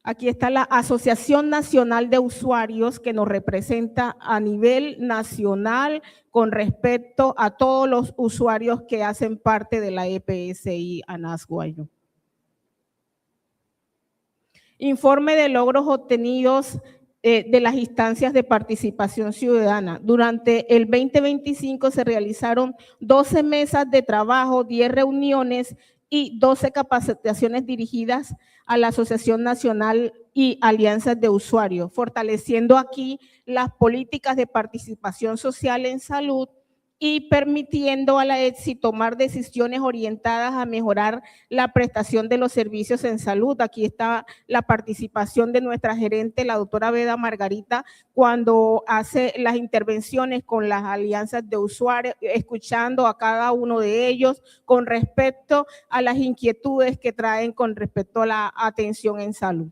Aquí está la Asociación Nacional de Usuarios que nos representa a nivel nacional con respecto a todos los usuarios que hacen parte de la EPSI ANAS Guayú. Informe de logros obtenidos de las instancias de participación ciudadana. Durante el 2025 se realizaron 12 mesas de trabajo, 10 reuniones y 12 capacitaciones dirigidas a la Asociación Nacional y Alianzas de Usuarios, fortaleciendo aquí las políticas de participación social en salud y permitiendo a la ETSI tomar decisiones orientadas a mejorar la prestación de los servicios en salud. Aquí está la participación de nuestra gerente, la doctora Veda Margarita, cuando hace las intervenciones con las alianzas de usuarios, escuchando a cada uno de ellos con respecto a las inquietudes que traen con respecto a la atención en salud.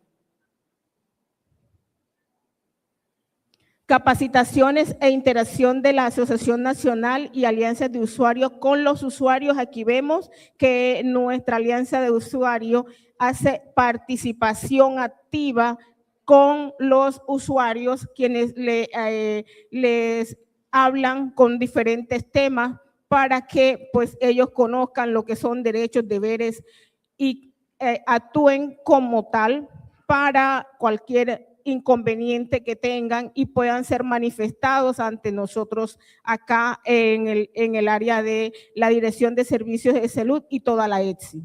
Capacitaciones e interacción de la Asociación Nacional y Alianzas de Usuarios con los usuarios. Aquí vemos que nuestra alianza de usuarios hace participación activa con los usuarios, quienes les hablan con diferentes temas para que pues ellos conozcan lo que son derechos, deberes y actúen como tal para cualquier inconveniente que tengan y puedan ser manifestados ante nosotros acá en el área de la Dirección de Servicios de Salud y toda la ETSI.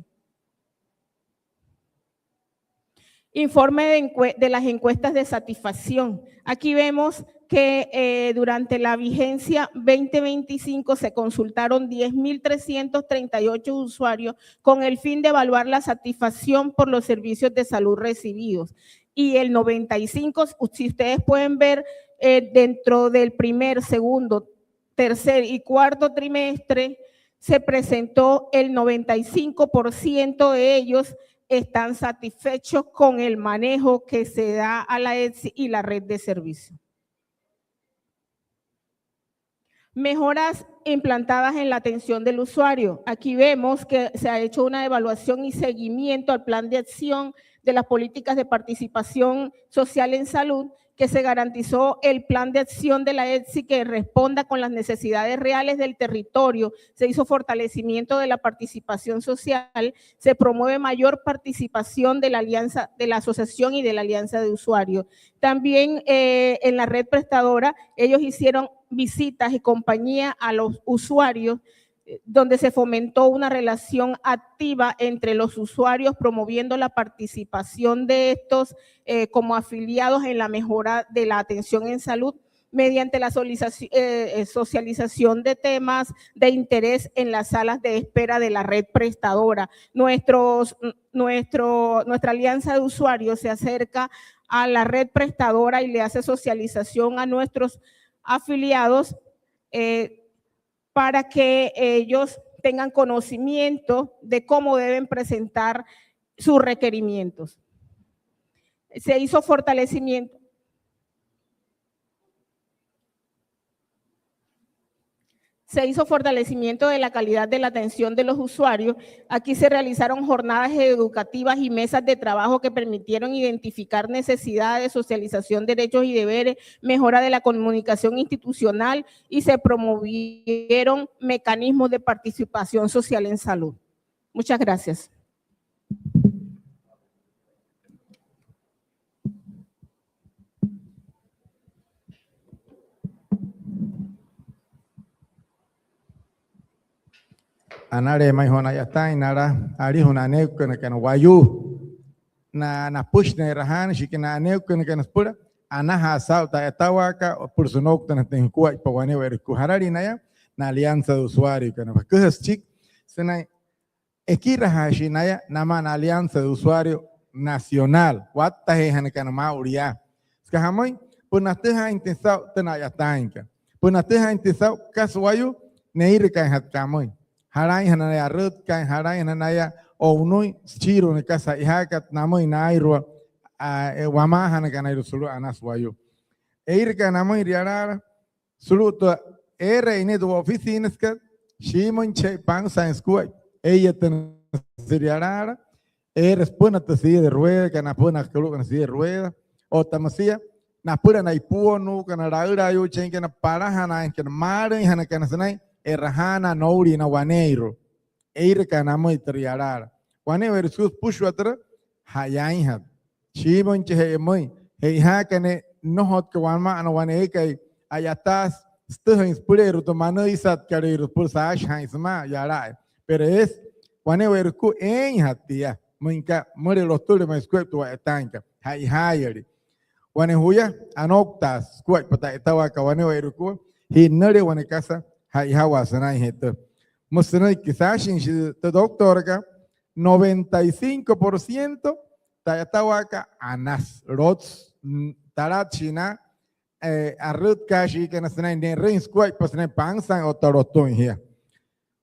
Informe de las encuestas de satisfacción. Aquí vemos que durante la vigencia 2025 se consultaron 10.338 usuarios con el fin de evaluar la satisfacción por los servicios de salud recibidos. Y el 95, si ustedes pueden ver, dentro del primer, segundo, tercer y cuarto trimestre, se presentó el 95% de ellos están satisfechos con el manejo que se da a la ETSI y la red de servicios. Mejoras implantadas en la atención del usuario. Aquí vemos que se ha hecho una evaluación y seguimiento al plan de acción de las políticas de participación social en salud, que se garantizó el plan de acción de la ETSI que responda con las necesidades reales del territorio. Se hizo fortalecimiento de la participación social, se promueve mayor participación de la alianza, de la asociación y de la alianza de usuarios. También en la red prestadora, ellos hicieron visitas y compañía a los usuarios, donde se fomentó una relación activa entre los usuarios, promoviendo la participación de estos como afiliados en la mejora de la atención en salud mediante la socialización de temas de interés en las salas de espera de la red prestadora. Nuestra alianza de usuarios se acerca a la red prestadora y le hace socialización a nuestros afiliados para que ellos tengan conocimiento de cómo deben presentar sus requerimientos. Se hizo fortalecimiento. Se hizo fortalecimiento de la calidad de la atención de los usuarios. Aquí se realizaron jornadas educativas y mesas de trabajo que permitieron identificar necesidades, socialización, derechos y deberes, mejora de la comunicación institucional y se promovieron mecanismos de participación social en salud. Muchas gracias. Anare mai hona ya ta inara ari hona ne kana wayu na push ne rahan shikina ne kana spura ana hasau ta tawaka por su nocta na ten kuai pa wane ver ku harari na alianza de usuario kana bakas chik sena ekira hashi na nama na alianza de usuario nacional watta he han kana mauria ska hamoi punate ha intensau tena ya tanka punate ha intensau kaswayu neir kan hat kamoi harai hanaya rut kai harai hanaya o unui chiro ne kasa ihakat namoi nairo wama hanakana sulu anaswayo eirka namoi riara sulu to era ine do oficinas ka shimon che pan science school ella ten riara spuna te silla de rueda kana puna kana silla de rueda o tamasia na pura na ipuonu kana raura yo chen kana para hana kana mare hanakana sanai errahana nouri na waneiro eirka namoi triarar wane versus pushwatra hayain hat shibon che moi heiha kane no hot ka wanma ana wane kai ayatas stuh inspirero to mano isat carero por sa shaisma yara pero es wane verku en hatia moinka more los tule mais script wa tanka hay hayari wane huya anoktas kwai pata etawa ka wane verku hinare wane kasa hawa sanai hete musanai kisashin shi te doctorga 95% tayatawaka anas rots tarachina arrut kashi que nasanai ne rins kwai pasnai pangsan otoroton here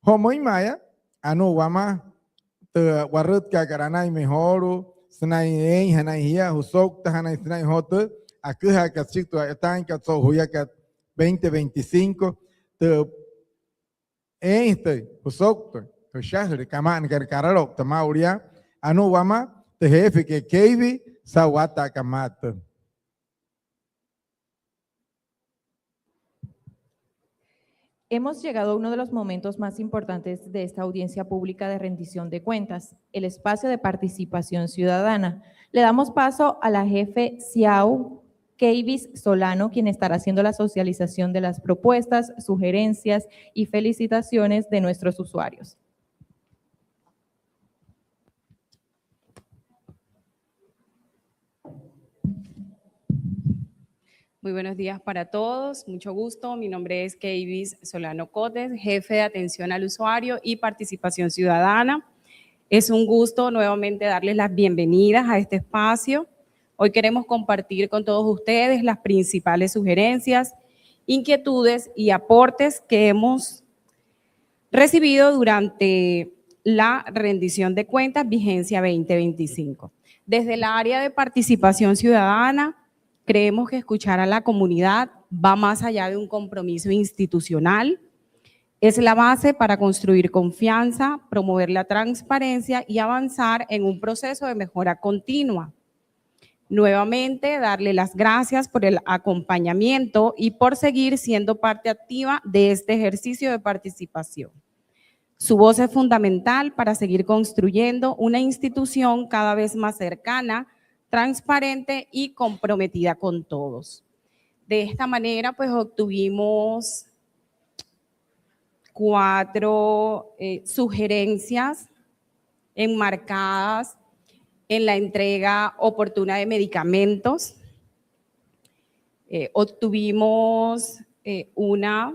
homo imaya anu wama te warrut ka garanai mehoru sanai ein hanai hia husok tahanai sanai hote akuha ka chikto etan ka so huya ka 2025 te este husok te shahre kaman ka karalo te mauria anu wama te jefe que keivi sawata kamata. Hemos llegado a uno de los momentos más importantes de esta audiencia pública de rendición de cuentas, el espacio de participación ciudadana. Le damos paso a la jefe Ciao Keivis Solano, quien estará haciendo la socialización de las propuestas, sugerencias y felicitaciones de nuestros usuarios. Muy buenos días para todos, mucho gusto. Mi nombre es Keivis Solano Cotes, jefe de atención al usuario y participación ciudadana. Es un gusto nuevamente darles las bienvenidas a este espacio. Hoy queremos compartir con todos ustedes las principales sugerencias, inquietudes y aportes que hemos recibido durante la rendición de cuentas vigencia 2025. Desde el área de participación ciudadana, creemos que escuchar a la comunidad va más allá de un compromiso institucional. Es la base para construir confianza, promover la transparencia y avanzar en un proceso de mejora continua. Nuevamente, darle las gracias por el acompañamiento y por seguir siendo parte activa de este ejercicio de participación. Su voz es fundamental para seguir construyendo una institución cada vez más cercana, transparente y comprometida con todos. De esta manera, pues obtuvimos 4 sugerencias enmarcadas en la entrega oportuna de medicamentos. Obtuvimos una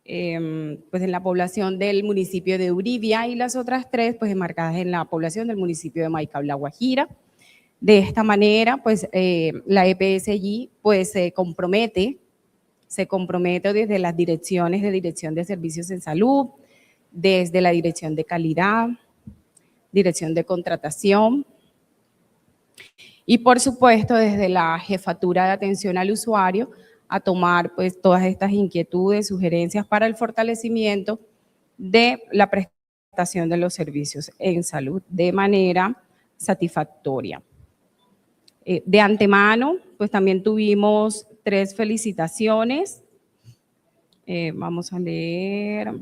pues en la población del municipio de Uribia y las otras 3 pues enmarcadas en la población del municipio de Maicao, La Guajira. De esta manera, pues la EPSI pues se compromete desde las direcciones de Dirección de Servicios en Salud, desde la Dirección de Calidad, Dirección de Contratación y por supuesto desde la Jefatura de Atención al Usuario a tomar pues todas estas inquietudes, sugerencias para el fortalecimiento de la prestación de los servicios en salud de manera satisfactoria. De antemano, pues también tuvimos 3 felicitaciones. Vamos a leer.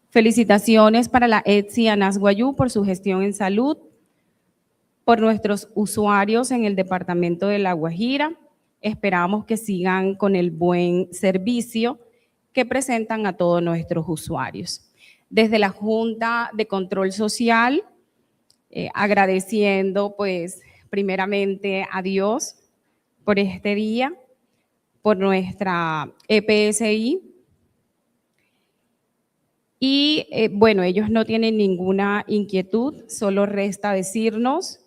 Felicitaciones para la ETSI Anas Guayú por su gestión en salud, por nuestros usuarios en el departamento de La Guajira. Esperamos que sigan con el buen servicio que presentan a todos nuestros usuarios. Desde la Junta de Control Social, agradeciendo pues primeramente a Dios por este día, por nuestra EPSI. Y bueno, ellos no tienen ninguna inquietud, solo resta decirnos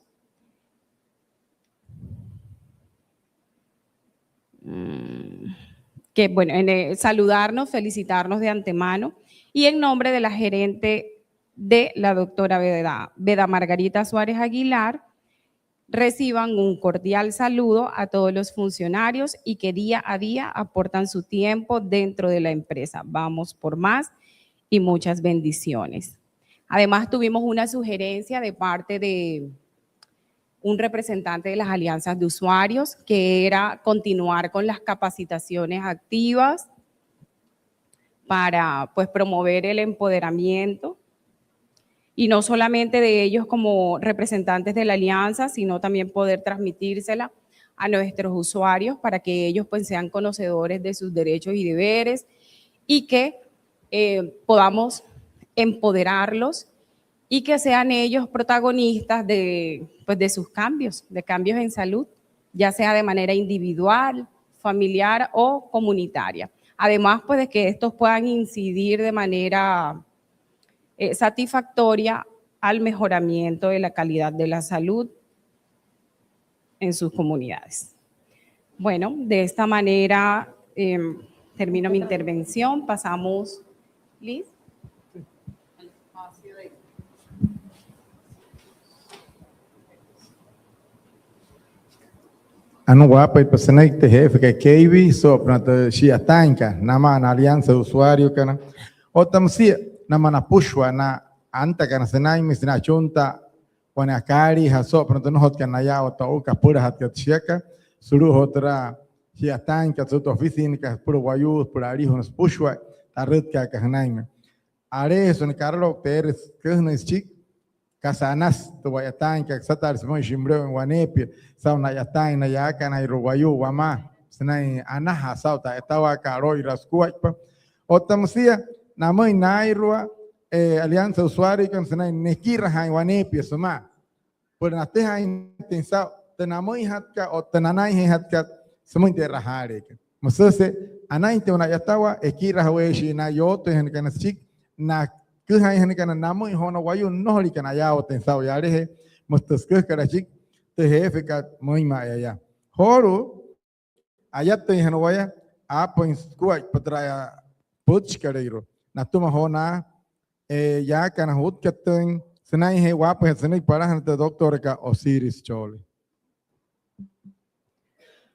que bueno, saludarnos, felicitarnos de antemano y en nombre de la gerente de la doctora Beda Margarita Suárez Aguilar, reciban un cordial saludo a todos los funcionarios y que día a día aportan su tiempo dentro de la empresa. Vamos por más y muchas bendiciones. Además, tuvimos una sugerencia de parte de un representante de las alianzas de usuarios, que era continuar con las capacitaciones activas para pues, promover el empoderamiento, y no solamente de ellos como representantes de la alianza, sino también poder transmitírsela a nuestros usuarios para que ellos pues, sean conocedores de sus derechos y deberes y que podamos empoderarlos y que sean ellos protagonistas de sus cambios, de cambios en salud, ya sea de manera individual, familiar o comunitaria. Además, pues de que estos puedan incidir de manera satisfactoria al mejoramiento de la calidad de la salud en sus comunidades. Bueno, de esta manera termino mi intervención. Pasamos, Liz. Anu guapa y personal te jefe que Kevi sopra te shia tanka nama na alianza de usuario kana otam si nama na pushwa na anta kana senai mi sina chunta wana kari ha sopra te no hot kana ya ota uka pura hat cheka suru hotra shia tanka tu oficina ka pura wayu pura ari honos pushwa tarret ka hanai are son Carlos Pérez que no es chic Casanas, tu vaya tan que exatar Simón Shimbreo en Guanepi, sauna ya tan na ya kana Uruguayo, Guamá, senai anaha sauta, estaba caro y las cuatro. Otamsia, namoi nairua, alianza usuario con senai nekira en Guanepi, suma. Por nate hain tensao, tenamoi hatka o tenanai hatka, somos interrahare. Mosese, anainte una ya estaba, ekira haweshi na yoto en canasik, na cứ hai hắn kana namo hono wayu no ri kana ya o tensao ya re mustas que karachik te jefe ka muy ma ya horo ayat te hano waya a poins kuai patraya puch kareiro na tuma hona ya kana hut katen senai he wa pa senai para han te doctor ka Osiris Chole.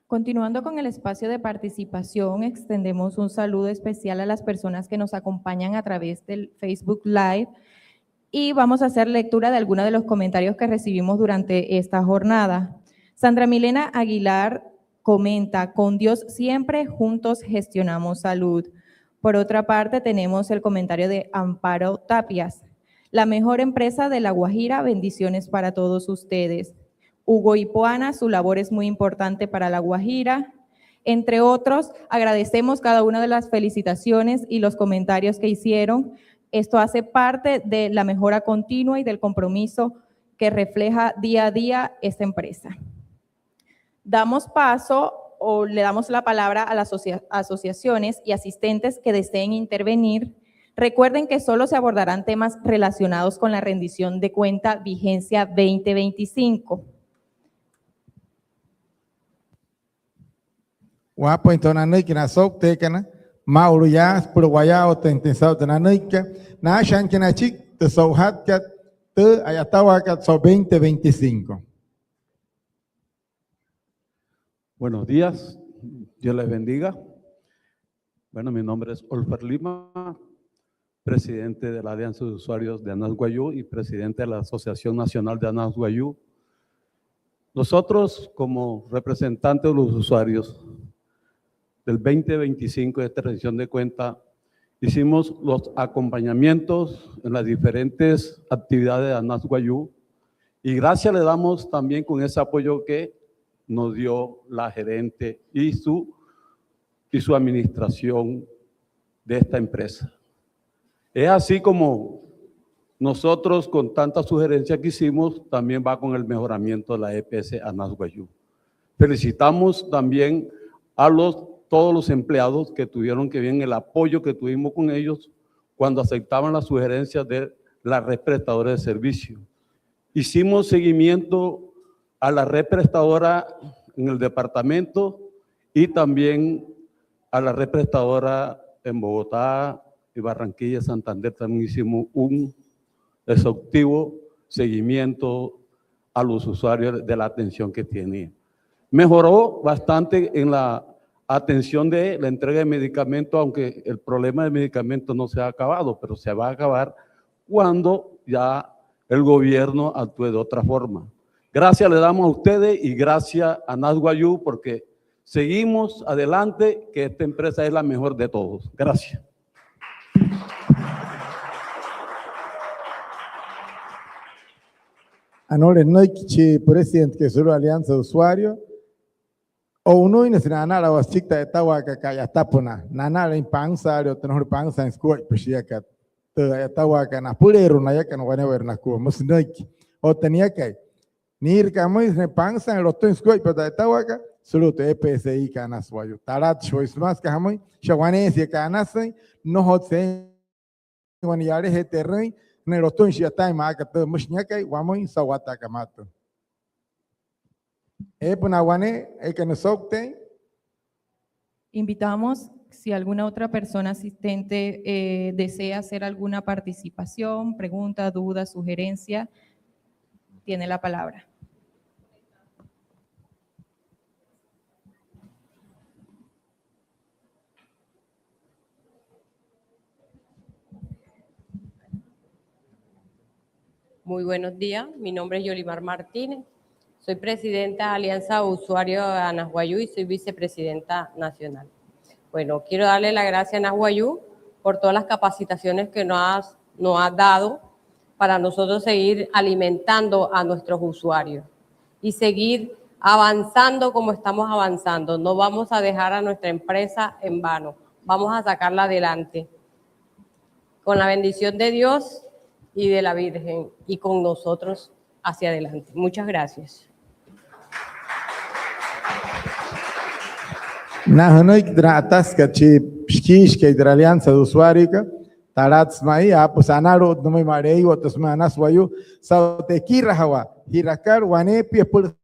Continuando con el espacio de participación, extendemos un saludo especial a las personas que nos acompañan a través del Facebook Live y vamos a hacer lectura de algunos de los comentarios que recibimos durante esta jornada. Sandra Milena Aguilar comenta, con Dios siempre juntos gestionamos salud. Por otra parte, tenemos el comentario de Amparo Tapias. La mejor empresa de La Guajira, bendiciones para todos ustedes. Hugo Ipuana, su labor es muy importante para La Guajira. Entre otros, agradecemos cada una de las felicitaciones y los comentarios que hicieron. Esto hace parte de la mejora continua y del compromiso que refleja día a día esta empresa. Damos paso o le damos la palabra a las asociaciones y asistentes que deseen intervenir. Recuerden que solo se abordarán temas relacionados con la rendición de cuenta vigencia 2025. Guapo entonces que na sok te kana mauro ya puro guaya o te intensado te nanika na shan que na chic te sohat que te ayatawa que so 2025. Buenos días, Dios les bendiga. Bueno, mi nombre es Olfer Lima, presidente de la Alianza de Usuarios de Anas Guayú y presidente de la Asociación Nacional de Anas Guayú. Nosotros, como representantes de los usuarios del 2025 de esta rendición de cuenta, hicimos los acompañamientos en las diferentes actividades de Anas Guayú y gracias le damos también con ese apoyo que nos dio la gerente y su administración de esta empresa. Es así como nosotros con tanta sugerencia que hicimos, también va con el mejoramiento de la EPS Anas Guayú. Felicitamos también a todos los empleados que tuvieron que ver el apoyo que tuvimos con ellos cuando aceptaban las sugerencias de la red prestadora de servicio. Hicimos seguimiento a la red prestadora en el departamento y también a la red prestadora en Bogotá y Barranquilla, Santander. También hicimos un exhaustivo seguimiento a los usuarios de la atención que tenían. Mejoró bastante en la atención de la entrega de medicamentos, aunque el problema de medicamentos no se ha acabado, pero se va a acabar cuando ya el gobierno actúe de otra forma. Gracias le damos a ustedes y gracias a Anas Guayú porque seguimos adelante, que esta empresa es la mejor de todos. Gracias. Anore Noichi, presidente que solo Alianza de Usuarios, o uno y nada o chicta de tawa que ya tapona, nana en panza, o tenor panza en school, pues ya que tawa que na pulero, na ya que no van a ver na cuba, mos noiki, o tenía que Nirka muy repansan los tons koi pata tawaka solo te PSI canas wayu. Tarat choice más que hamoy shawanesia canas no hotse waniyare heterrei ne los tons ya tai maka te mushnyaka wamoy sawata kamato. Punawane que nos octe. Invitamos si alguna otra persona asistente desea hacer alguna participación, pregunta, duda, sugerencia, tiene la palabra. Muy buenos días, mi nombre es Yolimar Martínez, soy presidenta de Alianza Usuario de Anahuayú y soy vicepresidenta nacional. Bueno, quiero darle las gracias a Anahuayú por todas las capacitaciones que nos has dado para nosotros seguir alimentando a nuestros usuarios y seguir avanzando como estamos avanzando. No vamos a dejar a nuestra empresa en vano, vamos a sacarla adelante. Con la bendición de Dios y de la Virgen y con nosotros hacia adelante. Muchas gracias. Nahonoik dratas kachi pshkish que de alianza de usuario tarats mai apus anaro no me marei otros manas wayu saute kirahawa hirakar wanepi por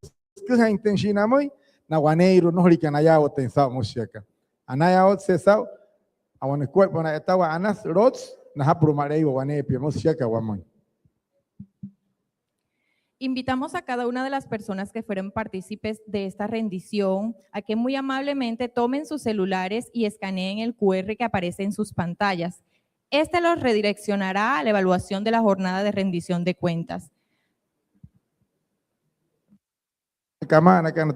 que intentina moi na waneiro no rica na ya oten sa mushaka anaya ot se sa awane cuerpo na etawa anas rots na hapro marei wanepi mushaka wamoi. Invitamos a cada una de las personas que fueron partícipes de esta rendición a que muy amablemente tomen sus celulares y escaneen el QR que aparece en sus pantallas. Este los redireccionará a la evaluación de la jornada de rendición de cuentas. Kamana kana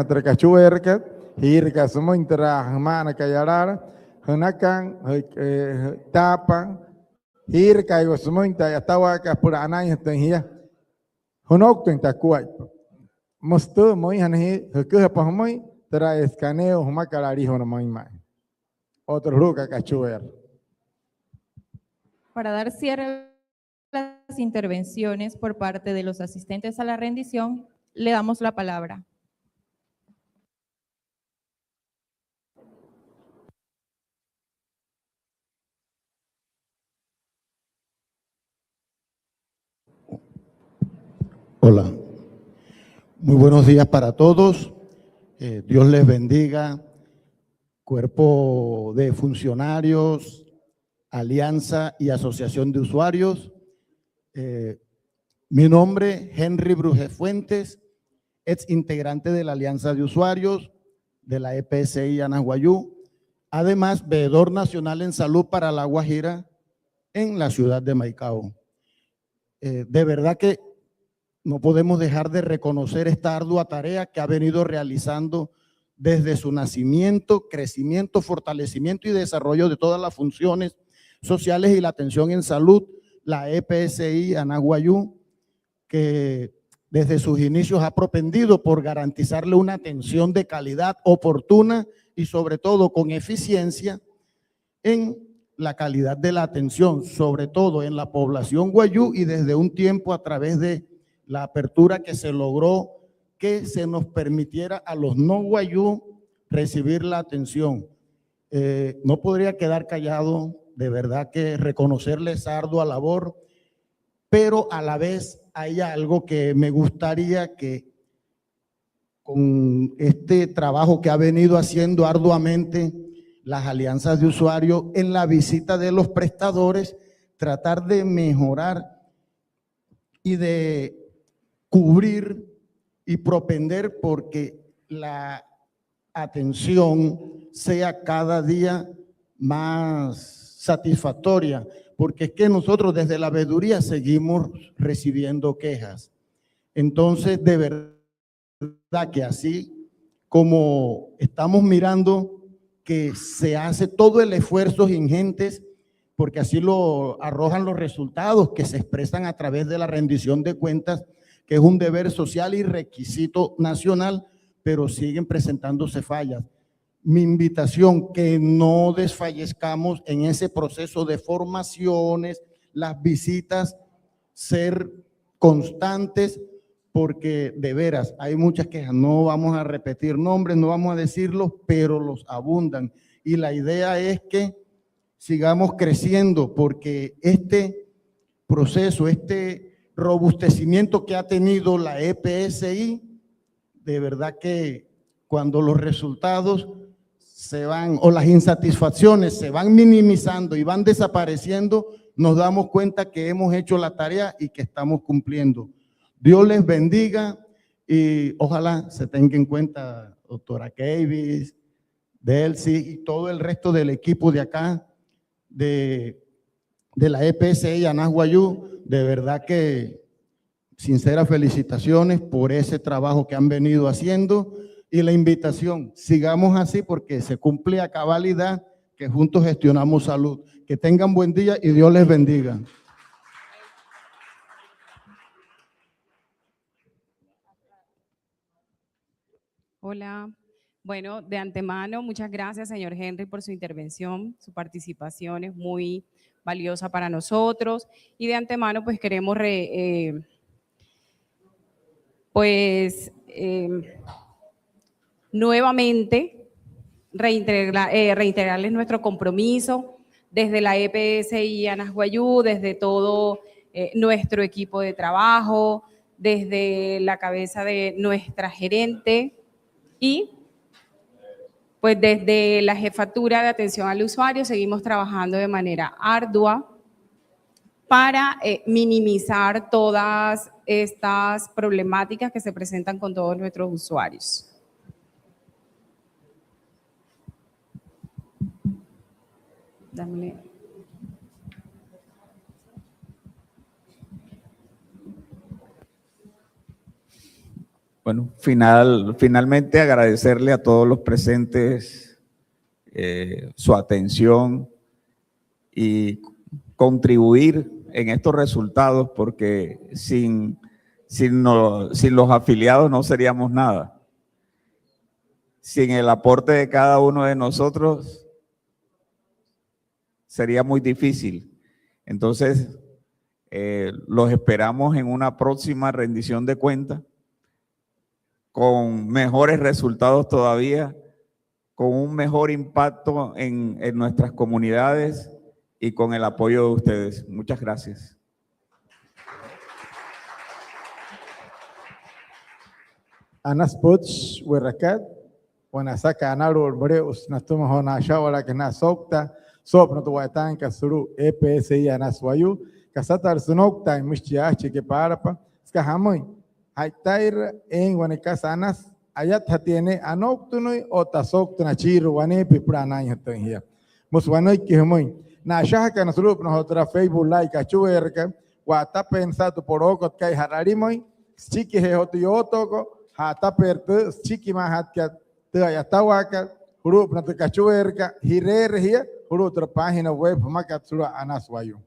trakachuerka hirka sumo intera mana kayarara hanakan tapan hirka yo sumo inta yatawa ka pura anay tenhia honok tenta kuai mosto moi hanhi hke pa moi tra escaneo huma kalari hono moi mai otro ruka kachuer. Para dar cierre a las intervenciones por parte de los asistentes a la rendición, le damos la palabra. Hola, muy buenos días para todos. Dios les bendiga, cuerpo de funcionarios, alianza y asociación de usuarios. Mi nombre, Henry Bruje Fuentes, ex integrante de la Alianza de Usuarios de la EPSI Anahuayú, además veedor nacional en salud para La Guajira en la ciudad de Maicao. De verdad que no podemos dejar de reconocer esta ardua tarea que ha venido realizando desde su nacimiento, crecimiento, fortalecimiento y desarrollo de todas las funciones sociales y la atención en salud, la EPSI Anahuayú, que desde sus inicios ha propendido por garantizarle una atención de calidad oportuna y sobre todo con eficiencia en la calidad de la atención, sobre todo en la población guayú y desde un tiempo a través de la apertura que se logró que se nos permitiera a los no guayú recibir la atención. No podría quedar callado, de verdad que reconocerle esa ardua labor, pero a la vez hay algo que me gustaría que con este trabajo que ha venido haciendo arduamente las alianzas de usuarios en la visita de los prestadores, tratar de mejorar y de cubrir y propender porque la atención sea cada día más satisfactoria, porque es que nosotros desde la veeduría seguimos recibiendo quejas. Entonces, de verdad que así como estamos mirando que se hace todo el esfuerzo ingentes, porque así lo arrojan los resultados que se expresan a través de la rendición de cuentas, que es un deber social y requisito nacional, pero siguen presentándose fallas. Mi invitación, que no desfallezcamos en ese proceso de formaciones, las visitas ser constantes, porque de veras hay muchas quejas. No vamos a repetir nombres, no vamos a decirlos, pero los abundan. Y la idea es que sigamos creciendo, porque este proceso, este robustecimiento que ha tenido la EPSI, de verdad que cuando los resultados se van, o las insatisfacciones se van minimizando y van desapareciendo, nos damos cuenta que hemos hecho la tarea y que estamos cumpliendo. Dios les bendiga y ojalá se tenga en cuenta doctora Kavis, Delcy y todo el resto del equipo de acá, de la EPSI Anashuayú. De verdad que sinceras felicitaciones por ese trabajo que han venido haciendo y la invitación, sigamos así porque se cumple a cabalidad que juntos gestionamos salud. Que tengan buen día y Dios les bendiga. Hola. Bueno, de antemano, muchas gracias, señor Henry, por su intervención. Su participación es muy valiosa para nosotros. Y de antemano, pues queremos nuevamente reiterarles nuestro compromiso desde la EPSI Anashuayú, desde todo nuestro equipo de trabajo, desde la cabeza de nuestra gerente y pues desde la jefatura de atención al usuario seguimos trabajando de manera ardua para minimizar todas estas problemáticas que se presentan con todos nuestros usuarios. Dámele. Bueno, finalmente agradecerle a todos los presentes su atención y contribuir en estos resultados, porque sin los afiliados no seríamos nada. Sin el aporte de cada uno de nosotros sería muy difícil. Entonces, los esperamos en una próxima rendición de cuentas con mejores resultados todavía, con un mejor impacto en nuestras comunidades y con el apoyo de ustedes. Muchas gracias. Anas Puch, Huerracat, Wanasaka, Anaro, Breus, Nastuma Honasha, la que Nasokta, Sopno Tuatan, Kasuru, EPSI, Anaswayu, Kasatar Sunokta, y Michiachi, que parapa, Skahamoy, Haitair, en Wanecasa Anas, Ayat tiene Anoktunui, o Tasokta, Chiru, Wanepi, Prana, Yatangia. Muswanoy, Kihomoy, Nashaka, Nasrup, nosotros Facebook, like, Achuerka, Wata pensado por Okot, Kai Hararimoy, Chiki Heotiotoco, Hata perto, Chiki Mahatka, Tayatawaka, Hurup Natakachuerka, Hirergia, otra página web, Makatsura Anaswayu.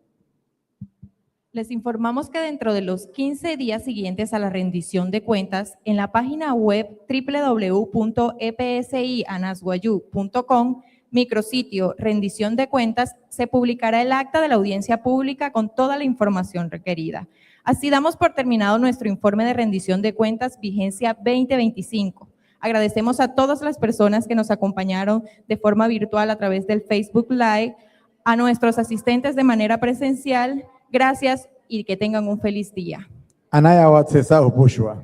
Les informamos que dentro de los 15 días siguientes a la rendición de cuentas, en la página web www.epsianashuayú.com, micrositio rendición de cuentas, se publicará el acta de la audiencia pública con toda la información requerida. Así damos por terminado nuestro informe de rendición de cuentas vigencia 2025. Agradecemos a todas las personas que nos acompañaron de forma virtual a través del Facebook Live, a nuestros asistentes de manera presencial. Gracias y que tengan un feliz día. Anaya Watsesa Upushua.